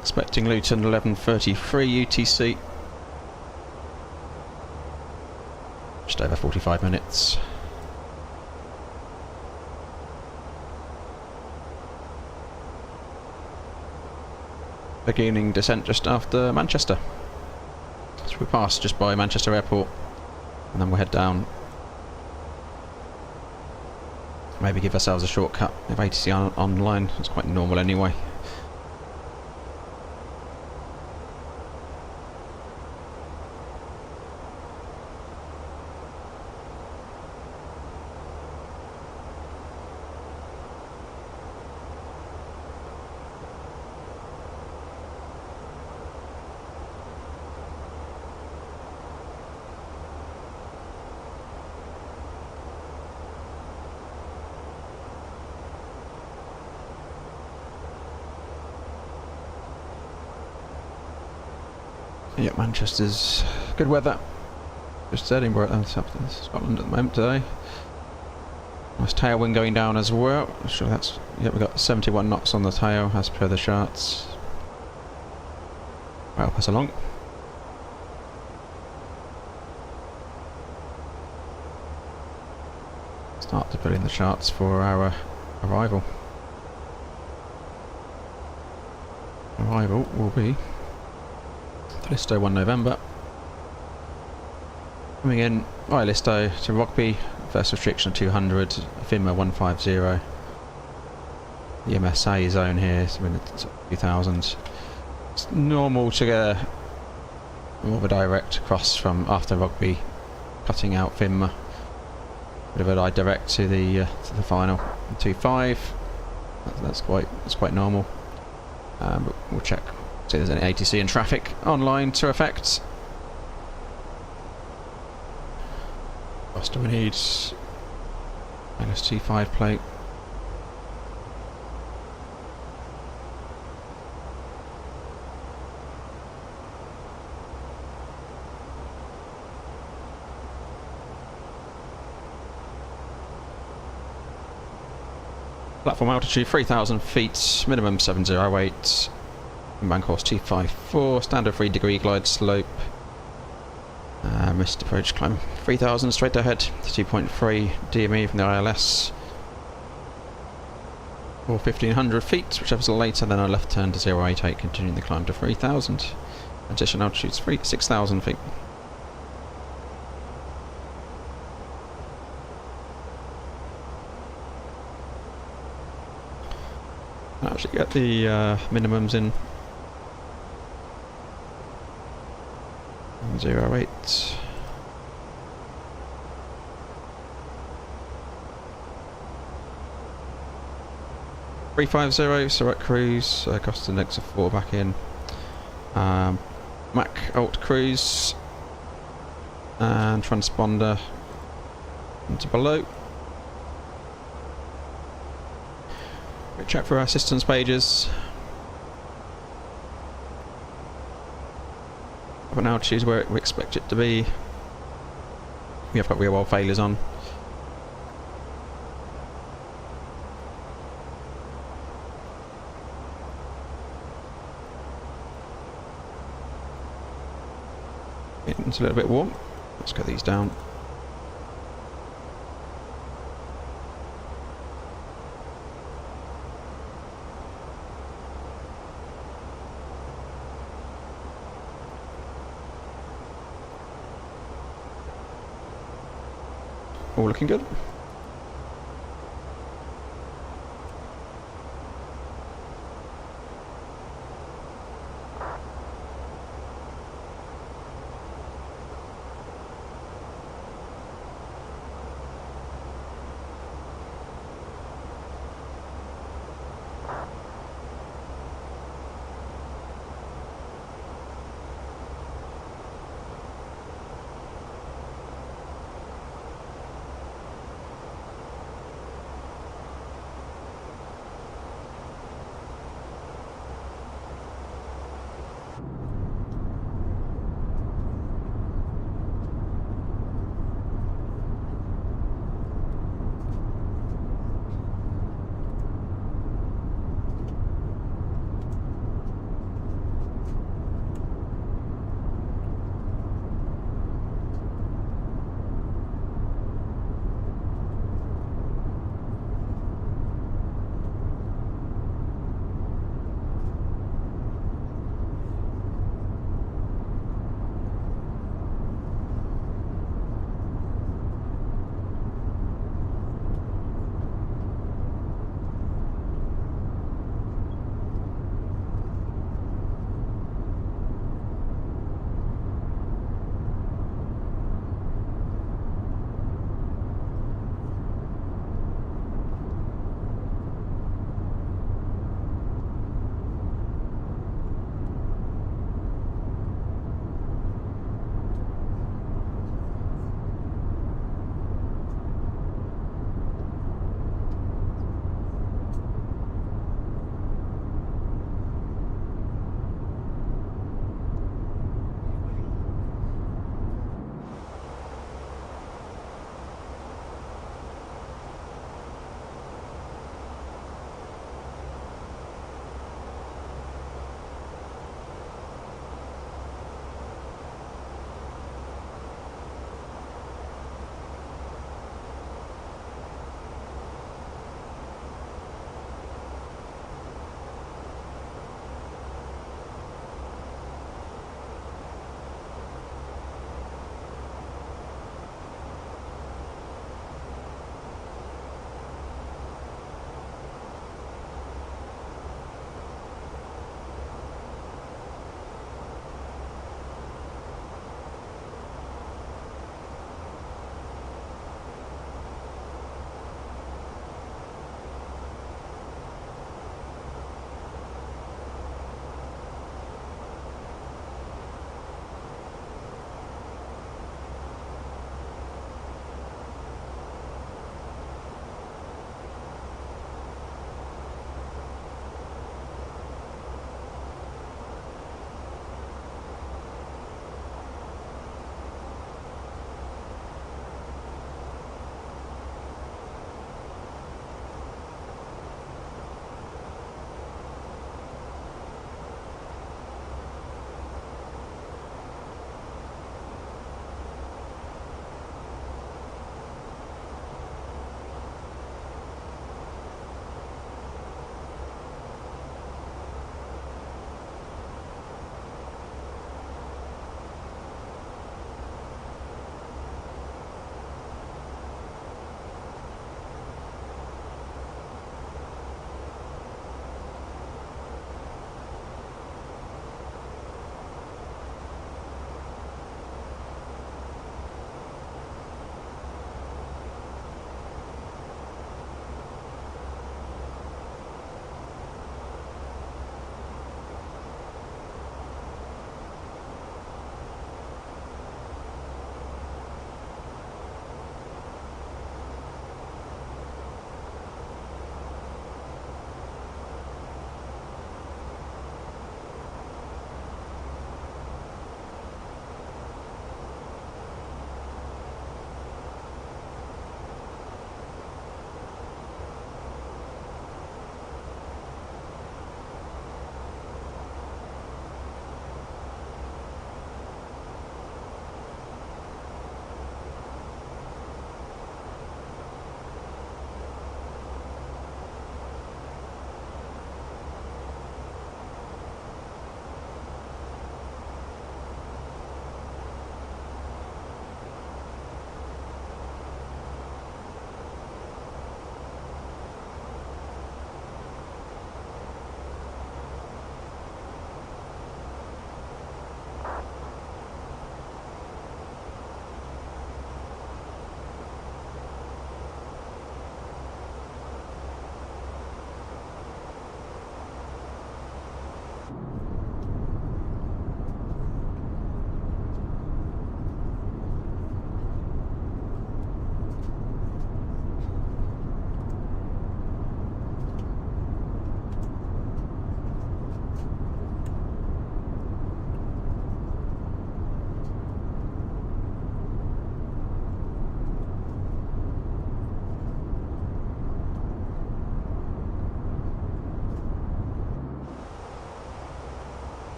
Expecting Luton 11:33 UTC. Just over 45 minutes. Beginning descent just after Manchester. So we pass just by Manchester Airport, and then we'll head down. Maybe give ourselves a shortcut if ATC online. It's quite normal anyway. Yep, Manchester's good weather. Just Edinburgh and Scotland at the moment today. Nice tailwind going down as well. Sure, that's we've got 71 knots on the tail as per the charts. Well, pass along. Start to put in the charts for our arrival. Arrival will be Listo 1 November. Coming in via Listo to Rugby, first restriction of 200, FINMA 150. The MSA zone here, so in the 2000s. It's normal to get more of a direct cross from after Rugby, cutting out FINMA. Bit of a direct to the final 25. That's quite normal. But we'll check. See if there's any ATC and traffic online to affect. What do we need? -T5 plate. Platform altitude 3,000 feet, minimum 708. Bank course 254, standard 3-degree glide slope. Missed approach climb 3,000 straight ahead to 2.3 DME from the ILS. Or 1,500 feet, whichever's later, then a left turn to 088, continuing the climb to 3,000. Transition altitude 6,000 feet. I'll actually get the minimums in 08. $350, Surrey Cruise, cost an extra 4 back in. Mac Alt Cruise and transponder into below. We check for our systems pages. But now choose where we expect it to be. We have got real world failures on. It's a little bit warm. Let's get these down. All looking good.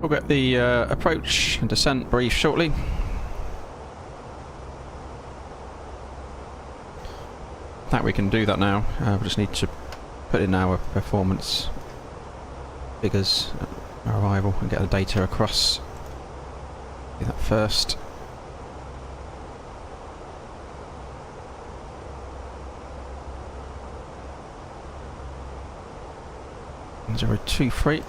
We'll get the approach and descent brief shortly. That we can do that now. We just need to put in our performance figures at our arrival and get the data across. Do that first. And 023.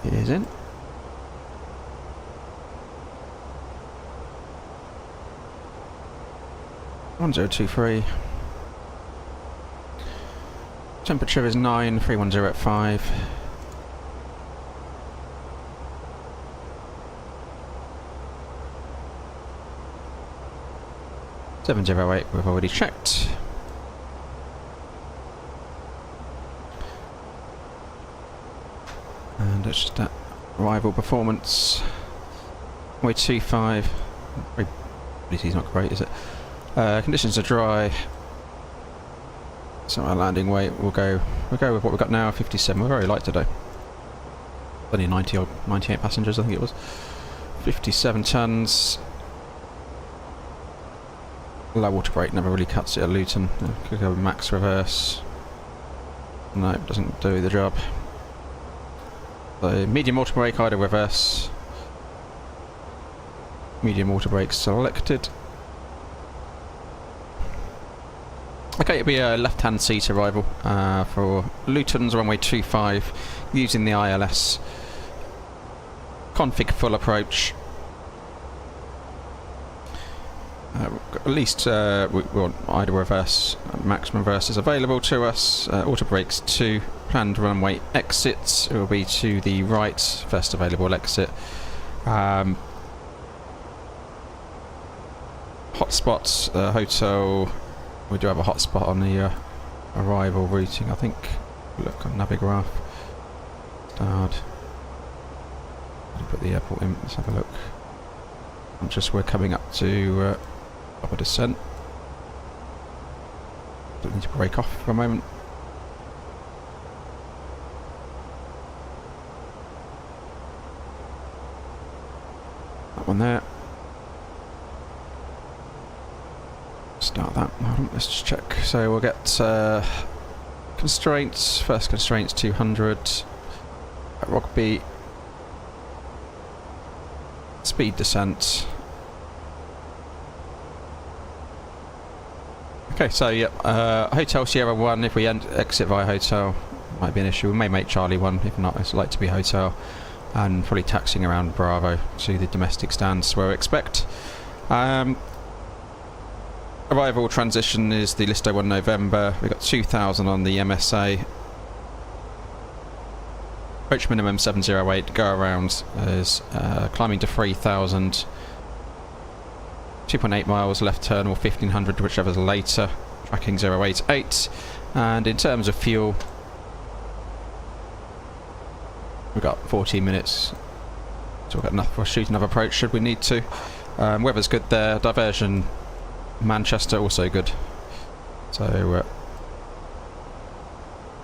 It is in. One 023. Temperature is 9, 310 at 5. .708 we've already checked. And it's just that arrival performance. Way 25. He's not great, is it? Conditions are dry. So our landing weight we'll go with what we've got now, 57. We're very light today. Only 90 or 98 passengers, I think it was. 57 tons. Low water brake never really cuts it at Luton. Could go with max reverse. No, it doesn't do the job. So medium water brake, idle reverse. Medium water brake selected. Okay, it'll be a left-hand seat arrival for Luton's runway 25 using the ILS config full approach. At least we want idle reverse, maximum reverse is available to us. Auto brakes 2, planned runway exits will be to the right, first available exit. Hotspots, hotel. We do have a hotspot on the arrival routing, I think. Look on Navigraph. Start. Put the airport in. Let's have a look. We're coming up to upper descent. Don't need to break off for a moment. That one there. Start that. Let's just check. So we'll get constraints. First constraints 200 at Rugby. Speed descent. Okay, so yep. Hotel Sierra 1. If we exit via hotel, might be an issue. We may make Charlie 1. If not, it's likely to be hotel. And probably taxiing around Bravo to the domestic stands where we expect. Arrival transition is the Listo 1 November. We've got 2,000 on the MSA. Approach minimum 708. Go around is climbing to 3,000. 2.8 miles left turn or 1,500, whichever's later. Tracking 088. And in terms of fuel, we've got 14 minutes. So we've got enough for a shooting of approach should we need to. Weather's good there. Diversion Manchester also good. So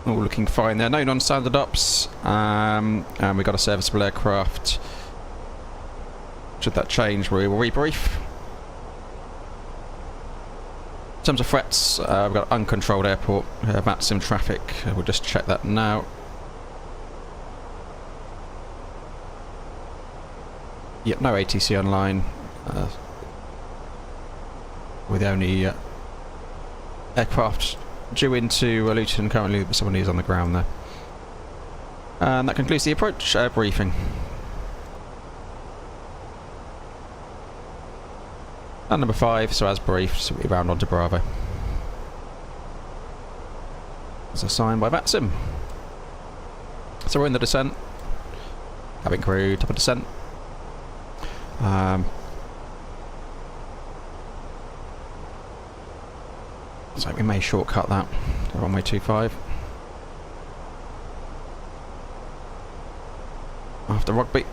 all looking fine there. No non-standard ops. And we've got a serviceable aircraft. Should that change, we will rebrief. In terms of threats, we've got uncontrolled airport, VATSIM traffic. We'll just check that now. Yep, no ATC online. We're the only aircraft due into Luton currently, but someone who's on the ground there. And that concludes the approach briefing. And number 5, so as briefed, so we round on to Bravo. As assigned by VATSIM. So we're in the descent. Cabin crew, top of descent. So we may shortcut that. Runway 25. After Rugby.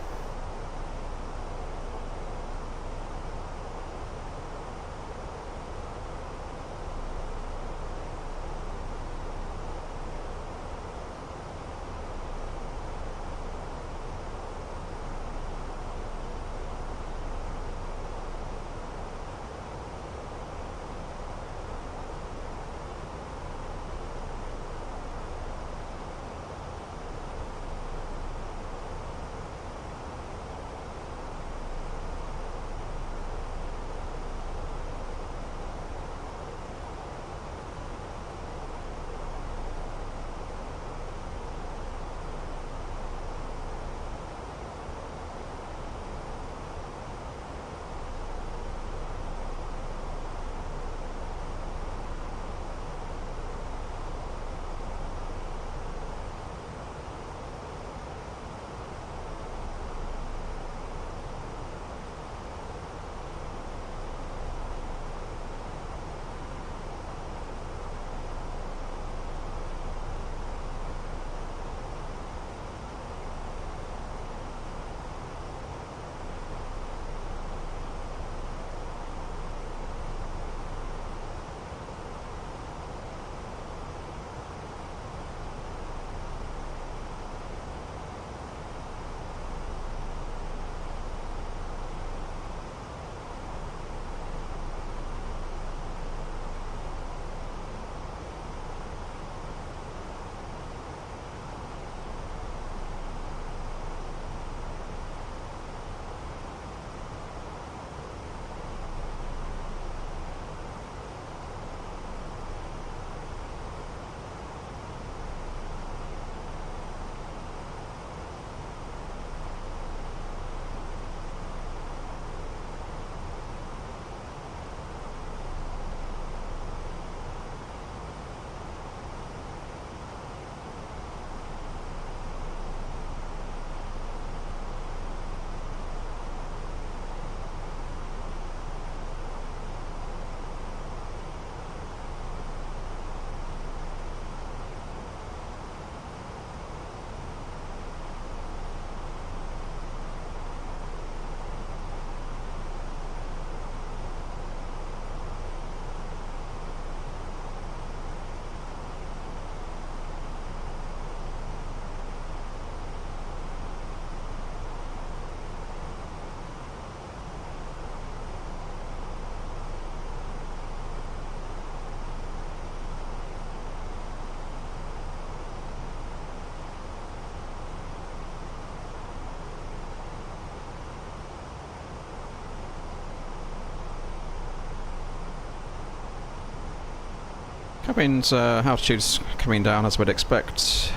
Cabin's altitude's coming down as we'd expect.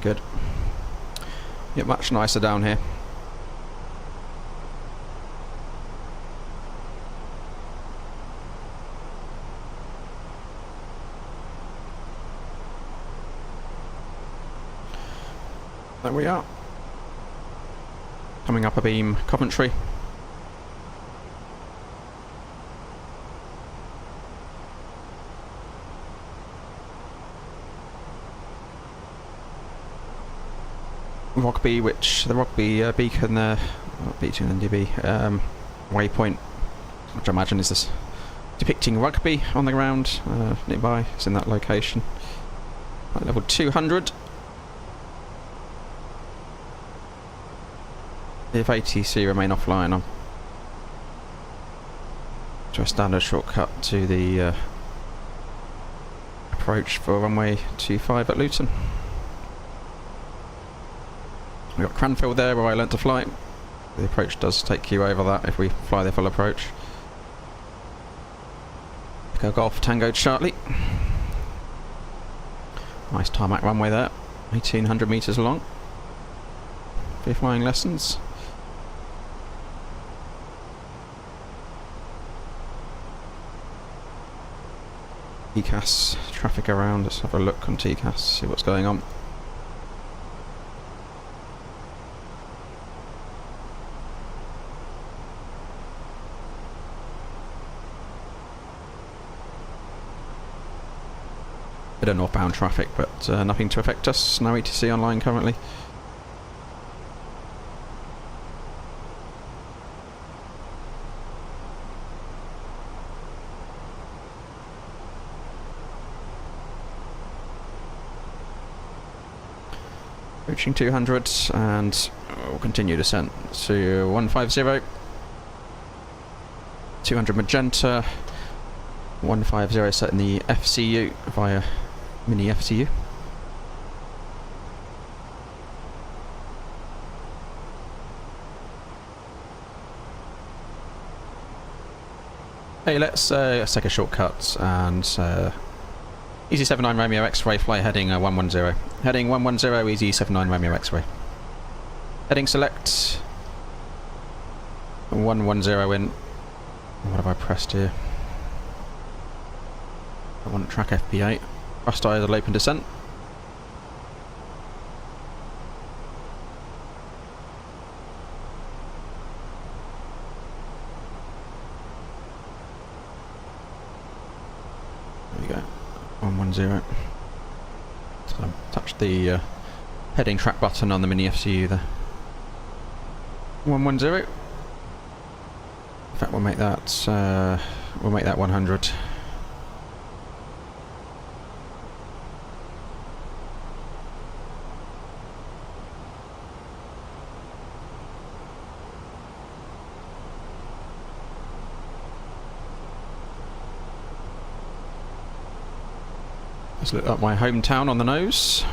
Good. Yeah, much nicer down here. There we are. Coming up abeam Coventry. Rugby, which the Rugby beacon there, beacon NDB waypoint, which I imagine is this depicting rugby on the ground nearby. It's in that location. At level 200. If ATC remain offline, I'll do a standard shortcut to the approach for runway 25 at Luton. We've got Cranfield there where I learnt to fly. The approach does take you over that if we fly the full approach. Go Golf Tango Charlie. Nice tarmac runway there. 1800 metres long. For your flying lessons. TCAS traffic around. Let's have a look on TCAS, see what's going on. Bit of northbound traffic, but nothing to affect us. No ETC online currently. Reaching 200 and we'll continue descent to 150. 200 magenta. 150 set in the FCU via mini FCU. Hey, let's take a shortcut and EZ79 Romeo X-ray fly heading 110. Heading 110 EZ79 Romeo X-ray. Heading select 110 in. What have I pressed here? I want to track FP8. Thrust idle open descent. There we go. 110. So touch the heading track button on the mini FCU there. 110. In fact, we'll make that 100. Let's look up my hometown on the nose.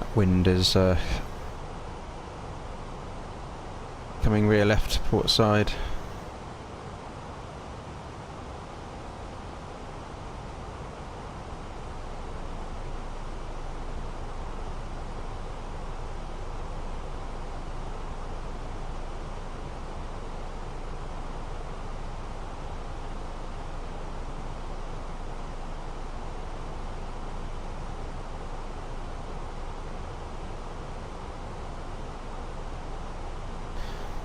That wind is coming rear left port side.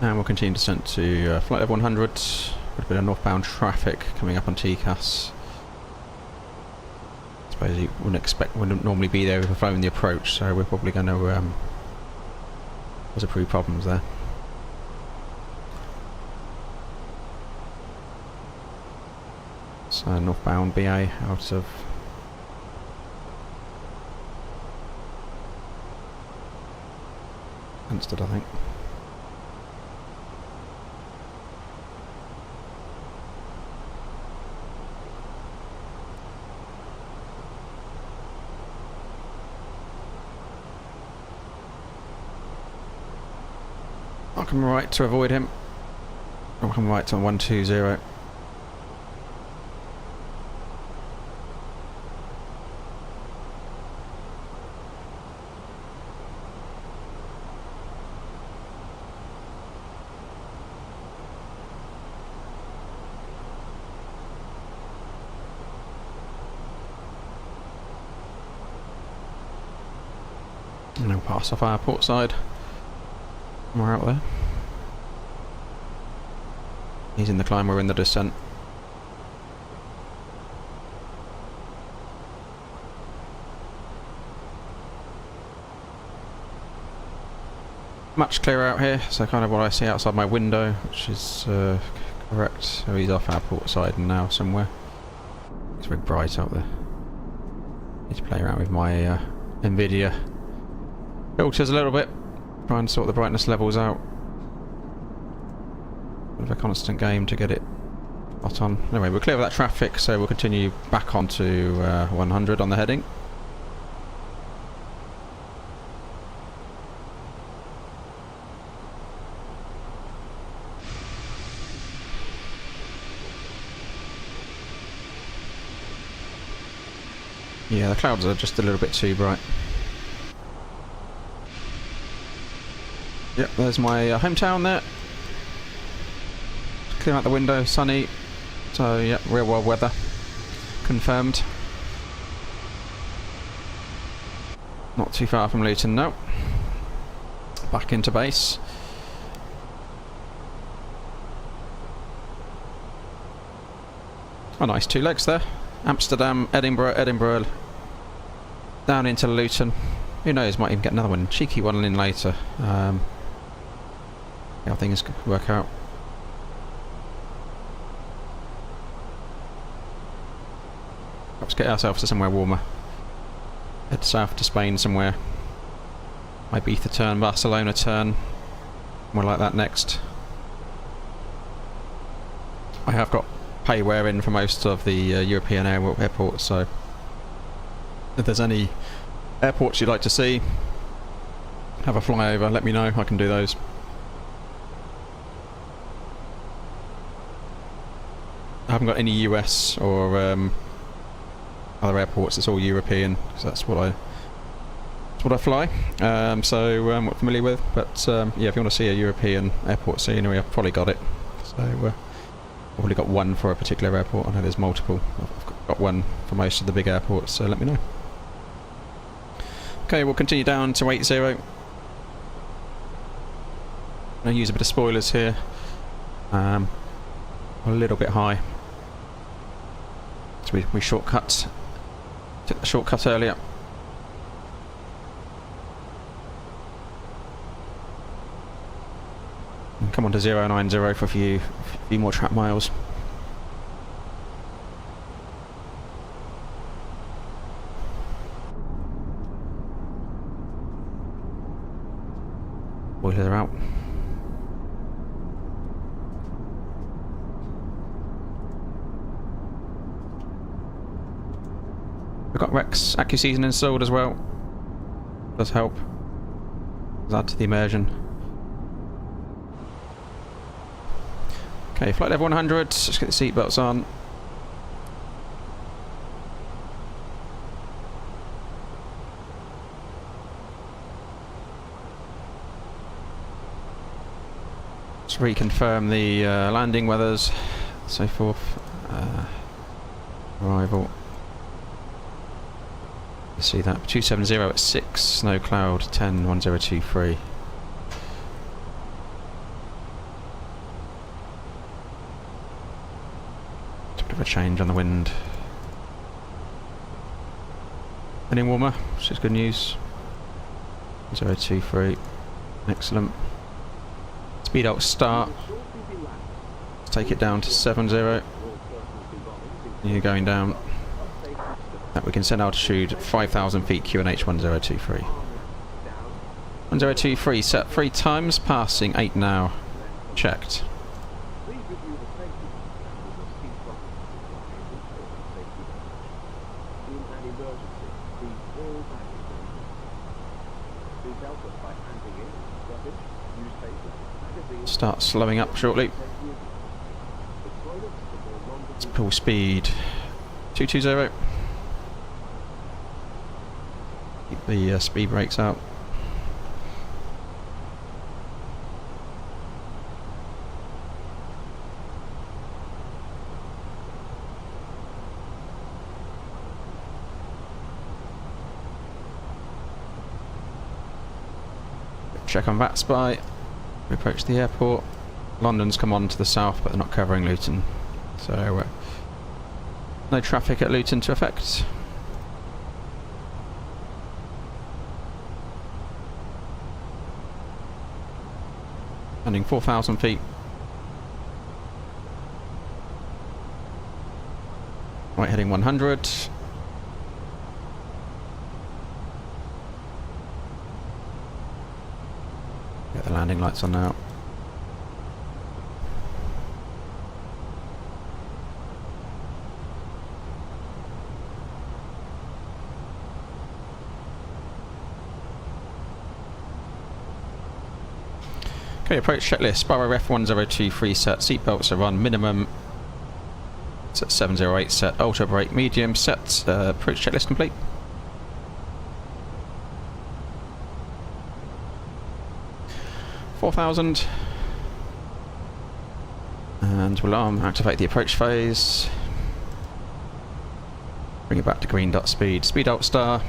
And we'll continue descent to flight level 100 with a bit of northbound traffic coming up on TCAS. I suppose you wouldn't normally be there if we're flying the approach, so we're probably going to there's a few problems there. So northbound BA out of Hampstead, I think. Mark him right to avoid him. Mark him right on 120. And we'll pass off our port side. We're out there. He's in the climb, we're in the descent. Much clearer out here, so kind of what I see outside my window, which is correct. So he's off our port side now somewhere. It's very bright out there. Need to play around with my NVIDIA filters a little bit, try and sort the brightness levels out. Bit of a constant game to get it hot on. Anyway, we're clear of that traffic, so we'll continue back onto 100 on the heading. Yeah, the clouds are just a little bit too bright. Yep, there's my hometown there. Clear out the window, sunny. So, yep, real world weather. Confirmed. Not too far from Luton, no. Back into base. Oh, nice 2 legs there. Amsterdam, Edinburgh, Edinburgh. Down into Luton. Who knows, might even get another one. Cheeky one in later. How things work out. Perhaps get ourselves to somewhere warmer. Head south to Spain somewhere. Ibiza turn, Barcelona turn. More like that next. I have got payware in for most of the European airports, so if there's any airports you'd like to see, have a flyover, let me know, I can do those. I haven't got any US or other airports, it's all European, because that's what I fly, so I'm familiar with, but yeah, if you want to see a European airport scenery, I've probably got it. So I've probably got one for a particular airport. I know there's multiple. I've got one for most of the big airports, so let me know. Okay, we'll continue down to 80. I'll use a bit of spoilers here. A little bit high. So we shortcut. Took the shortcut earlier. And come on to 090 for a few more track miles. Boilers are out. We've got Rex acu season installed as well. Does help. Does add to the immersion. Okay, flight level 100. Let's get the seatbelts on. Let's reconfirm the landing weathers, so forth. Arrival. You see that 270 at 6, snow cloud 10 1023. A bit of a change on the wind. Getting warmer, which is good news. 023, excellent. Speed out start. Let's take it down to 70. You're going down. That we can send altitude 5,000 feet QNH 1023. 1023 set 3 times, passing 8 now. Checked. start slowing up shortly. Let's pull speed 220. Keep the speed brakes out. Check on VATSIM. We approach the airport. London's come on to the south, but they're not covering Luton, so no traffic at Luton to affect. Landing 4,000 feet. Right, heading 100. Get the landing lights on now. Okay, approach checklist. Barrow F1023 set. Seatbelts are on minimum. Set 708 set. Ultra brake medium set. Approach checklist complete. $4,000. And we'll activate the approach phase. Bring it back to green dot speed. Speed alt star.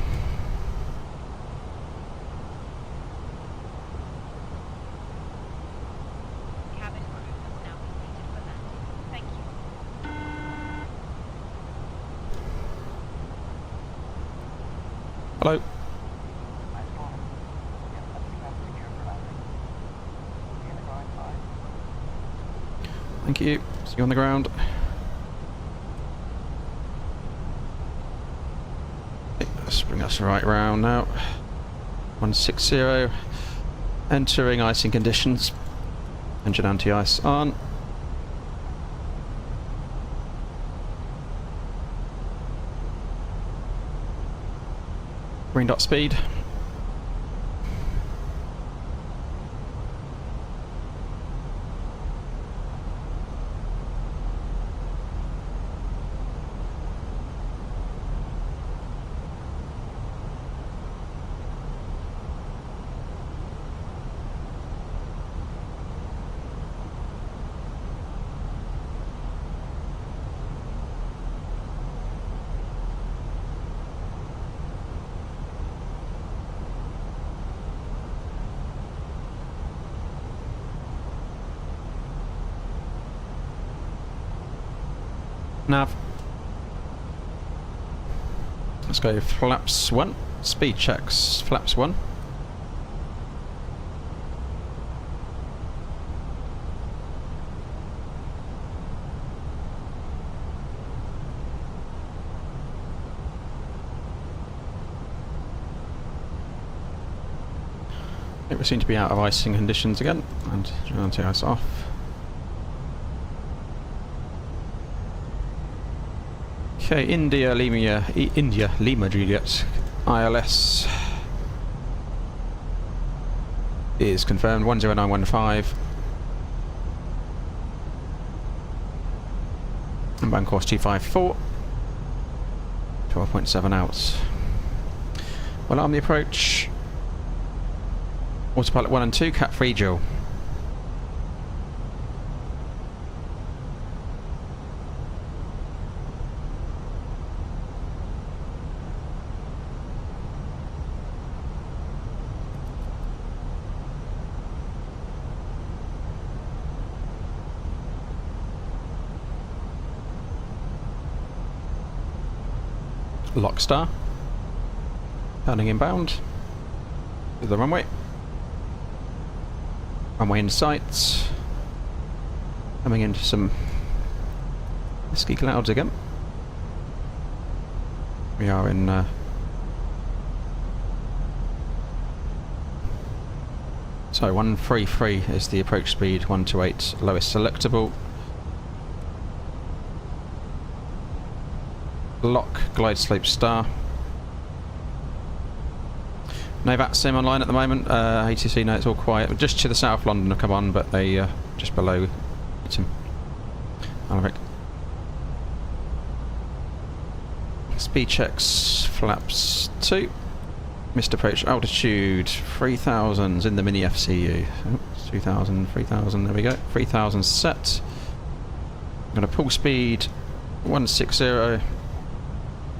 Cabin crew must now be seated for landing. Thank you. Hello. Thank you. See you on the ground. Let's bring us right round now. 160. Entering icing conditions. Engine anti-ice on. Green dot speed. Nav. Let's go flaps 1. Speed checks. Flaps 1. I think we seem to be out of icing conditions again, and anti-ice off. Okay, India Lima Juliet ILS is confirmed 10915. And bound course 254. 12.7 out. Well, on the approach. Autopilot 1 and 2, Cat 3 dual. Lockstar. Turning inbound. To the runway. Runway in sight. Coming into some pesky clouds again. We are in so 133 is the approach speed, 128 lowest selectable. Lock glide slope star. No VATSIM online at the moment. ATC, no, it's all quiet. Just to the south, London have come on, but they just below VATSIM. Alright. Speed checks, flaps 2. Missed approach altitude 3000s in the mini FCU. Oh, 2000, 3000, there we go. 3000 set. I'm going to pull speed 160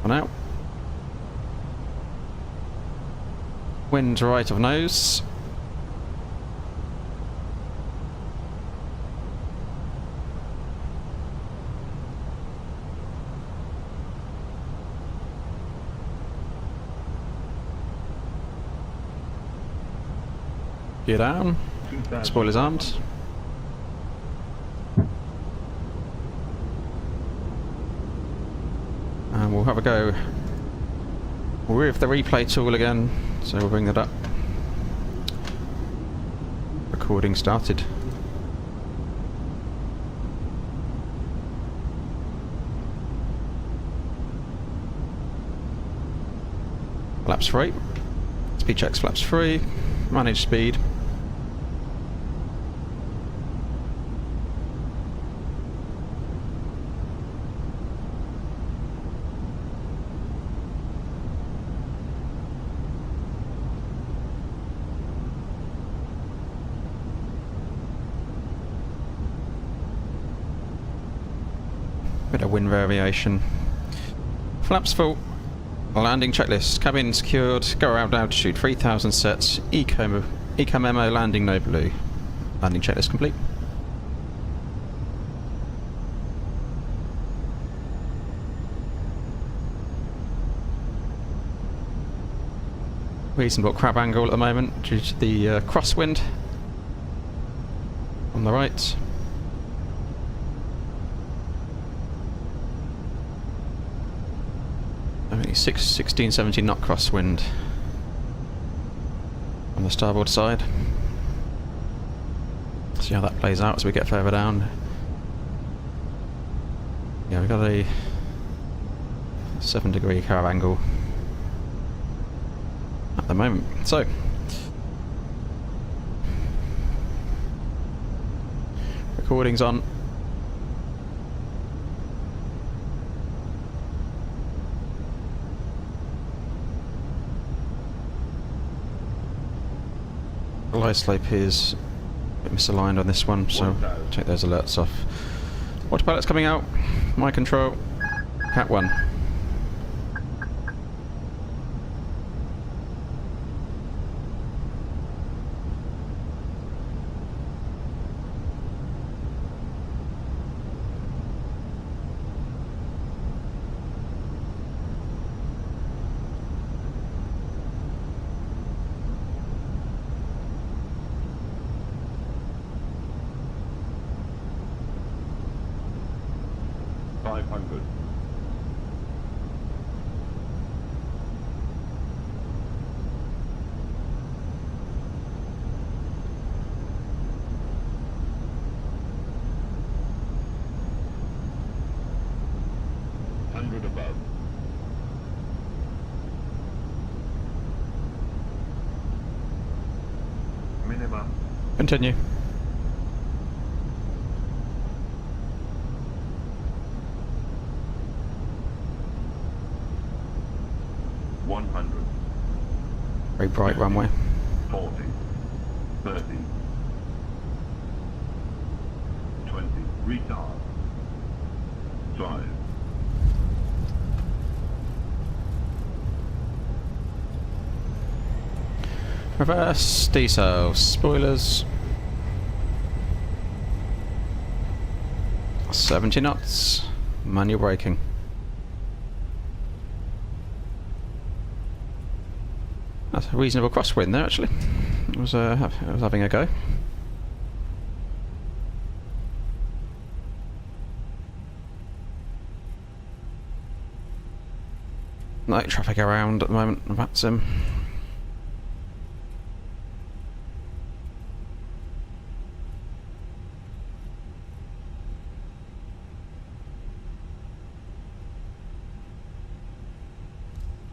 on out. Wind right of nose. Gear down. Spoilers armed. And we'll have a go with the replay tool again, so we'll bring that up. Recording started. Flaps free. Speed checks flaps free. Manage speed. Bit of wind variation. Flaps full. Landing checklist. Cabin secured. Go around altitude 3000 sets. Eco memo. Landing no blue. Landing checklist complete. Reasonable crab angle at the moment due to the crosswind on the right. I mean, 16, 17 knot crosswind on the starboard side. See how that plays out as we get further down. Yeah, we've got a 7-degree carab angle at the moment. So, recording's on. Low slope is a bit misaligned on this one, so take those alerts off. Autopilot's coming out. My control. Cat 1. Continue. Very bright runway. 40, 30, 20, retard, 5. Reverse diesel, spoilers. 70 knots, manual braking. That's a reasonable crosswind there, actually. I was having a go. Night traffic around at the moment, VATSIM.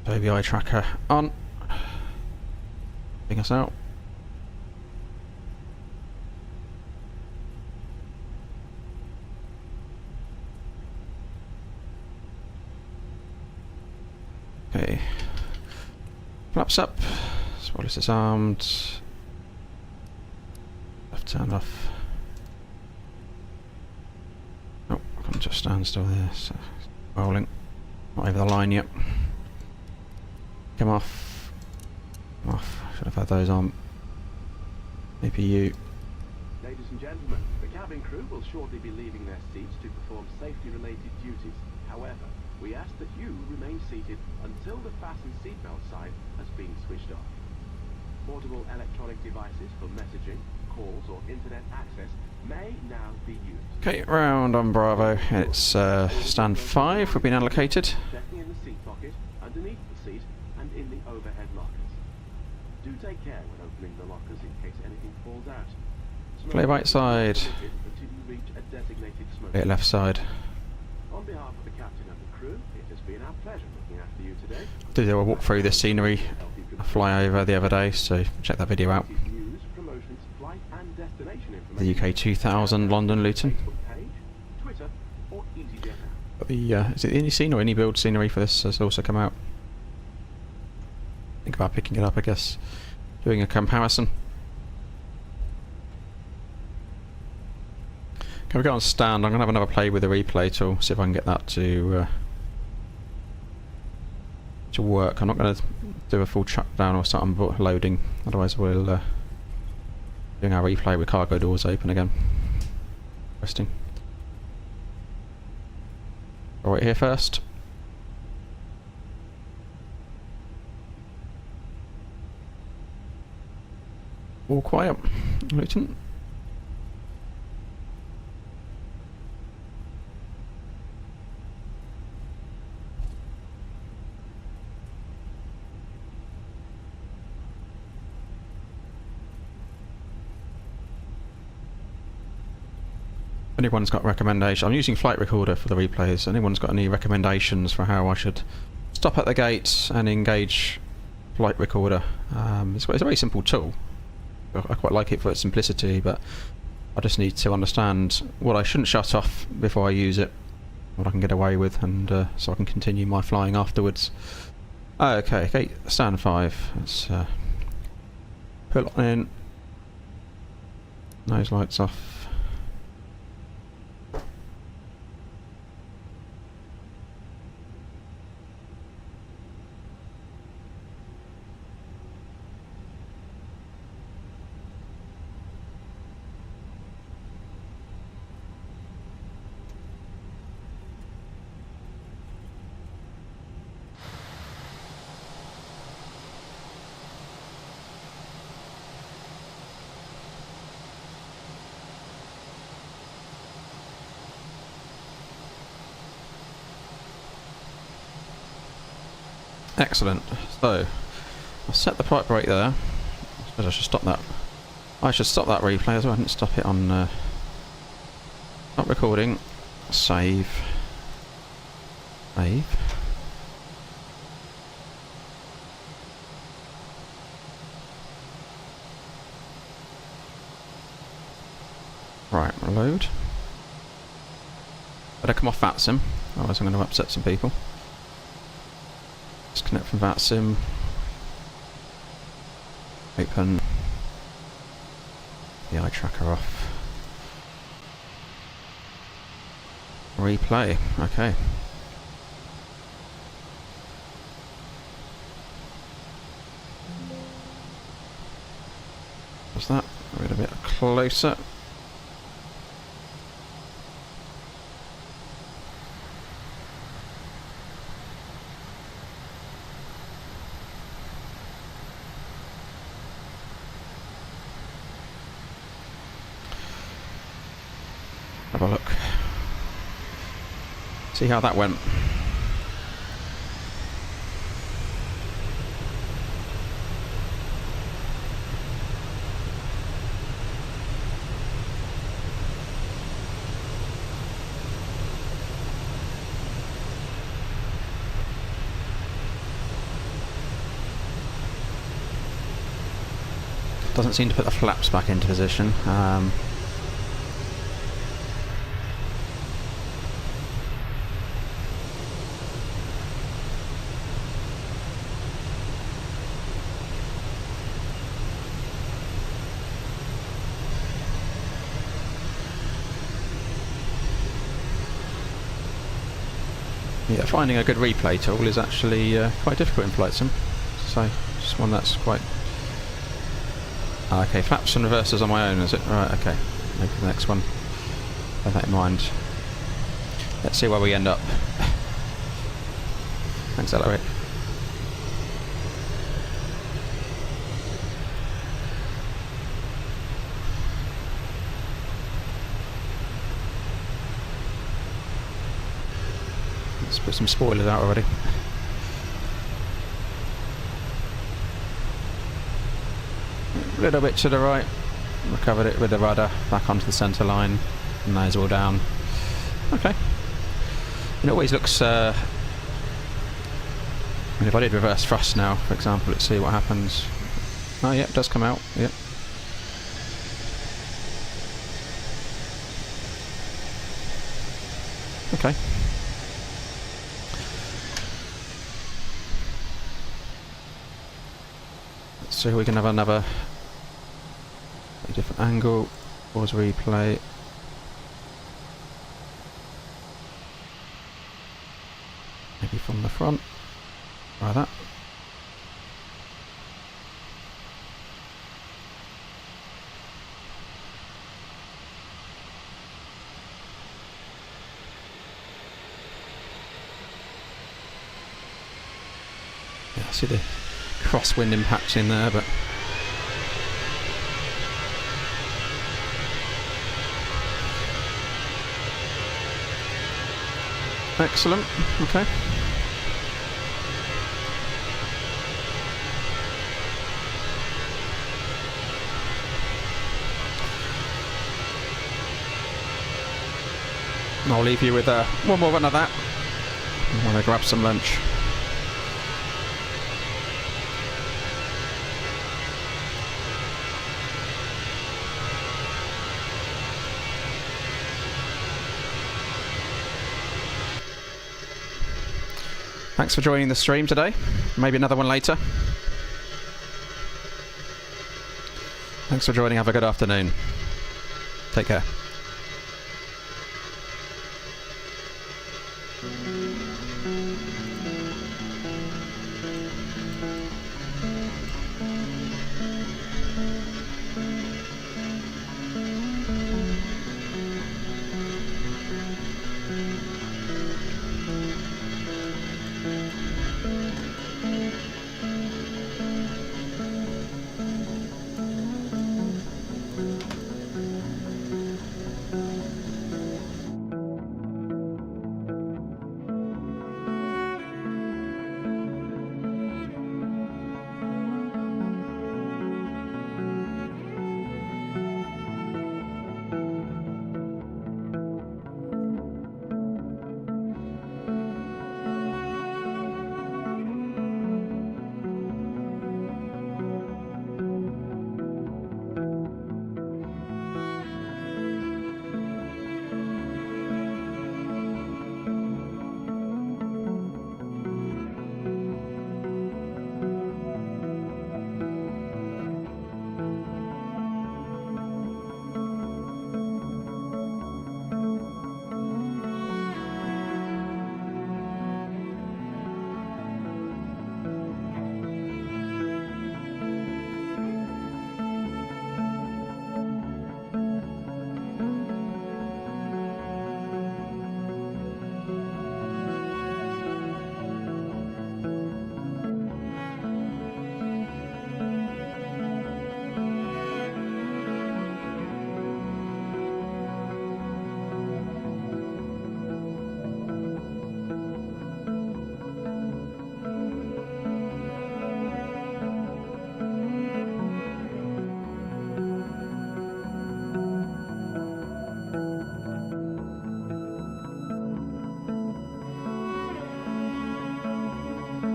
OBI tracker on. Bring us out. Okay. Flaps up. Spoilers disarmed. Left turn off. Oh, I come to a standstill there. So rolling. Not over the line yet. Come off. Come off. Should have had those on. APU. Ladies and gentlemen, the cabin crew will shortly be leaving their seats to perform safety-related duties. However, we ask that you remain seated until the fasten seatbelt sign has been switched off. Portable electronic devices for messaging, calls or internet access may now be used. Okay, round on Bravo. It's stand 5. We've been allocated. Checking in the seat pocket, underneath the seat, and in the overhead lockers. Do take care when opening the lockers in case anything falls out. Play right side. Until you reach a designated smoke. Play left side. On behalf of the captain and the crew, it has been our pleasure looking after you today. Did a walk through this scenery, a flyover the other day, so check that video out. News, promotions, flight and destination The information. UK 2000 London Luton. Facebook page, Twitter, or EasyJet app. But the is it the any scene or any build scenery for this has also come out? Think about picking it up, I guess. Doing a comparison. Can we go on stand? I'm going to have another play with the replay tool, see if I can get that to work. I'm not going to do a full chuck down or something, but loading. Otherwise we'll doing our replay with cargo doors open again. Interesting. Right here first. All quiet. Luton. Anyone's got recommendations? I'm using Flight Recorder for the replays. Anyone's got any recommendations for how I should stop at the gates and engage Flight Recorder? It's a very simple tool. I quite like it for its simplicity, but I just need to understand what I shouldn't shut off before I use it, what I can get away with, and so I can continue my flying afterwards. Okay, gate stand 5. Let's pull it in. Nose lights off. Excellent. So I'll set the pipe brake there. I suppose I should stop that. I should stop that replay as well. I didn't stop it on not recording. Save. Save. Right, reload. Better come off VATSIM, otherwise I'm going to upset some people. Disconnect from VATSIM. Open the eye tracker off. Replay. Okay. What's that? A little bit closer. Have a look. See how that went. Doesn't seem to put the flaps back into position. Yeah, finding a good replay tool is actually quite difficult in flight sim. So, just one that's quite... okay, flaps and reversers on my own, is it? Right, okay. Maybe the next one. Bear that in mind. Let's see where we end up. Accelerate. Let's put some spoilers out already. A little bit to the right. Recovered it with the rudder. Back onto the centre line. Nose all down. Okay. It always looks... I mean, if I did reverse thrust now, for example, let's see what happens. Oh, yeah, it does come out. Yep. Okay. Let's see if we can have another different angle. Pause replay. Maybe from the front. Try that. Yeah, I see the crosswind impact in there, but excellent. Okay. I'll leave you with one more run of that. I want to grab some lunch. Thanks for joining the stream today. Maybe another one later. Thanks for joining. Have a good afternoon. Take care.